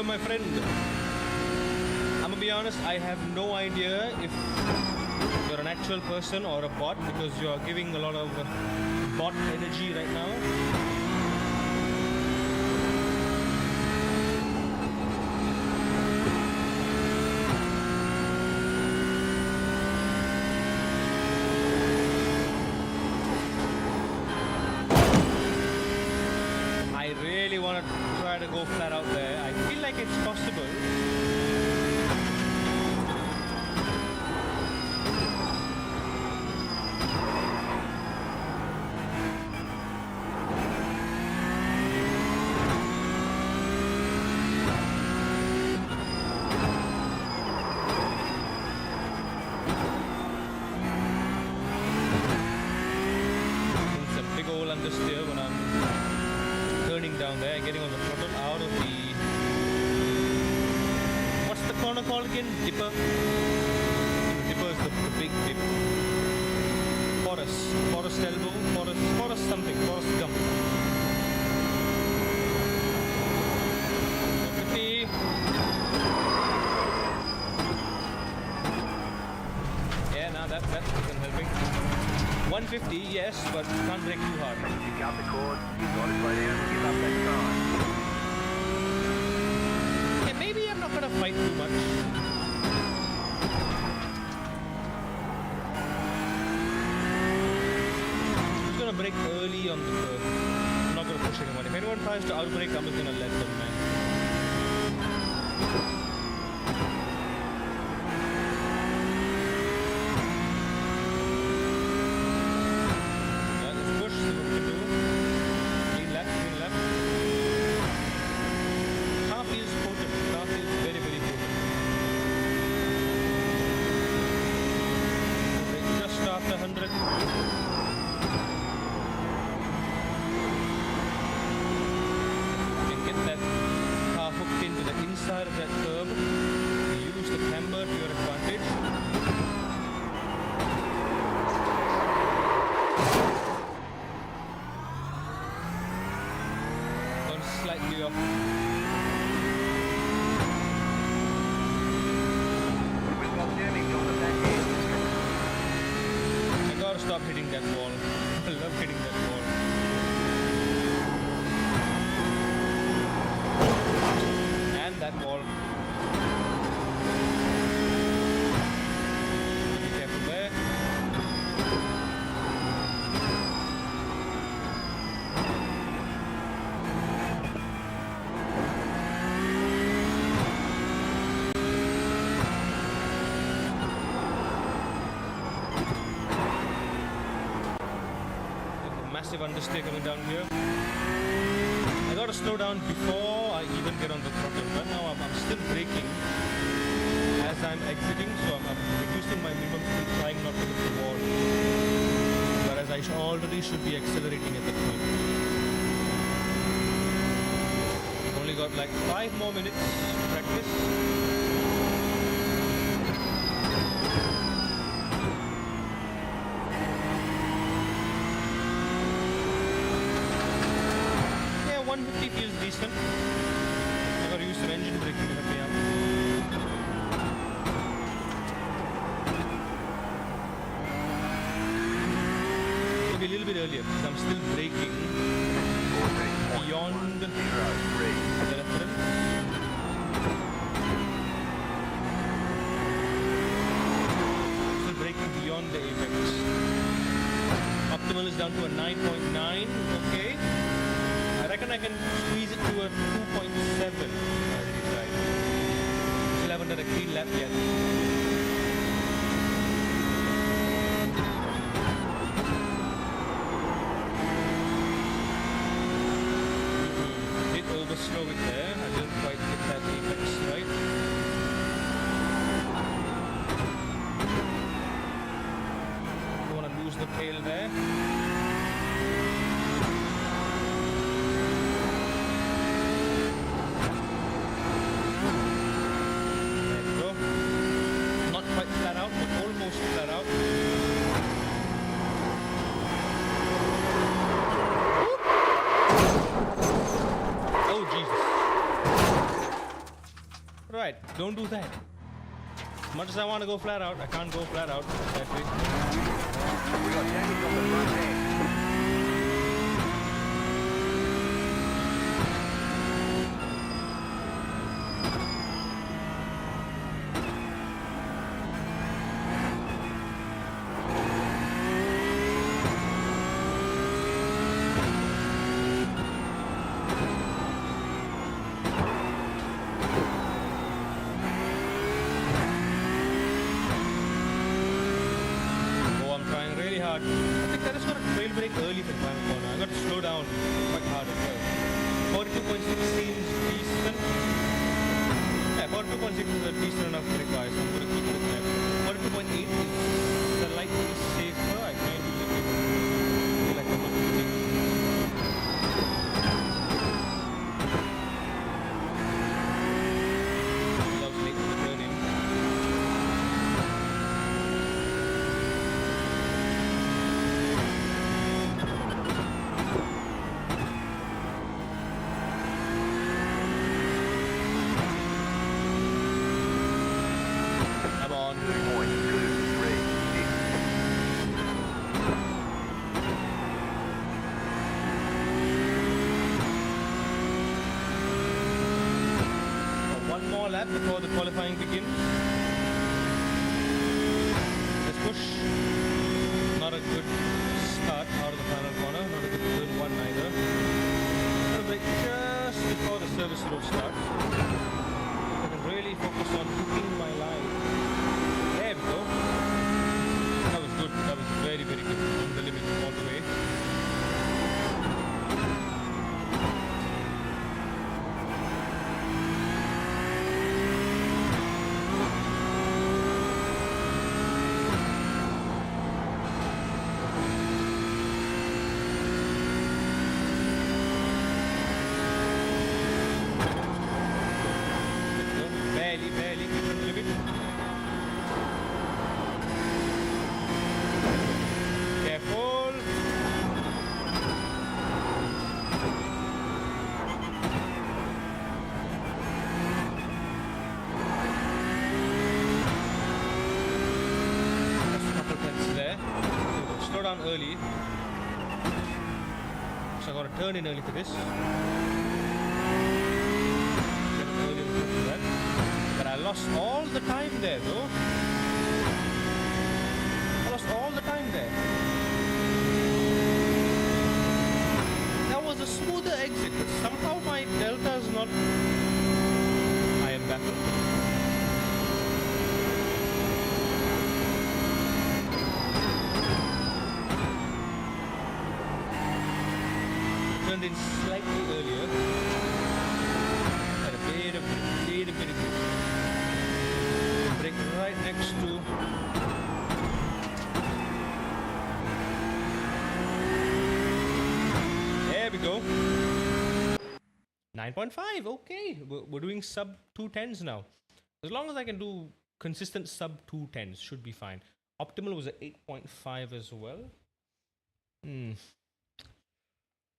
My friend, I'm gonna be honest, I have no idea if you're an actual person or a bot because you're giving a lot of bot energy right now. I really want to try to go flat out there. I feel like it's possible. It's a big old understeer when I'm turning down there, getting on the throttle out of the... What's the corner called again? Dipper? Dipper is the big dip. Forest elbow? Forest something. Forest gump. 50. Yeah, now that isn't helping. 150, yes, but can't brake too hard. You cut the cord. You've got to slow down and give up that time. Yeah, maybe I'm not gonna fight too much. down the curve. I'm not gonna push anyone. If anyone tries to outbrake, I'm just gonna let them, man. Yeah, let's push, see what we can do. Clean left, clean left. Car feels potent. Car feels very, very potent. Just after 100. Get that car hooked into the inside of that curb. Use the camber to your advantage. Going slightly off. We've got damage on the back end. I gotta stop hitting that wall. I love hitting that wall. And that wall. Be careful there. Massive understay coming down here. I gotta slow down before I even get on the throttle. Right now I'm still braking as I'm exiting, so I'm reducing my minimum speed, trying not to hit the wall. Whereas I already should be accelerating at that point. Only got like 5 more minutes to practice. Yeah, 150 feels decent. I gotta use some engine braking to help me out. Maybe a little bit earlier because I'm still braking beyond the reference. Still braking beyond the apex. Optimal is down to a 9.9. Okay. I reckon I can squeeze it to a 2.7. Still haven't done a clean lap yet. Did overslow it there. I didn't quite hit that apex right. Don't want to lose the tail there. Flat out, but almost flat out. Oh Jesus. Right, don't do that. As much as I want to go flat out, I can't go flat out that way. We got damage on the front end. Hard. I think I just got a trail brake early for the final corner. I got to slow down quite hard as well. 42.6 seems decent. Yeah, 42.6 is a decent enough brake guys, so I'm going to keep it at that. 42.8 is slightly safer. I kind of feel like I'm not moving. Loves late in the turning. Lap before the qualifying begins. Let's push. Not a good start out of the final corner, not a good turn road starts. I can really focus on hooking my line. There we go. That was good. That was very, very good. On the limit all the way. Barely keep on the limit. Careful. That's a couple tenths there. Slow down early. So I gotta turn in early for this. But I lost all the time there though. I lost all the time there. That was a smoother exit, but somehow my delta is not. I am baffled. Turned in slightly earlier. Had a bit of grip. Brake right next to. There we go. 9.5. Okay, we're doing sub 210s now. As long as I can do consistent sub 210s, should be fine. Optimal was at 8.5 as well.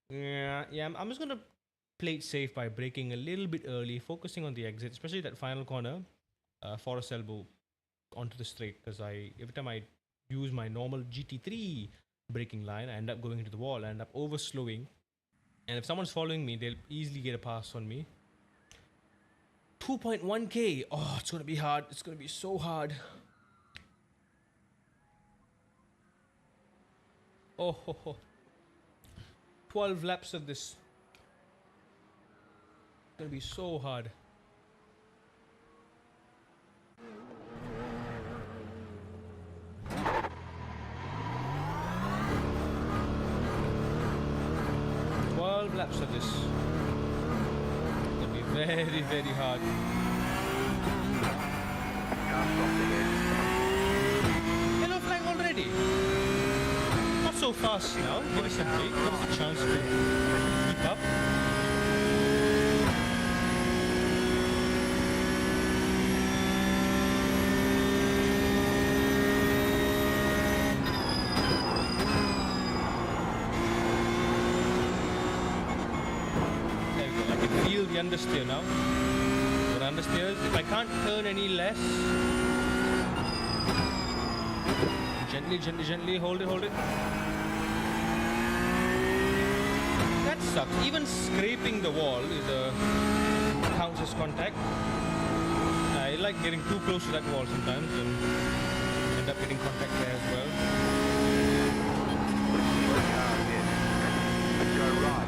Yeah. I'm just gonna play it safe by braking a little bit early, focusing on the exit, especially that final corner. Forest elbow onto the straight, because every time I use my normal GT3 braking line, I end up going into the wall. I end up over slowing, and if someone's following me, they'll easily get a pass on me. 2.1k. Oh, it's gonna be hard. It's gonna be so hard. Oh. 12 laps of this. It's gonna be so hard. Laps of this. It's gonna be very, very hard. Yellow flag already. Not so fast now. Give us a break. Give us a chance to keep up. The understeer now. Good understeers. If I can't turn any less, gently, hold it. That sucks. Even scraping the wall counts as contact. I like getting too close to that wall sometimes and end up getting contact there as well. Go right.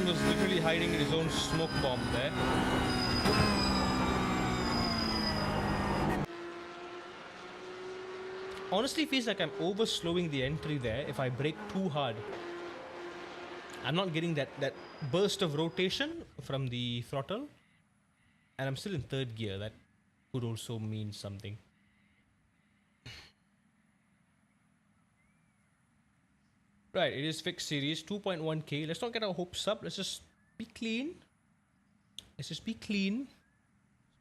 Was literally hiding in his own smoke bomb there. Honestly, feels like I'm over slowing the entry there if I brake too hard. I'm not getting that burst of rotation from the throttle, and I'm still in third gear. That could also mean something. Right, it is fixed series, 2.1k. Let's not get our hopes up. Let's just be clean. Let's just be clean.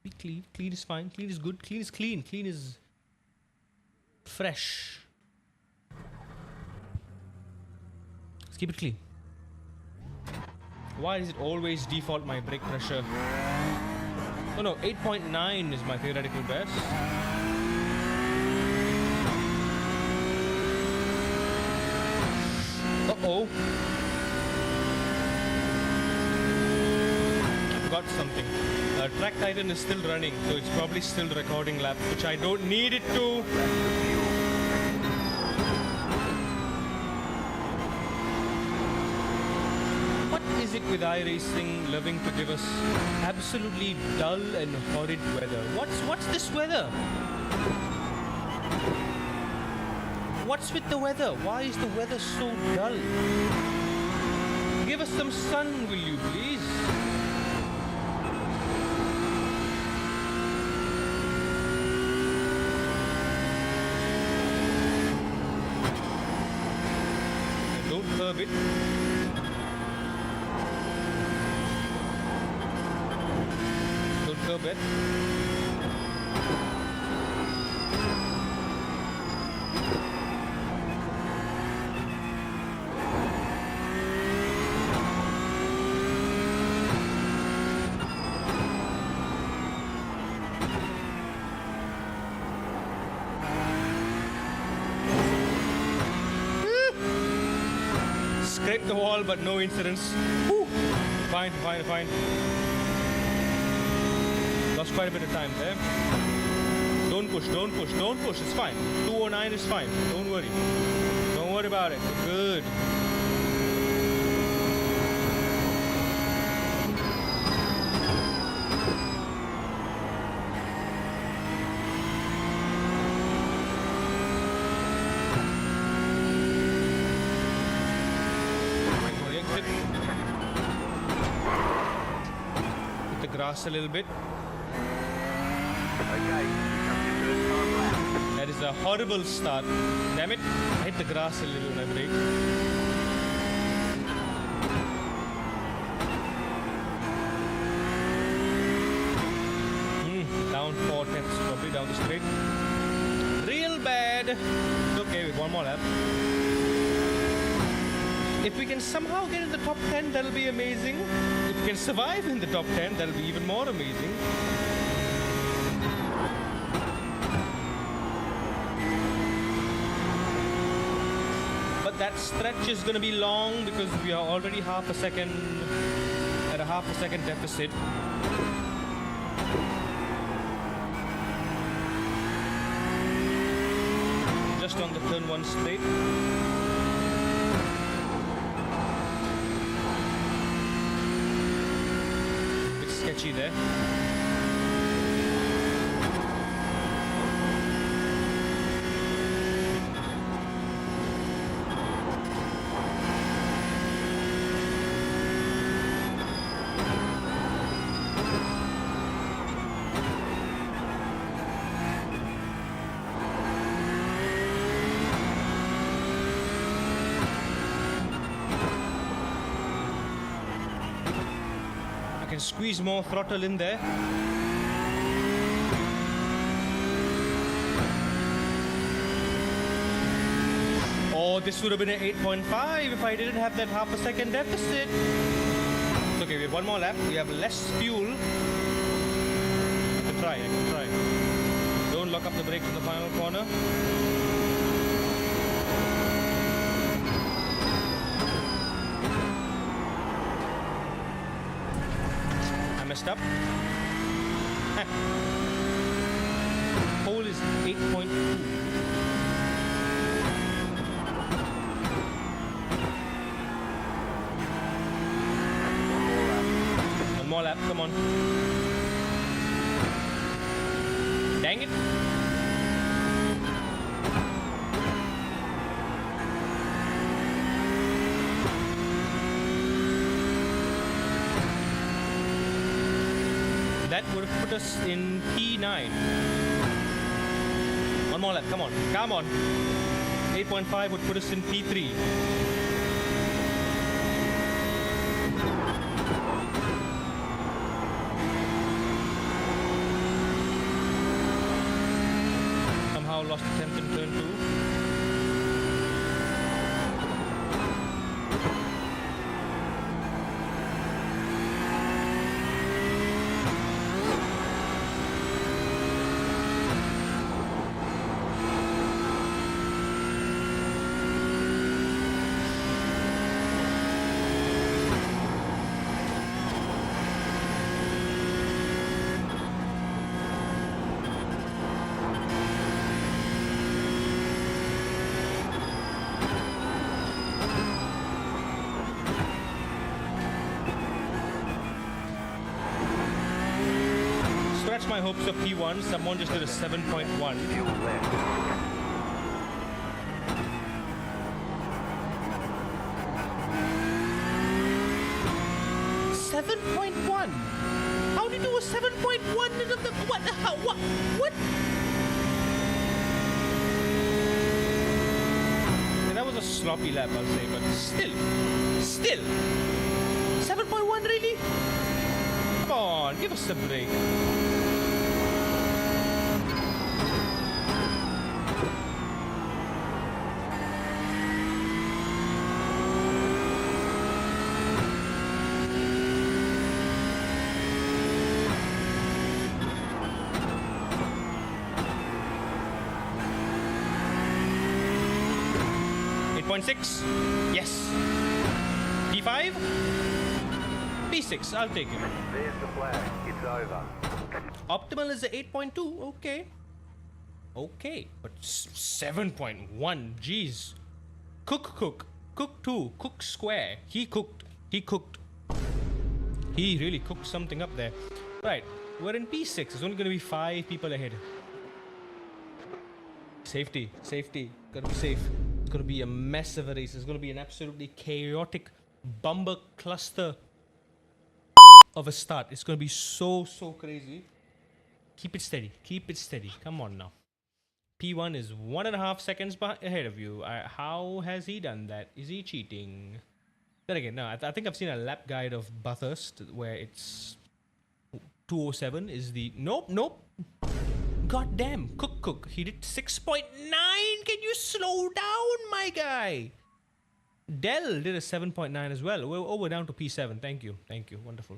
Be clean. Clean is fine. Clean is good. Clean is clean. Clean is fresh. Let's keep it clean. Why does it always default my brake pressure? Oh no, 8.9 is my theoretical best. Uh-oh. I forgot something. Track Titan is still running, so it's probably still recording laps, which I don't need it to. is it with iRacing loving to give us absolutely dull and horrid weather? What's this weather? What's with the weather? Why is the weather so dull? Give us some sun, will you please? Don't curb it. Don't curb it. Scrape the wall, but no incidents. Whew. Fine. Lost quite a bit of time there. Don't push. It's fine. 209 is fine. Don't worry. Don't worry about it. We're good. Grass a little bit. Okay, come your first time lap. That is a horrible start. Damn it. I hit the grass a little when I brake. Down 4 tenths, probably down the straight. Real bad. It's okay, with one more lap. If we can somehow get in the top 10, that'll be amazing. If we can survive in the top 10, that'll be even more amazing. But that stretch is going to be long because we are already at a half a second deficit. Just on the turn 1 straight. Sketchy there. Can squeeze more throttle in there. Oh, this would have been an 8.5 if I didn't have that half a second deficit. It's okay, we have one more lap. We have less fuel. I can try. Don't lock up the brakes in the final corner. Messed up. Pole is 8.2. One more lap, come on. Dang it. That would have put us in P9. One more lap, come on. 8.5 would put us in P3. Somehow lost the 10th in turn 2. my hopes of P1. Someone just did a 7.1. Fuel left. 7.1. How do you do a 7.1 in the what? How, what? Yeah, that was a sloppy lap, I'll say, but still, 7.1 really? Come on, give us a break. Six. Yes. P5. P6. I'll take it. There's the flag. It's over. Optimal is a 8.2. Okay. Okay. But 7.1. Jeez. Cook 2. Cook square. He cooked. He really cooked something up there. Right. We're in P6. There's only going to be 5 people ahead. Safety. Gotta be safe. It's gonna be a mess of a race. It's gonna be an absolutely chaotic bumper cluster of a start. It's gonna be so crazy. Keep it steady. Come on now. P1 is 1.5 seconds ahead of you. How has he done that? Is he cheating? Then again, no. I think I've seen a lap guide of Bathurst where it's 207 is the nope. God damn, Cook. He did 6.9. Can you slow down, my guy? Dell did a 7.9 as well. We're down to P7. Thank you. Wonderful.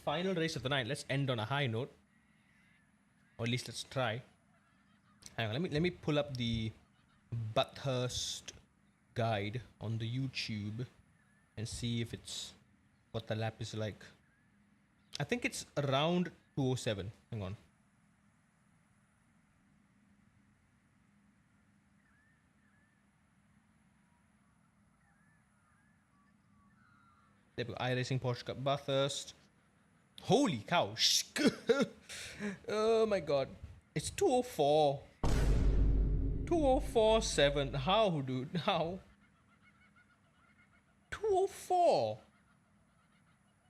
Final race of the night. Let's end on a high note. Or at least let's try. Hang on, let me pull up the Bathurst guide on the YouTube and see if it's what the lap is like. I think it's around 207. Hang on. There we go. iRacing Porsche Cup Bathurst. Holy cow. Oh my god. It's 204. 204.7. How, dude? How? 204.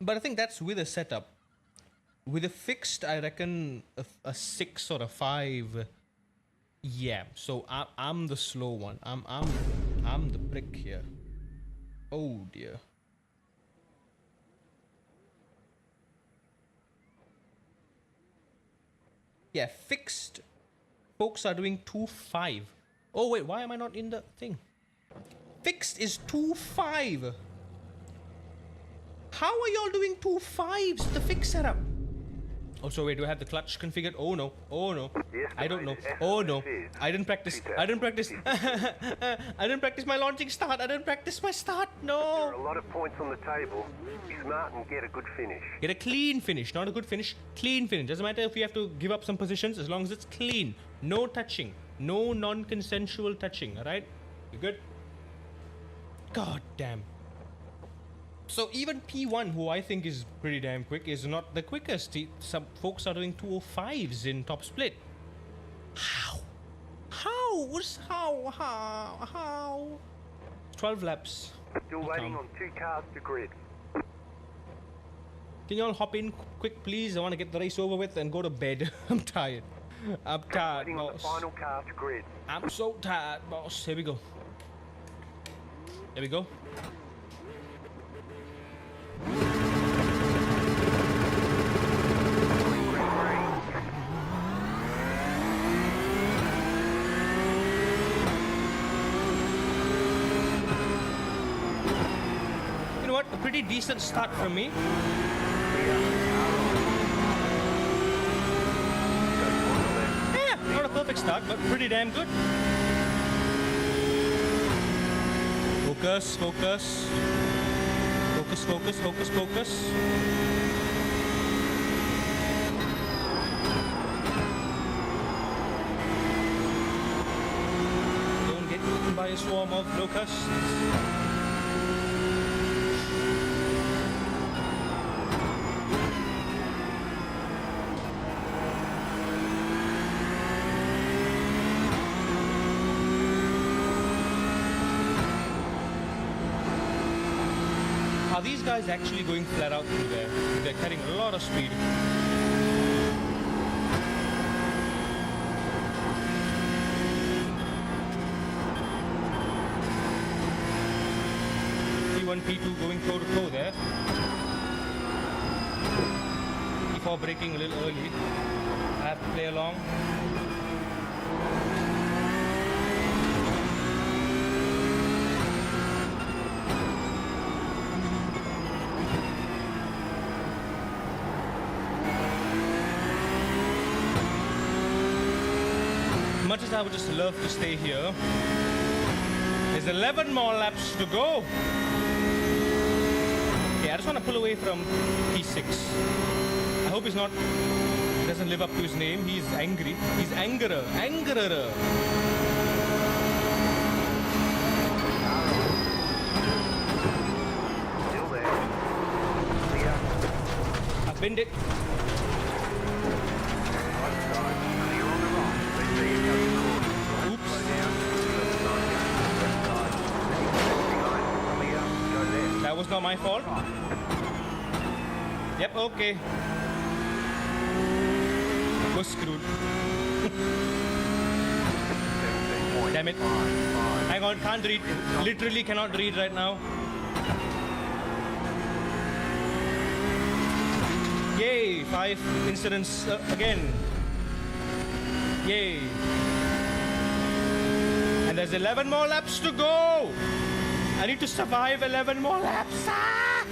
But I think that's with a setup. With a fixed, I reckon a 6 or a 5. Yeah. So I'm the slow one. I'm the prick here. Oh dear. Yeah, fixed. Folks are doing 2.5. Oh wait, why am I not in the thing? Fixed is 2.5. How are y'all doing 2.5s? The fixed setup. Also, wait, do I have the clutch configured? Oh no. Yes, I don't know. Oh no. I didn't practice. I didn't practice my launching start. I didn't practice my start. There are No. a lot of points on the table. Be smart and get a good finish. Get a clean finish, not a good finish. Clean finish. Doesn't matter if you have to give up some positions as long as it's clean. No touching. No non-consensual touching. Alright? You good? God damn. So even P1, who I think is pretty damn quick, is not the quickest. Some folks are doing 205s in top split. How? How? 12 laps. Still waiting on 2 cars to grid. Can you all hop in quick, please? I want to get the race over with and go to bed. I'm tired. I'm tired, Waiting on the boss. final car to grid. I'm so tired, boss. Here we go. There we go. You know what? A pretty decent start from me. Yeah, not a perfect start, but pretty damn good. Focus. Don't get eaten by a swarm of locusts. Are these guys actually going flat out through there? They're carrying a lot of speed. P1, P2 going toe to toe there. Before braking a little early. I have to play along. Much as I would just love to stay here, there's 11 more laps to go. Okay, I just want to pull away from P6. I hope he doesn't live up to his name. He's angry. He's angerer. Still there. Clear. I've binned it. Right side. Clear on the right. Let's see it goes forward. Oops. Slow down. Left side. Left side. Behind. Clear. Go there. That was not my fault. Right. Yep, okay. Was screwed. 17.55. Damn it. Hang on, can't read. Literally cannot read right now. Yay, 5 incidents again. Yay. And there's 11 more laps to go. I need to survive 11 more laps. Ah!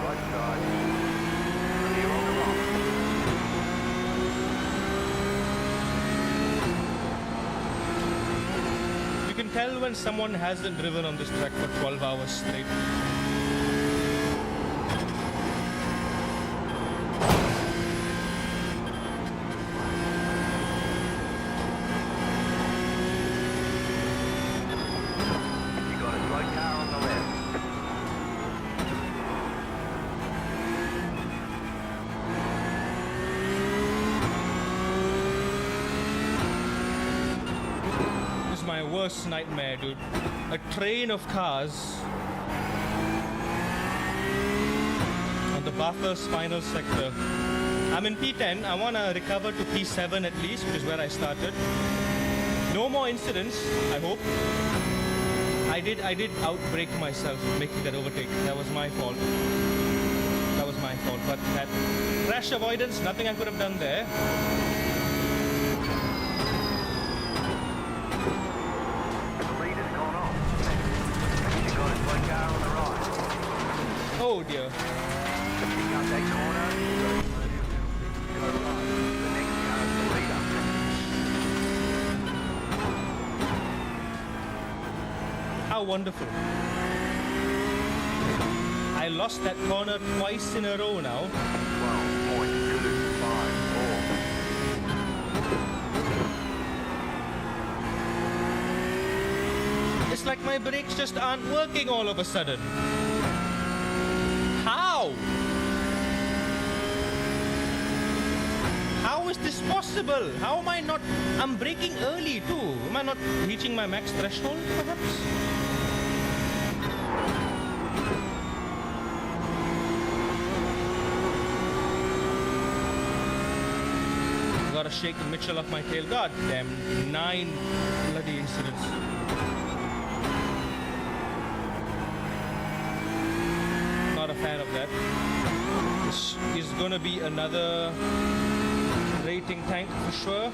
Right side. Clear on the right. You can tell when someone hasn't driven on this track for 12 hours straight. You got a slow car on the left. This is my worst nightmare, dude. A train of cars on the Bathurst final sector. I'm in P10. I want to recover to P7 at least, which is where I started. No more incidents, I hope. I did outbrake myself making that overtake. That was my fault. But that crash avoidance, nothing I could have done there. The lead has gone off. You got a slow car on the right. Oh dear. Pick up that corner. Go right. The next car is the leader. How wonderful. I lost that corner twice in a row now. 12.254. It's like my brakes just aren't working all of a sudden. How? How is this possible? How am I not... I'm braking early too. Am I not reaching my max threshold perhaps? Gotta shake the Mitchell off my tail. God damn, 9 bloody incidents. Not a fan of that. This is gonna be another rating tank for sure.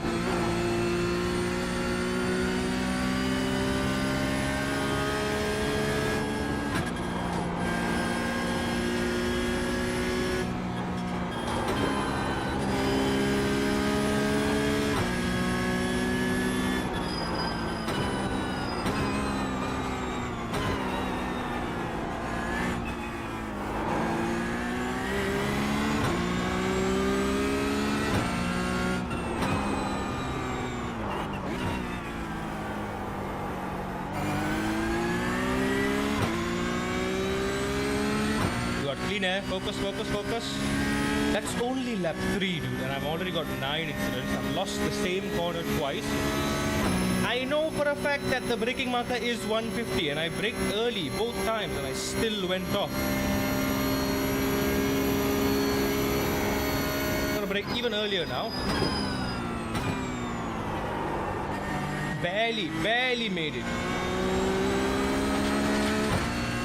clean air. Focus, focus, focus. That's only lap 3, dude, and I've already got 9 incidents. I've lost the same corner twice. I know for a fact that the braking marker is 150, and I braked early both times, and I still went off. I'm gonna brake even earlier now. Barely made it.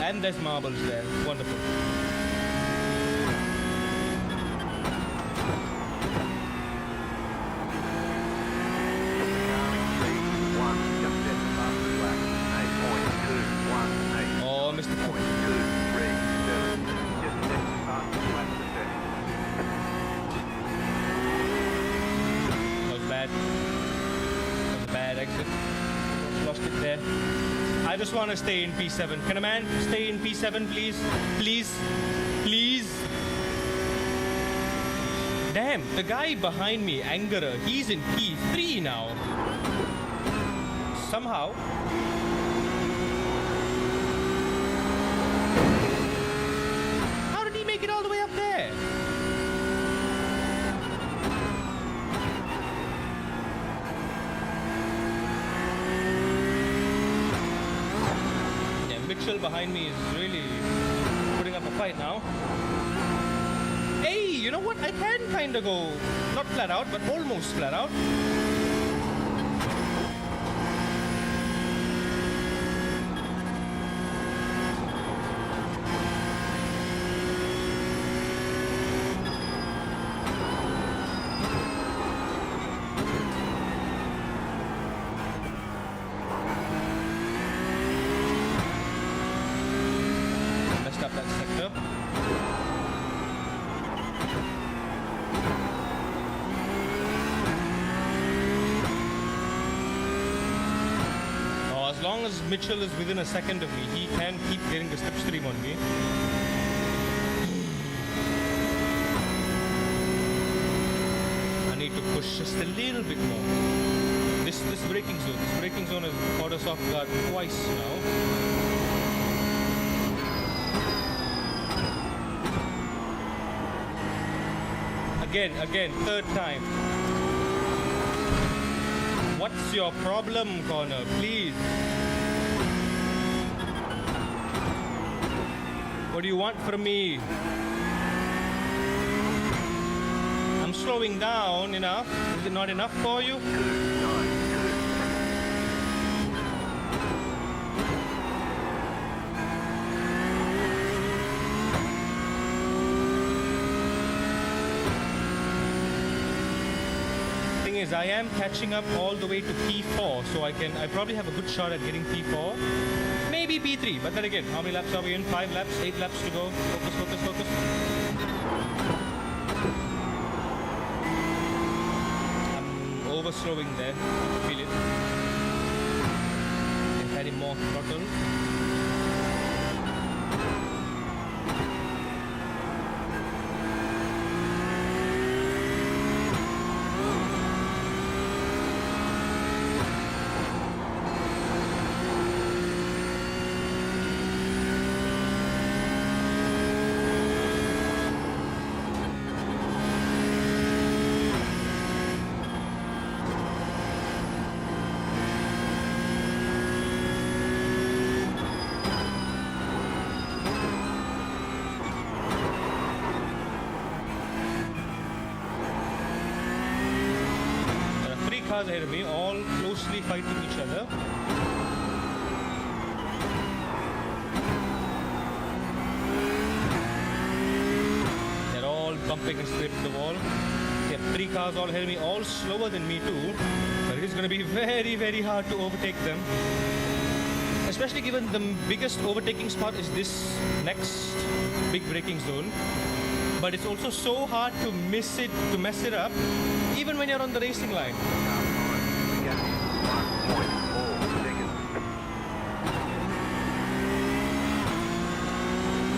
And there's marbles there. Wonderful. Oh, Mr. That was bad. That was a bad exit. Lost it there. I just want to stay in P7. Can a man stay in P7, please? Please? Please? Damn, the guy behind me, Angerer, he's in P3 now. Somehow. How did he make it all the way up there? Mitchell behind me is really putting up a fight now. Hey, you know what? I can kind of go, not flat out, but almost flat out. As long as Mitchell is within a second of me, he can keep getting the slipstream on me. I need to push just a little bit more. This braking zone has caught us off guard twice now. Again, third time. What's your problem, Connor? Please. What do you want from me? I'm slowing down enough. Is it not enough for you? I am catching up all the way to P4, so I probably have a good shot at getting P4. Maybe P3, but then again, how many laps are we in? 5 laps, 8 laps to go. Focus, focus, focus. I'm over-slowing there. Feel it. I'm adding more throttle. Cars ahead of me, all closely fighting each other. They're all bumping and scraping the wall. There are 3 cars all ahead of me, all slower than me too. But it is going to be very, very hard to overtake them. Especially given the biggest overtaking spot is this next big braking zone. But it's also so hard to mess it up, even when you're on the racing line.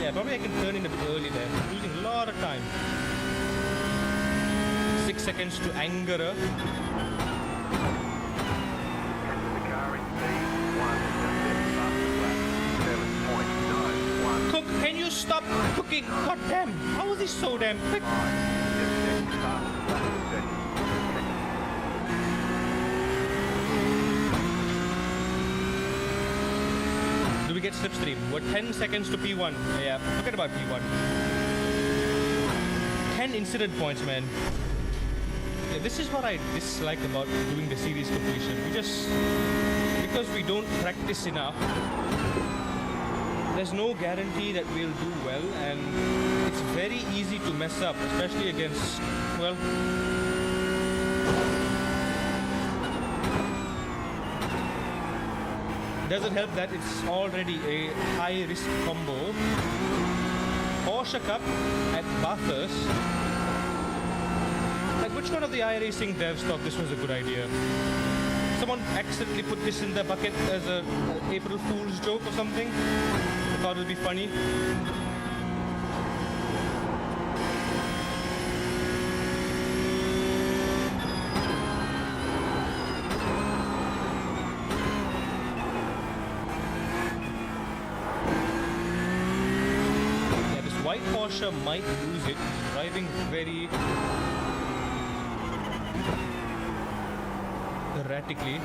Yeah, probably I can turn in a bit early there. I'm losing a lot of time. 6 seconds to Angerer. Cook Can you stop cooking? God damn! How is he so damn quick? 5. 7 seconds past the last session. Do we get slipstream? We're 10 seconds to P1. Yeah, forget about P1. 10 incident points, man. Yeah, this is what I dislike about doing the series completion. Because we don't practice enough, there's no guarantee that we'll do well, and it's very easy to mess up, especially against, well, doesn't help that it's already a high-risk combo. Porsche Cup at Bathurst. Like, which one of the iRacing devs thought this was a good idea? Someone accidentally put this in their bucket as a April Fool's joke or something? I thought it would be funny. Yeah, this white Porsche might lose it. It's driving very erratically.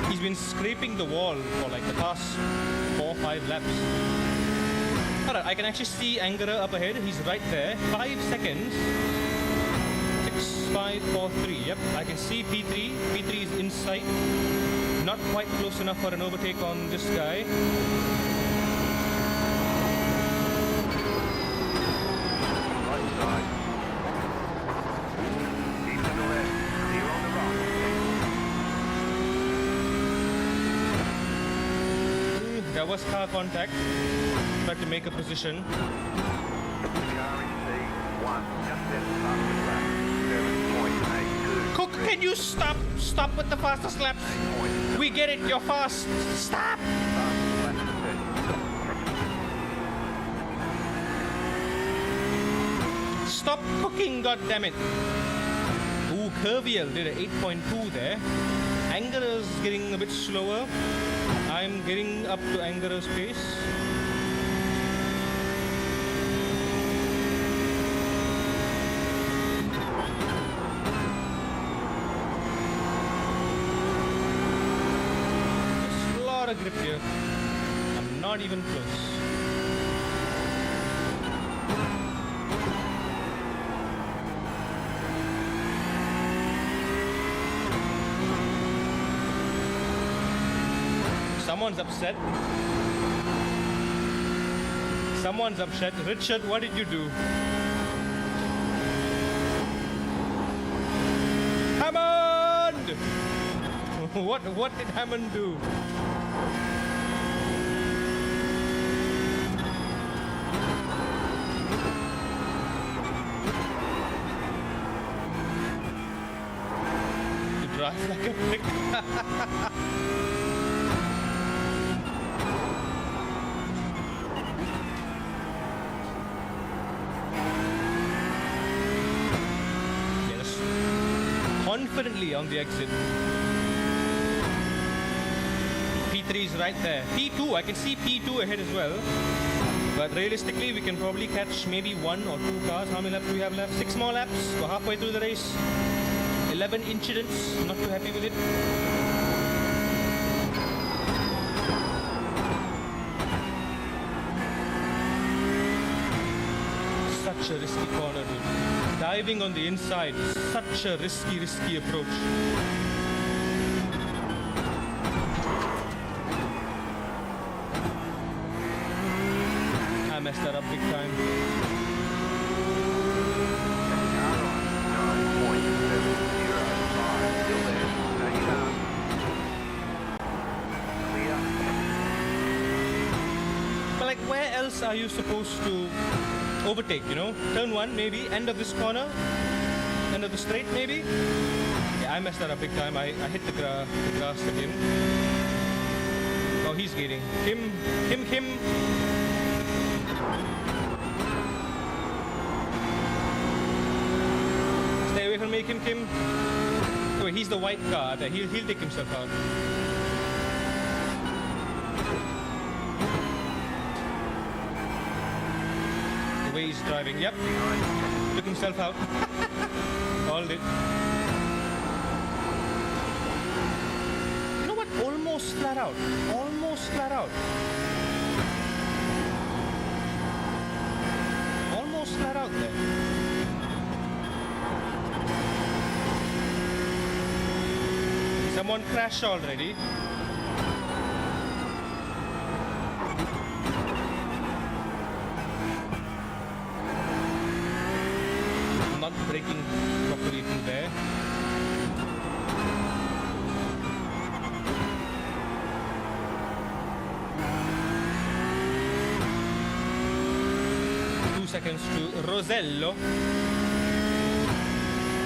He's been scraping the wall for like the past 4 or 5 laps. Alright, I can actually see Angara up ahead. He's right there. 5 seconds. 6, 5, 4, 3. Yep, I can see P3. P3 is in sight. Not quite close enough for an overtake on this guy. Right side. Keep to the left. Clear on the right. There was car contact. Tried to make a position. GR86 1. Just then past the track. 7.82. Cook, can you stop? Stop with the fastest laps. 8.7. We get it, you're fast. Stop! Stop cooking, goddammit. Ooh, Curviel did a 8.2 there. Angara's getting a bit slower. I'm getting up to Angara's pace. There's a lot of grip here. I'm not even close. Someone's upset. Someone's upset. Richard, what did you do? Hammond! What did Hammond do? You drive like a prick. Confidently on the exit. P3 is right there. P2, I can see P2 ahead as well. But realistically, we can probably catch maybe 1 or 2 cars. How many laps do we have left? 6 more laps. We're halfway through the race. 11 incidents. Not too happy with it. Such a risky corner, dude. Diving on the inside, such a risky approach. I messed that up big time. Still there. Take it up. Clear. But like, where else are you supposed to overtake, you know? Turn 1 maybe, end of this corner, end of the straight maybe. Yeah, I messed that up big time. I hit the grass at him. Oh, he's gating. Kim. Stay away from me, Kim. Oh, wait, he's the white car. He'll take himself out. way he's driving. Yep, took himself out. Called it. You know what? Almost flat out. Almost flat out. Almost flat out there. Someone crashed already. Not braking properly through there. Seconds to Rosello.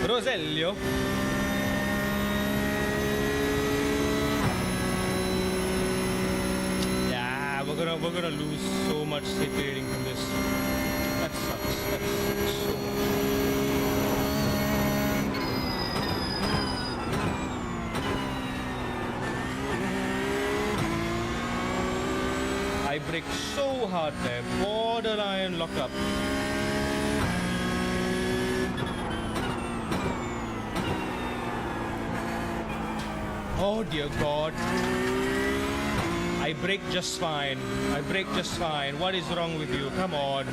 Roselio. Yeah, we're gonna lose so much safety rating from this. That sucks. That sucks so much. I brake so hard there, borderline lock up. Oh dear God. I brake just fine. I brake just fine. What is wrong with you? Come on.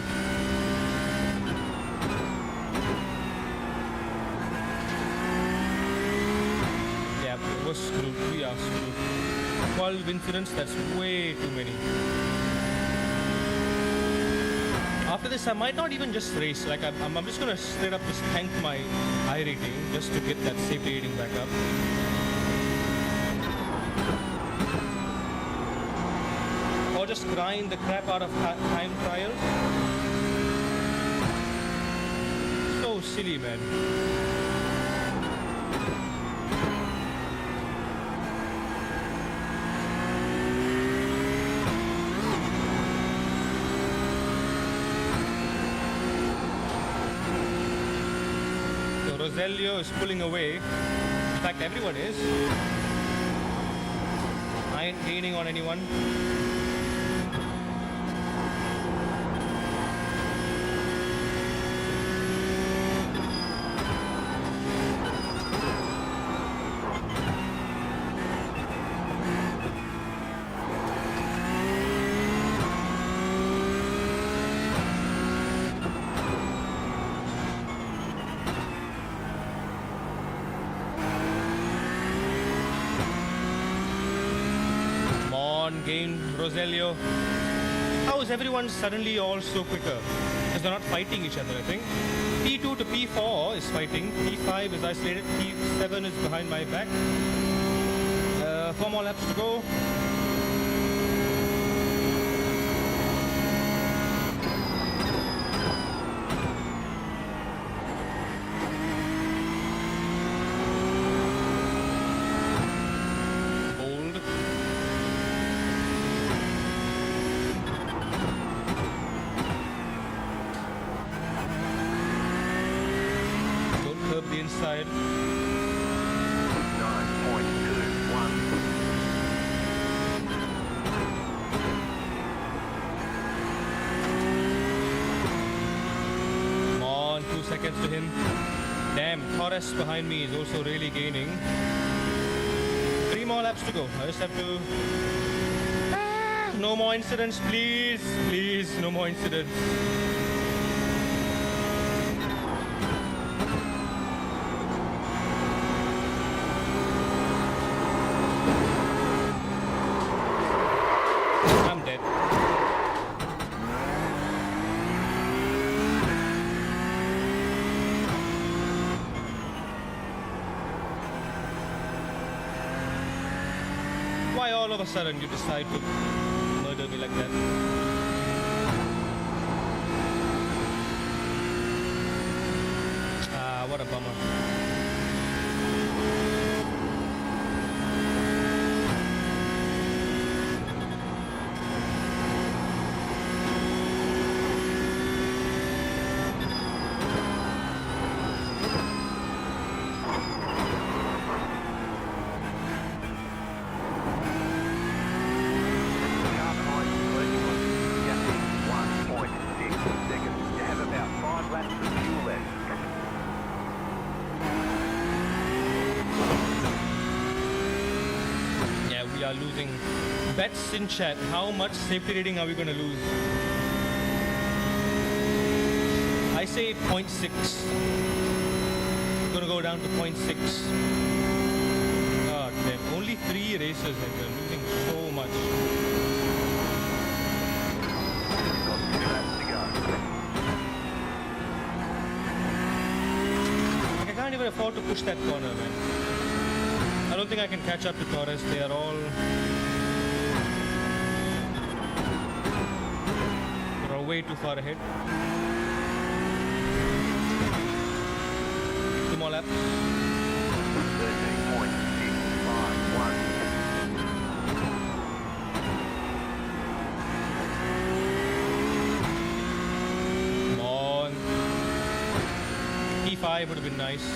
Yeah, we're screwed. We are screwed. 12 incidents, that's way too many. After this, I might not even just race. Like, I'm just gonna straight up just tank my iRating just to get that safety rating back up. Or just grind the crap out of time trials. So silly, man. Roselio is pulling away. In fact, everyone is. I ain't gaining on anyone. Gain Roselio. How is everyone suddenly all so quicker? Because they're not fighting each other, I think. P2 to P4 is fighting. P5 is isolated. P7 is behind my back. 4 more laps to go. Inside. 9.21. Come on, 2 seconds to him. Damn, Torres behind me is also really gaining. 3 more laps to go. I just have to... No more incidents, please. Please, no more incidents. Why all of a sudden you decide to murder me like that? Ah, what a bummer. we are losing. Bets in chat. How much safety rating are we going to lose? I say 0.6. Going to go down to 0.6. God damn. Only 3 races and we're losing so much. Got 2 laps to go. I can't even afford to push that corner, man. I don't think I can catch up to Torres. They are all way too far ahead. 2 more laps. 13.651. Come on. P5 would have been nice.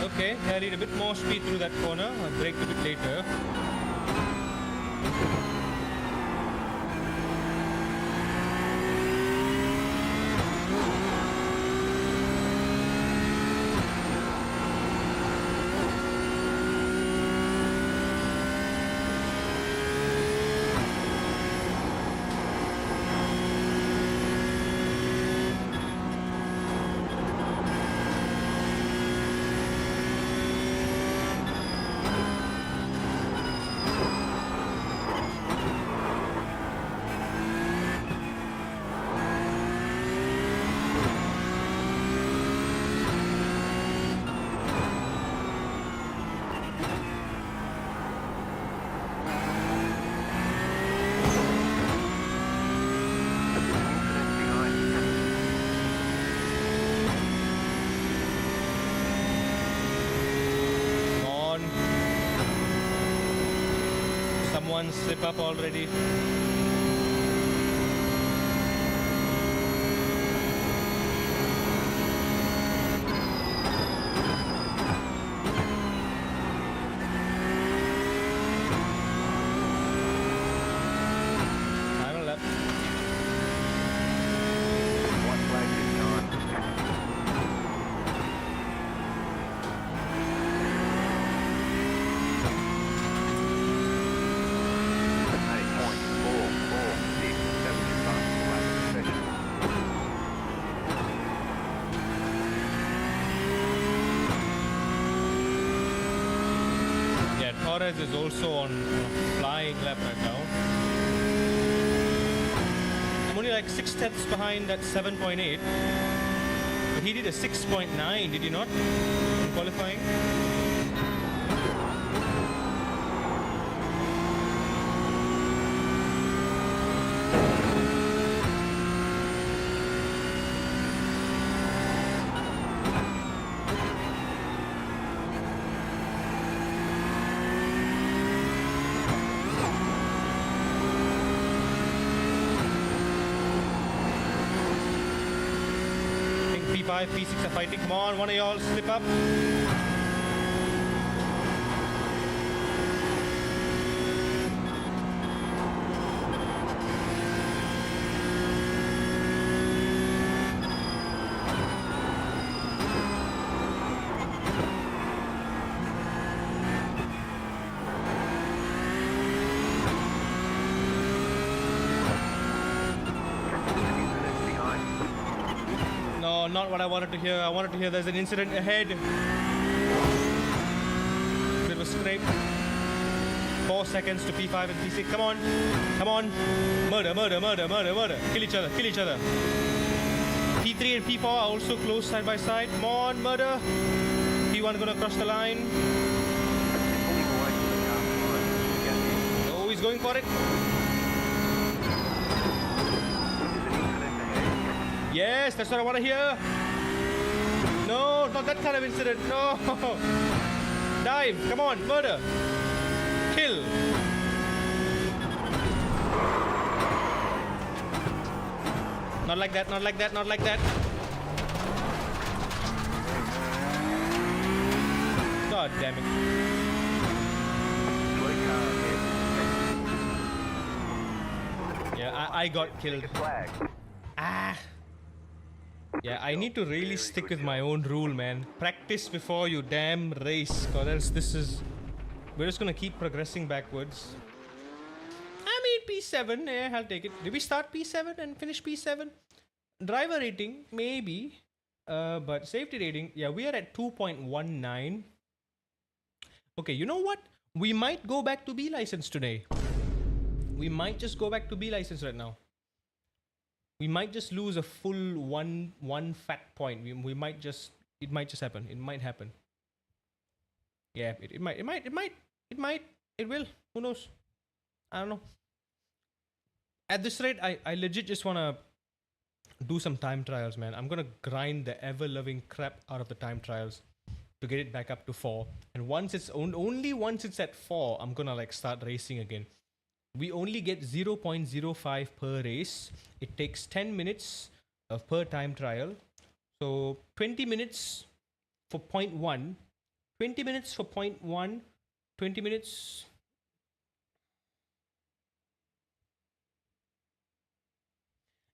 Okay, carried a bit more speed through that corner. I'll brake a bit later. Slip up already. Final lap. One flag is gone. Torres is also on a flying lap right now. I'm only like 6 tenths behind at 7.8. But he did a 6.9, did he not? In qualifying? P5, P6 are fighting. Come on, one of y'all slip up. No, not what I wanted to hear. I wanted to hear there's an incident ahead. Bit of a scrape. 4 seconds to P5 and P6. Come on. Come on. Murder, murder, murder, murder, murder. Kill each other, kill each other. P3 and P4 are also close side by side. Come on, murder. P1 gonna cross the line. Oh, he's going for it. Yes, that's what I want to hear. No, not that kind of incident. No. Dive. Come on. Murder. Kill. Not like that. Not like that. Not like that. God damn it. Blue car ahead. Yeah, I got killed. Flag. Ah. Yeah, I need to really stick with my own rule, man. Practice before you damn race, or else this is... We're just gonna keep progressing backwards. I mean, P7, yeah, I'll take it. Did we start P7 and finish P7? Driver rating, maybe. But safety rating, yeah, we are at 2.19. Okay, you know what? We might go back to B license today. We might just go back to B license right now. We might just lose a full one fat point. We might just... It might just happen. It might happen. Yeah, it might. It will. Who knows? I don't know. At this rate, I legit just want to do some time trials, man. I'm going to grind the ever-loving crap out of the time trials to get it back up to 4. And once it's... Only once it's at 4, I'm going to like start racing again. We only get 0.05 per race. It takes 10 minutes per time trial. So 20 minutes for point 1. 20 minutes for point 1. 20 minutes...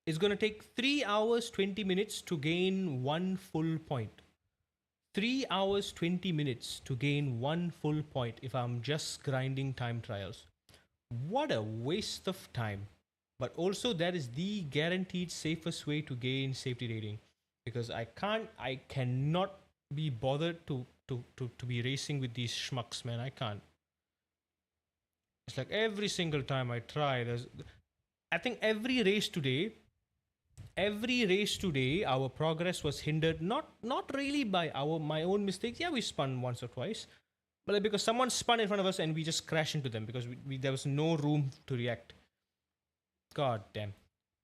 It's going to take 3 hours 20 minutes to gain 1 full point. 3 hours 20 minutes to gain 1 full point if I'm just grinding time trials. What a waste of time. But also that is the guaranteed safest way to gain safety rating. Because I cannot be bothered to be racing with these schmucks, man. I can't. It's like every single time I try, I think every race today, our progress was hindered not really by my own mistakes. Yeah, we spun once or twice, but like because someone spun in front of us and we just crashed into them because there was no room to react. God damn.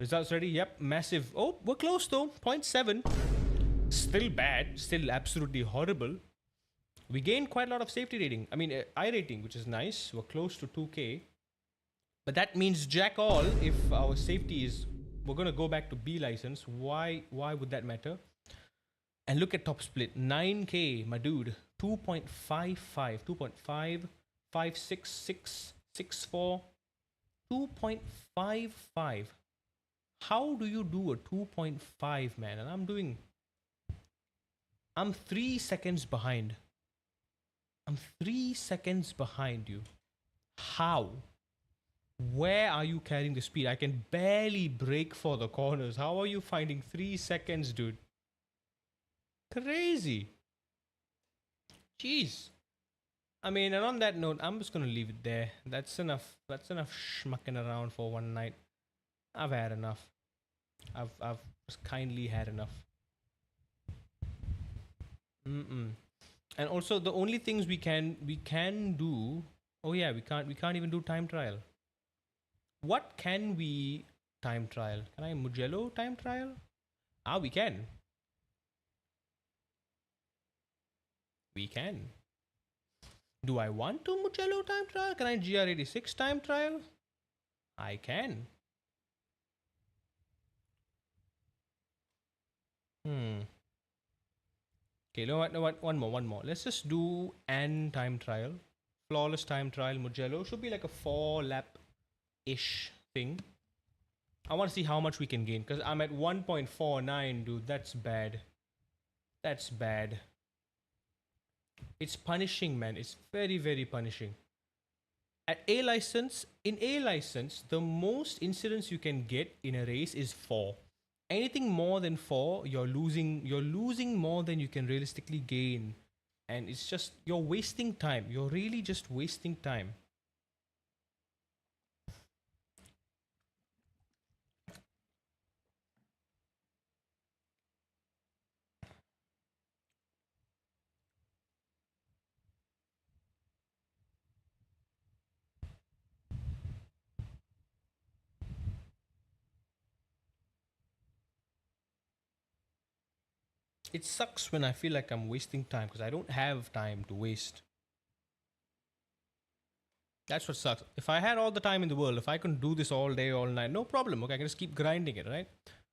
Results ready? Yep, massive. Oh, we're close though. 0.7. Still bad. Still absolutely horrible. We gained quite a lot of safety rating. I mean, I rating, which is nice. We're close to 2K. But that means jack all if our safety is... We're going to go back to B license. Why would that matter? And look at top split. 9K, my dude. 2.55. 2.5. 56664. 2.55. How do you do a 2.5, man? And I'm 3 seconds behind. I'm 3 seconds behind you. How? Where are you carrying the speed? I can barely brake for the corners. How are you finding 3 seconds, dude? Crazy. Jeez. I mean, and on that note, I'm just gonna leave it there. That's enough. That's enough schmucking around for one night. I've had enough. I've kindly had enough. And also, the only things we can do. Oh yeah, we can't even do time trial. What can we time trial? Can I Mugello time trial? Ah, we can. We can. Do I want to Mugello time trial? Can I GR86 time trial? I can. Okay, no what? One more. Let's just do an time trial. Flawless time trial Mugello. Should be like a 4-lap-ish thing. I want to see how much we can gain. Because I'm at 1.49, dude. That's bad. That's bad. It's punishing, man. It's very, very punishing. At A license, in A license, the most incidents you can get in a race is 4. Anything more than 4, you're losing more than you can realistically gain. And it's just, you're wasting time. You're really just wasting time. It sucks when I feel like I'm wasting time because I don't have time to waste. That's what sucks. If I had all the time in the world, if I can do this all day, all night, no problem. Okay, I can just keep grinding it, right?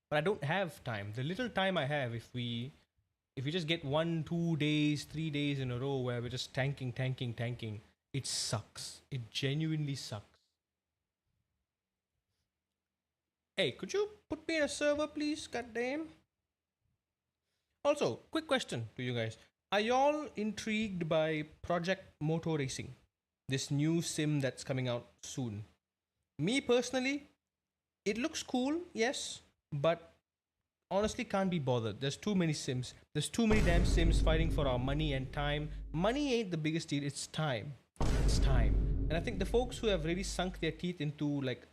But I don't have time. The little time I have, if we If we just get 1, 2 days, 3 days in a row where we're just tanking, it sucks. It genuinely sucks. Hey, could you put me in a server, please? Goddamn. Also, quick question to you guys. Are y'all intrigued by Project Moto Racing? This new sim that's coming out soon. Me personally, it looks cool, yes, but honestly can't be bothered. There's too many sims. There's too many damn sims fighting for our money and time. Money ain't the biggest deal, it's time. It's time. And I think the folks who have really sunk their teeth into like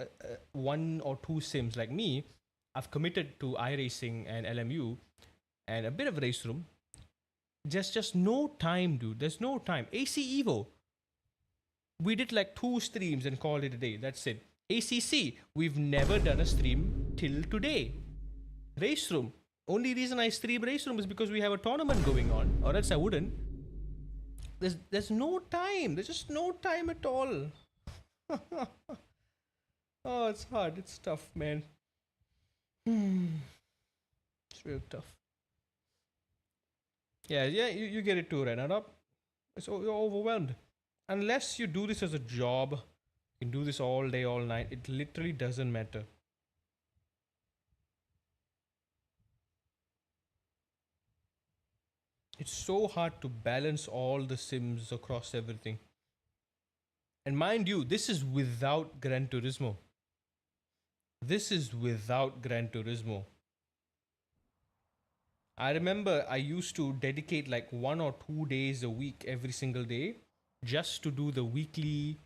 1 or 2 sims like me, I've committed to iRacing and LMU and a bit of race room. Just no time, dude. There's no time. AC Evo, we did like 2 streams and called it a day. That's it. ACC, we've never done a stream till today. Race room, only reason I stream race room is because we have a tournament going on, or else I wouldn't. There's no time. There's just no time at all. Oh, it's hard. It's tough, man. It's real tough. Yeah, you get it too, Renard. So you're overwhelmed. Unless you do this as a job, you can do this all day, all night. It literally doesn't matter. It's so hard to balance all the sims across everything. And mind you, this is without Gran Turismo. This is without Gran Turismo. I remember I used to dedicate like 1 or 2 days a week every single day just to do the weekly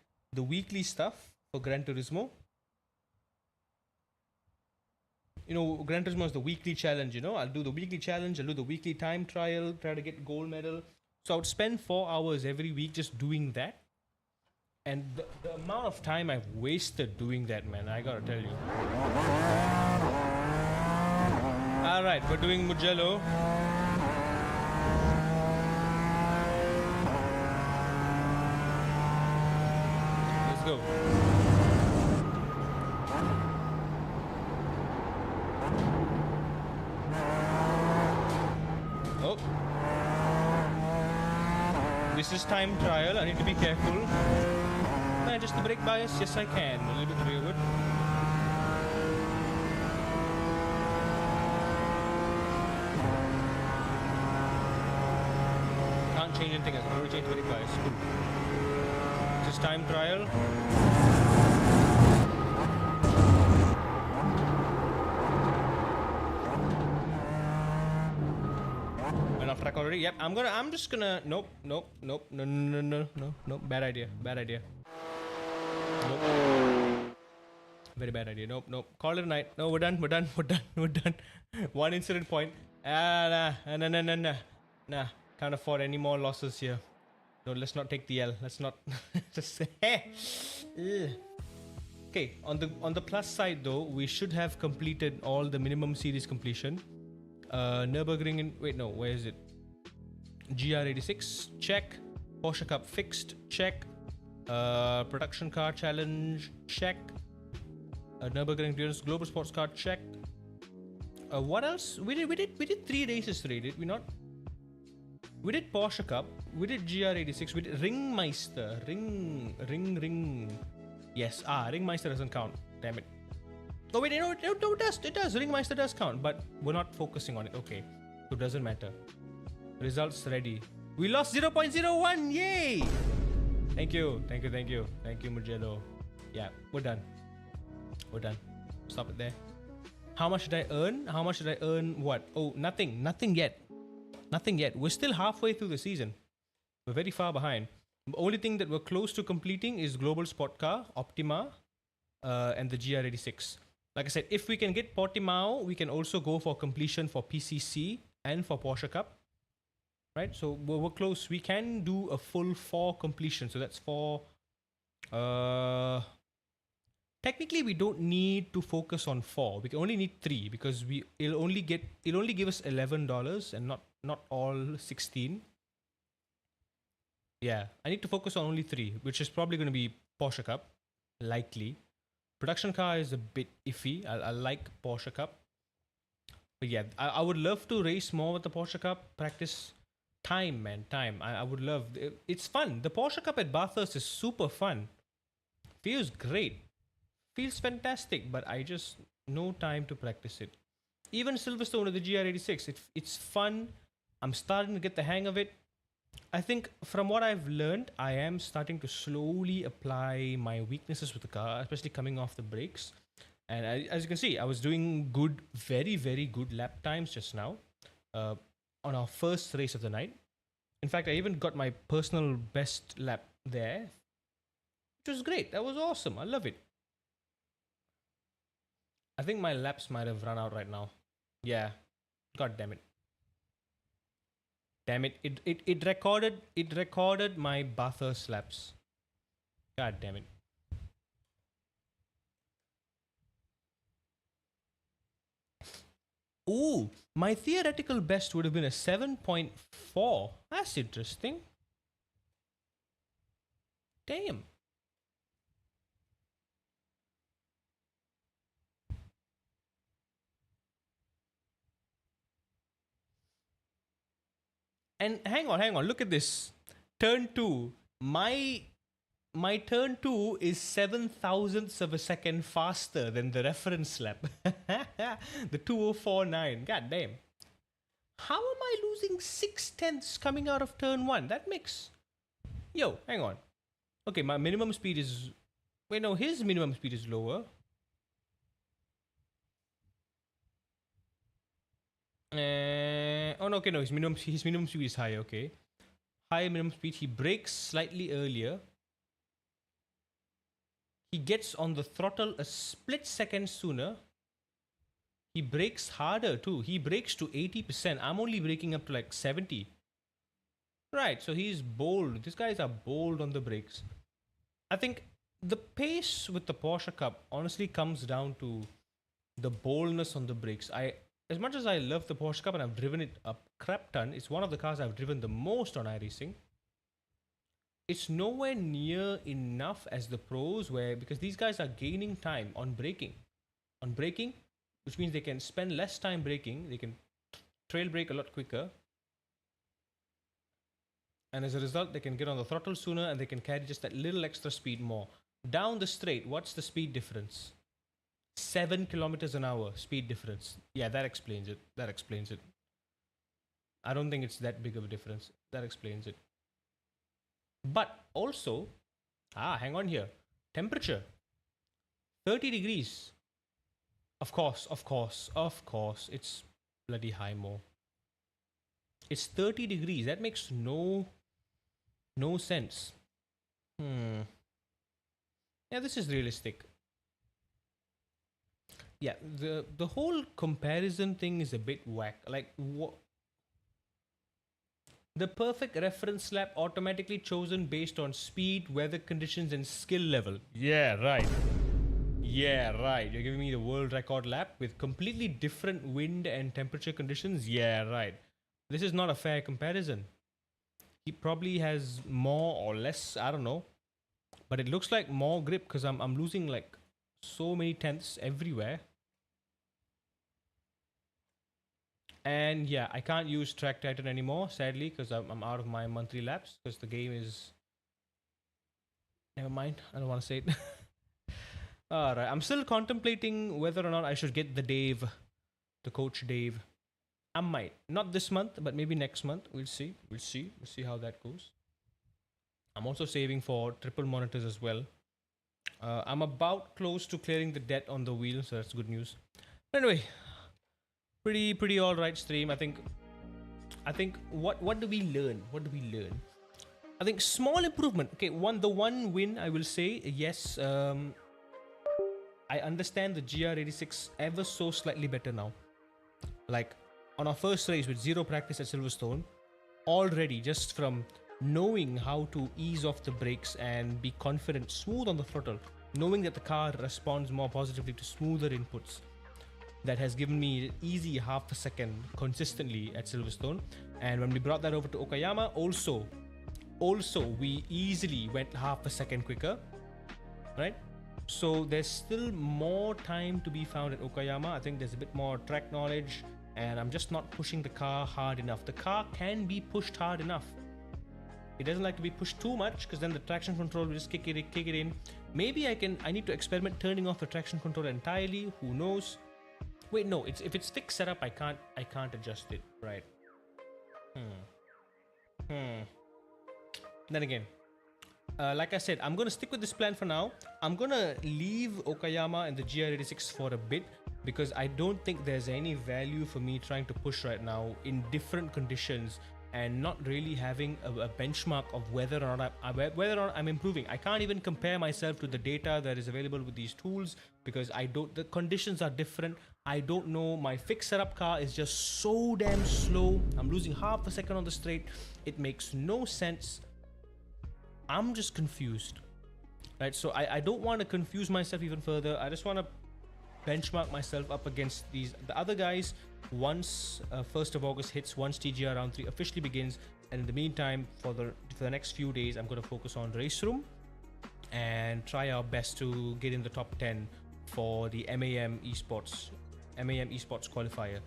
stuff for Gran Turismo. You know, Gran Turismo is the weekly challenge, you know. I'll do the weekly challenge, I'll do the weekly time trial, try to get gold medal. So I would spend 4 hours every week just doing that. And the amount of time I've wasted doing that, man, I gotta tell you. Alright, we're doing Mugello. Let's go. Oh. This is time trial, I need to be careful. Can I adjust the brake bias? Yes, I can. A little bit rearward. Can't change anything, I can only change the brake bias. Cool. This is time trial. Went off track already. Yep, I'm just gonna. Nope. No, bad idea. Nope. Very bad idea. Nope. Call it a night. No, we're done. One incident point. Nah. Can't afford any more losses here. No, let's not take the L. Let's not. Just okay. On the plus side though, we should have completed all the minimum series completion. Nürburgring. Wait, no. Where is it? GR86. Check. Porsche Cup fixed. Check. Production car challenge, check. Nürburgring Endurance Global Sports Car, check. What else? We did 3 races today, did we not? We did Porsche Cup, we did GR86, we did Ringmeister, Ring. Yes, Ringmeister doesn't count. Damn it. Oh wait, no, it does. Ringmeister does count, but we're not focusing on it. Okay, so it doesn't matter. Results ready. We lost 0.01. Yay! Thank you, Mugello. Yeah, we're done. Stop it there. How much did I earn? What? Oh, nothing yet. We're still halfway through the season. We're very far behind. The only thing that we're close to completing is Global Sport Car, Optima, and the GR86. Like I said, if we can get Portimao, we can also go for completion for PCC and for Porsche Cup. Right, so we're close. We can do a full 4 completion. So that's 4. Technically, we don't need to focus on 4. We can only need 3 because it'll only give us $11 and not all 16. Yeah, I need to focus on only 3, which is probably going to be Porsche Cup, likely. Production car is a bit iffy. I like Porsche Cup. But yeah, I would love to race more with the Porsche Cup. Practice time, man, time. I would love. It's fun. The Porsche Cup at Bathurst is super fun. Feels great. Feels fantastic. But I just no time to practice it. Even Silverstone with the GR86, it's fun. I'm starting to get the hang of it. I think from what I've learned, I am starting to slowly apply my weaknesses with the car, especially coming off the brakes. And as you can see, I was doing good, very, very good lap times just now on our first race of the night. In fact, I even got my personal best lap there, which was great. That was awesome. I love it. I think my laps might have run out right now. Yeah. God damn it. Damn it. It recorded my Bathurst laps. God damn it. Ooh, my theoretical best would have been a 7.4. That's interesting. Damn. And hang on, look at this. Turn 2. My turn 2 is 7,000ths of a second faster than the reference lap. The 2049. God damn. How am I losing 6/10 coming out of turn 1? That makes... Yo, hang on. Okay, my minimum speed is... Wait, no, his minimum speed is lower. Oh no, okay, no, his minimum speed is higher, okay. Higher minimum speed, he brakes slightly earlier. He gets on the throttle a split second sooner. He brakes harder too. He brakes to 80%. I'm only braking up to like 70. Right, so he's bold. These guys are bold on the brakes. I think the pace with the Porsche Cup honestly comes down to the boldness on the brakes. As much as I love the Porsche Cup and I've driven it a crap ton, it's one of the cars I've driven the most on iRacing. It's nowhere near enough as the pros, because these guys are gaining time on braking. On braking, which means they can spend less time braking, they can trail brake a lot quicker. And as a result, they can get on the throttle sooner and they can carry just that little extra speed more. Down the straight, what's the speed difference? 7 kilometers an hour speed difference. Yeah, that explains it. That explains it. I don't think it's that big of a difference. That explains it. But also, hang on here. Temperature. 30 degrees. Of course. It's bloody high more. It's 30 degrees. That makes no sense. Yeah, this is realistic. Yeah, the whole comparison thing is a bit whack. Like, what? The perfect reference lap automatically chosen based on speed, weather conditions, and skill level. Yeah, right. Yeah, right. You're giving me the world record lap with completely different wind and temperature conditions? Yeah, right. This is not a fair comparison. He probably has more or less, I don't know. But it looks like more grip because I'm losing like so many tenths everywhere. And yeah, I can't use Track Titan anymore, sadly, because I'm out of my monthly laps, because the game is... Never mind, I don't want to say it. Alright, I'm still contemplating whether or not I should get the coach Dave. I might. Not this month, but maybe next month. We'll see. We'll see how that goes. I'm also saving for triple monitors as well. I'm about close to clearing the debt on the wheel, so that's good news. Anyway, pretty all right stream. I think what do we learn? I think small improvement. Okay, the one win I will say, yes, I understand the GR86 ever so slightly better now. Like on our first race with zero practice at Silverstone, already just from knowing how to ease off the brakes and be confident, smooth on the throttle, knowing that the car responds more positively to smoother inputs, that has given me easy half a second consistently at Silverstone. And when we brought that over to Okayama, also we easily went half a second quicker, right? So there's still more time to be found at Okayama. I think there's a bit more track knowledge, and I'm just not pushing the car hard enough. The car can be pushed hard enough. It doesn't like to be pushed too much because then the traction control will just kick it in. Maybe I need to experiment turning off the traction control entirely. Who knows? Wait, no, if it's fixed setup, I can't adjust it, right? Then again, like I said, I'm gonna stick with this plan for now. I'm gonna leave Okayama and the GR86 for a bit because I don't think there's any value for me trying to push right now in different conditions and not really having a benchmark of whether or not I'm improving. I can't even compare myself to the data that is available with these tools because the conditions are different. I don't know. My fixed setup car is just so damn slow. I'm losing half a second on the straight. It makes no sense. I'm just confused, right? So I don't want to confuse myself even further. I just want to benchmark myself up against the other guys once 1st of August hits, once TGR Round 3 officially begins. And in the meantime, for the next few days, I'm going to focus on race room and try our best to get in the top 10 for the MAM esports qualifier.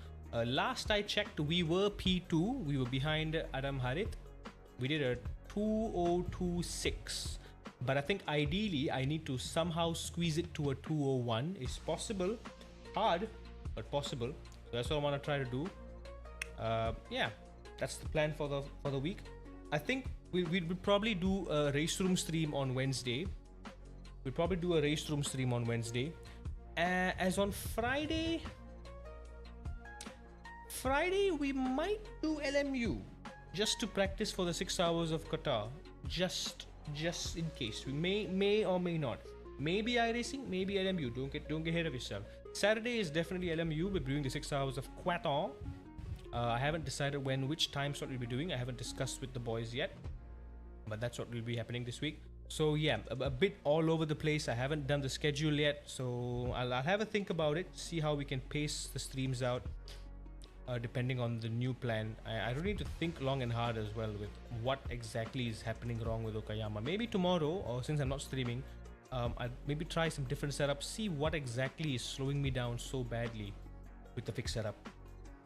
Last I checked, we were P2. We were behind Adam Harit. We did a 2026, but I think ideally I need to somehow squeeze it to a 201. It's possible, hard, but possible. So that's what I want to try to do. Yeah, that's the plan for the week. I think we'd probably do a race room stream on Wednesday. As on Friday we might do LMU just to practice for the 6 hours of Qatar, just in case. We may or may not. Maybe iRacing, maybe LMU. Don't get ahead of yourself. Saturday is definitely LMU. We're doing the 6 hours of Qatar. I haven't decided which time slot we'll be doing. I haven't discussed with the boys yet, but that's what will be happening this week. So yeah, a bit all over the place. I haven't done the schedule yet, so I'll have a think about it, see how we can pace the streams out. Depending on the new plan. I don't need to think long and hard as well with what exactly is happening wrong with Okayama. Maybe tomorrow, or since I'm not streaming, I'll maybe try some different setups, see what exactly is slowing me down so badly with the fixed setup.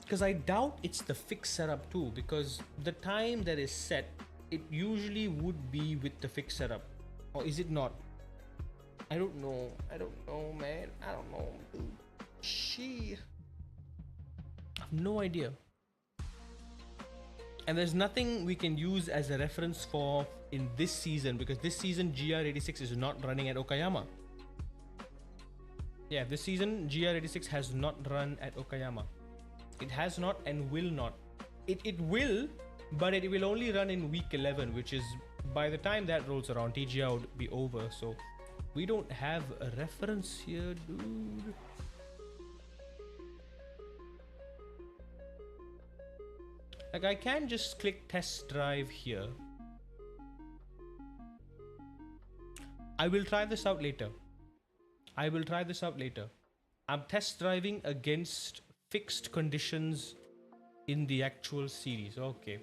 Because I doubt it's the fixed setup too, because the time that is set, it usually would be with the fixed setup. Or is it not? I don't know, man. I don't know, dude. No idea. And there's nothing we can use as a reference for in this season, because this season GR86 is not running at Okayama. Yeah, this season GR86 has not run at Okayama. It has not and will not. It will, but it will only run in week 11, which is by the time that rolls around, TGR would be over. So we don't have a reference here, dude. Like, I can just click test drive here. I will try this out later. I'm test driving against fixed conditions in the actual series. Okay.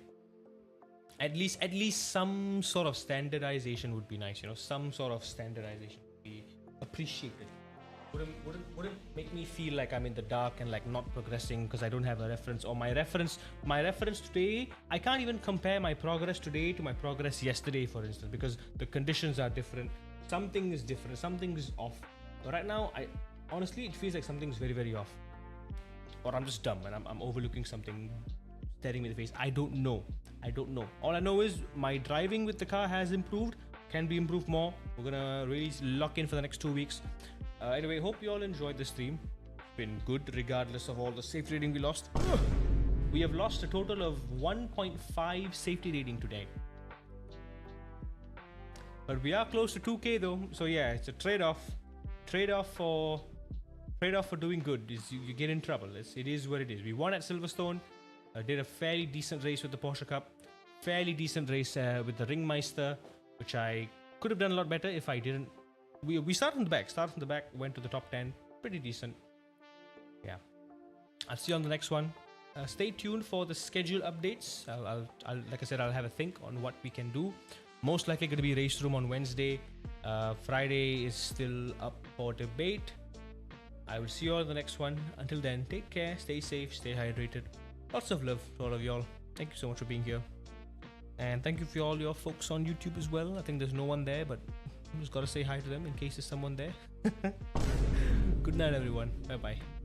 At least some sort of standardization would be nice, you know. Some sort of standardization would be appreciated. Wouldn't make me feel like I'm in the dark and like not progressing because I don't have a reference, or my reference today, I can't even compare my progress today to my progress yesterday, for instance, because the conditions are different. Something is different, something is off. So right now, honestly, it feels like something's very, very off. Or I'm just dumb and I'm overlooking something staring me in the face. I don't know. All I know is my driving with the car has improved, can be improved more. We're gonna really lock in for the next 2 weeks. Anyway, hope you all enjoyed the stream. Been good regardless of all the safety rating we lost. We have lost a total of 1.5 safety rating today. But we are close to 2k though, so yeah, it's a trade-off. Trade-off for doing good is you get in trouble. It is what it is. We won at Silverstone. Did a fairly decent race with the Porsche Cup. Fairly decent race with the Ringmeister, which I could have done a lot better if I didn't. We started from the back, went to the top 10. Pretty decent. Yeah. I'll see you on the next one. Stay tuned for the schedule updates. I'll like I said, I'll have a think on what we can do. Most likely going to be race room on Wednesday. Friday is still up for debate. I will see you all in the next one. Until then, take care, stay safe, stay hydrated. Lots of love to all of y'all. Thank you so much for being here. And thank you for all your folks on YouTube as well. I think there's no one there, but I'm just gotta say hi to them in case there's someone there. Good night, everyone. Bye bye.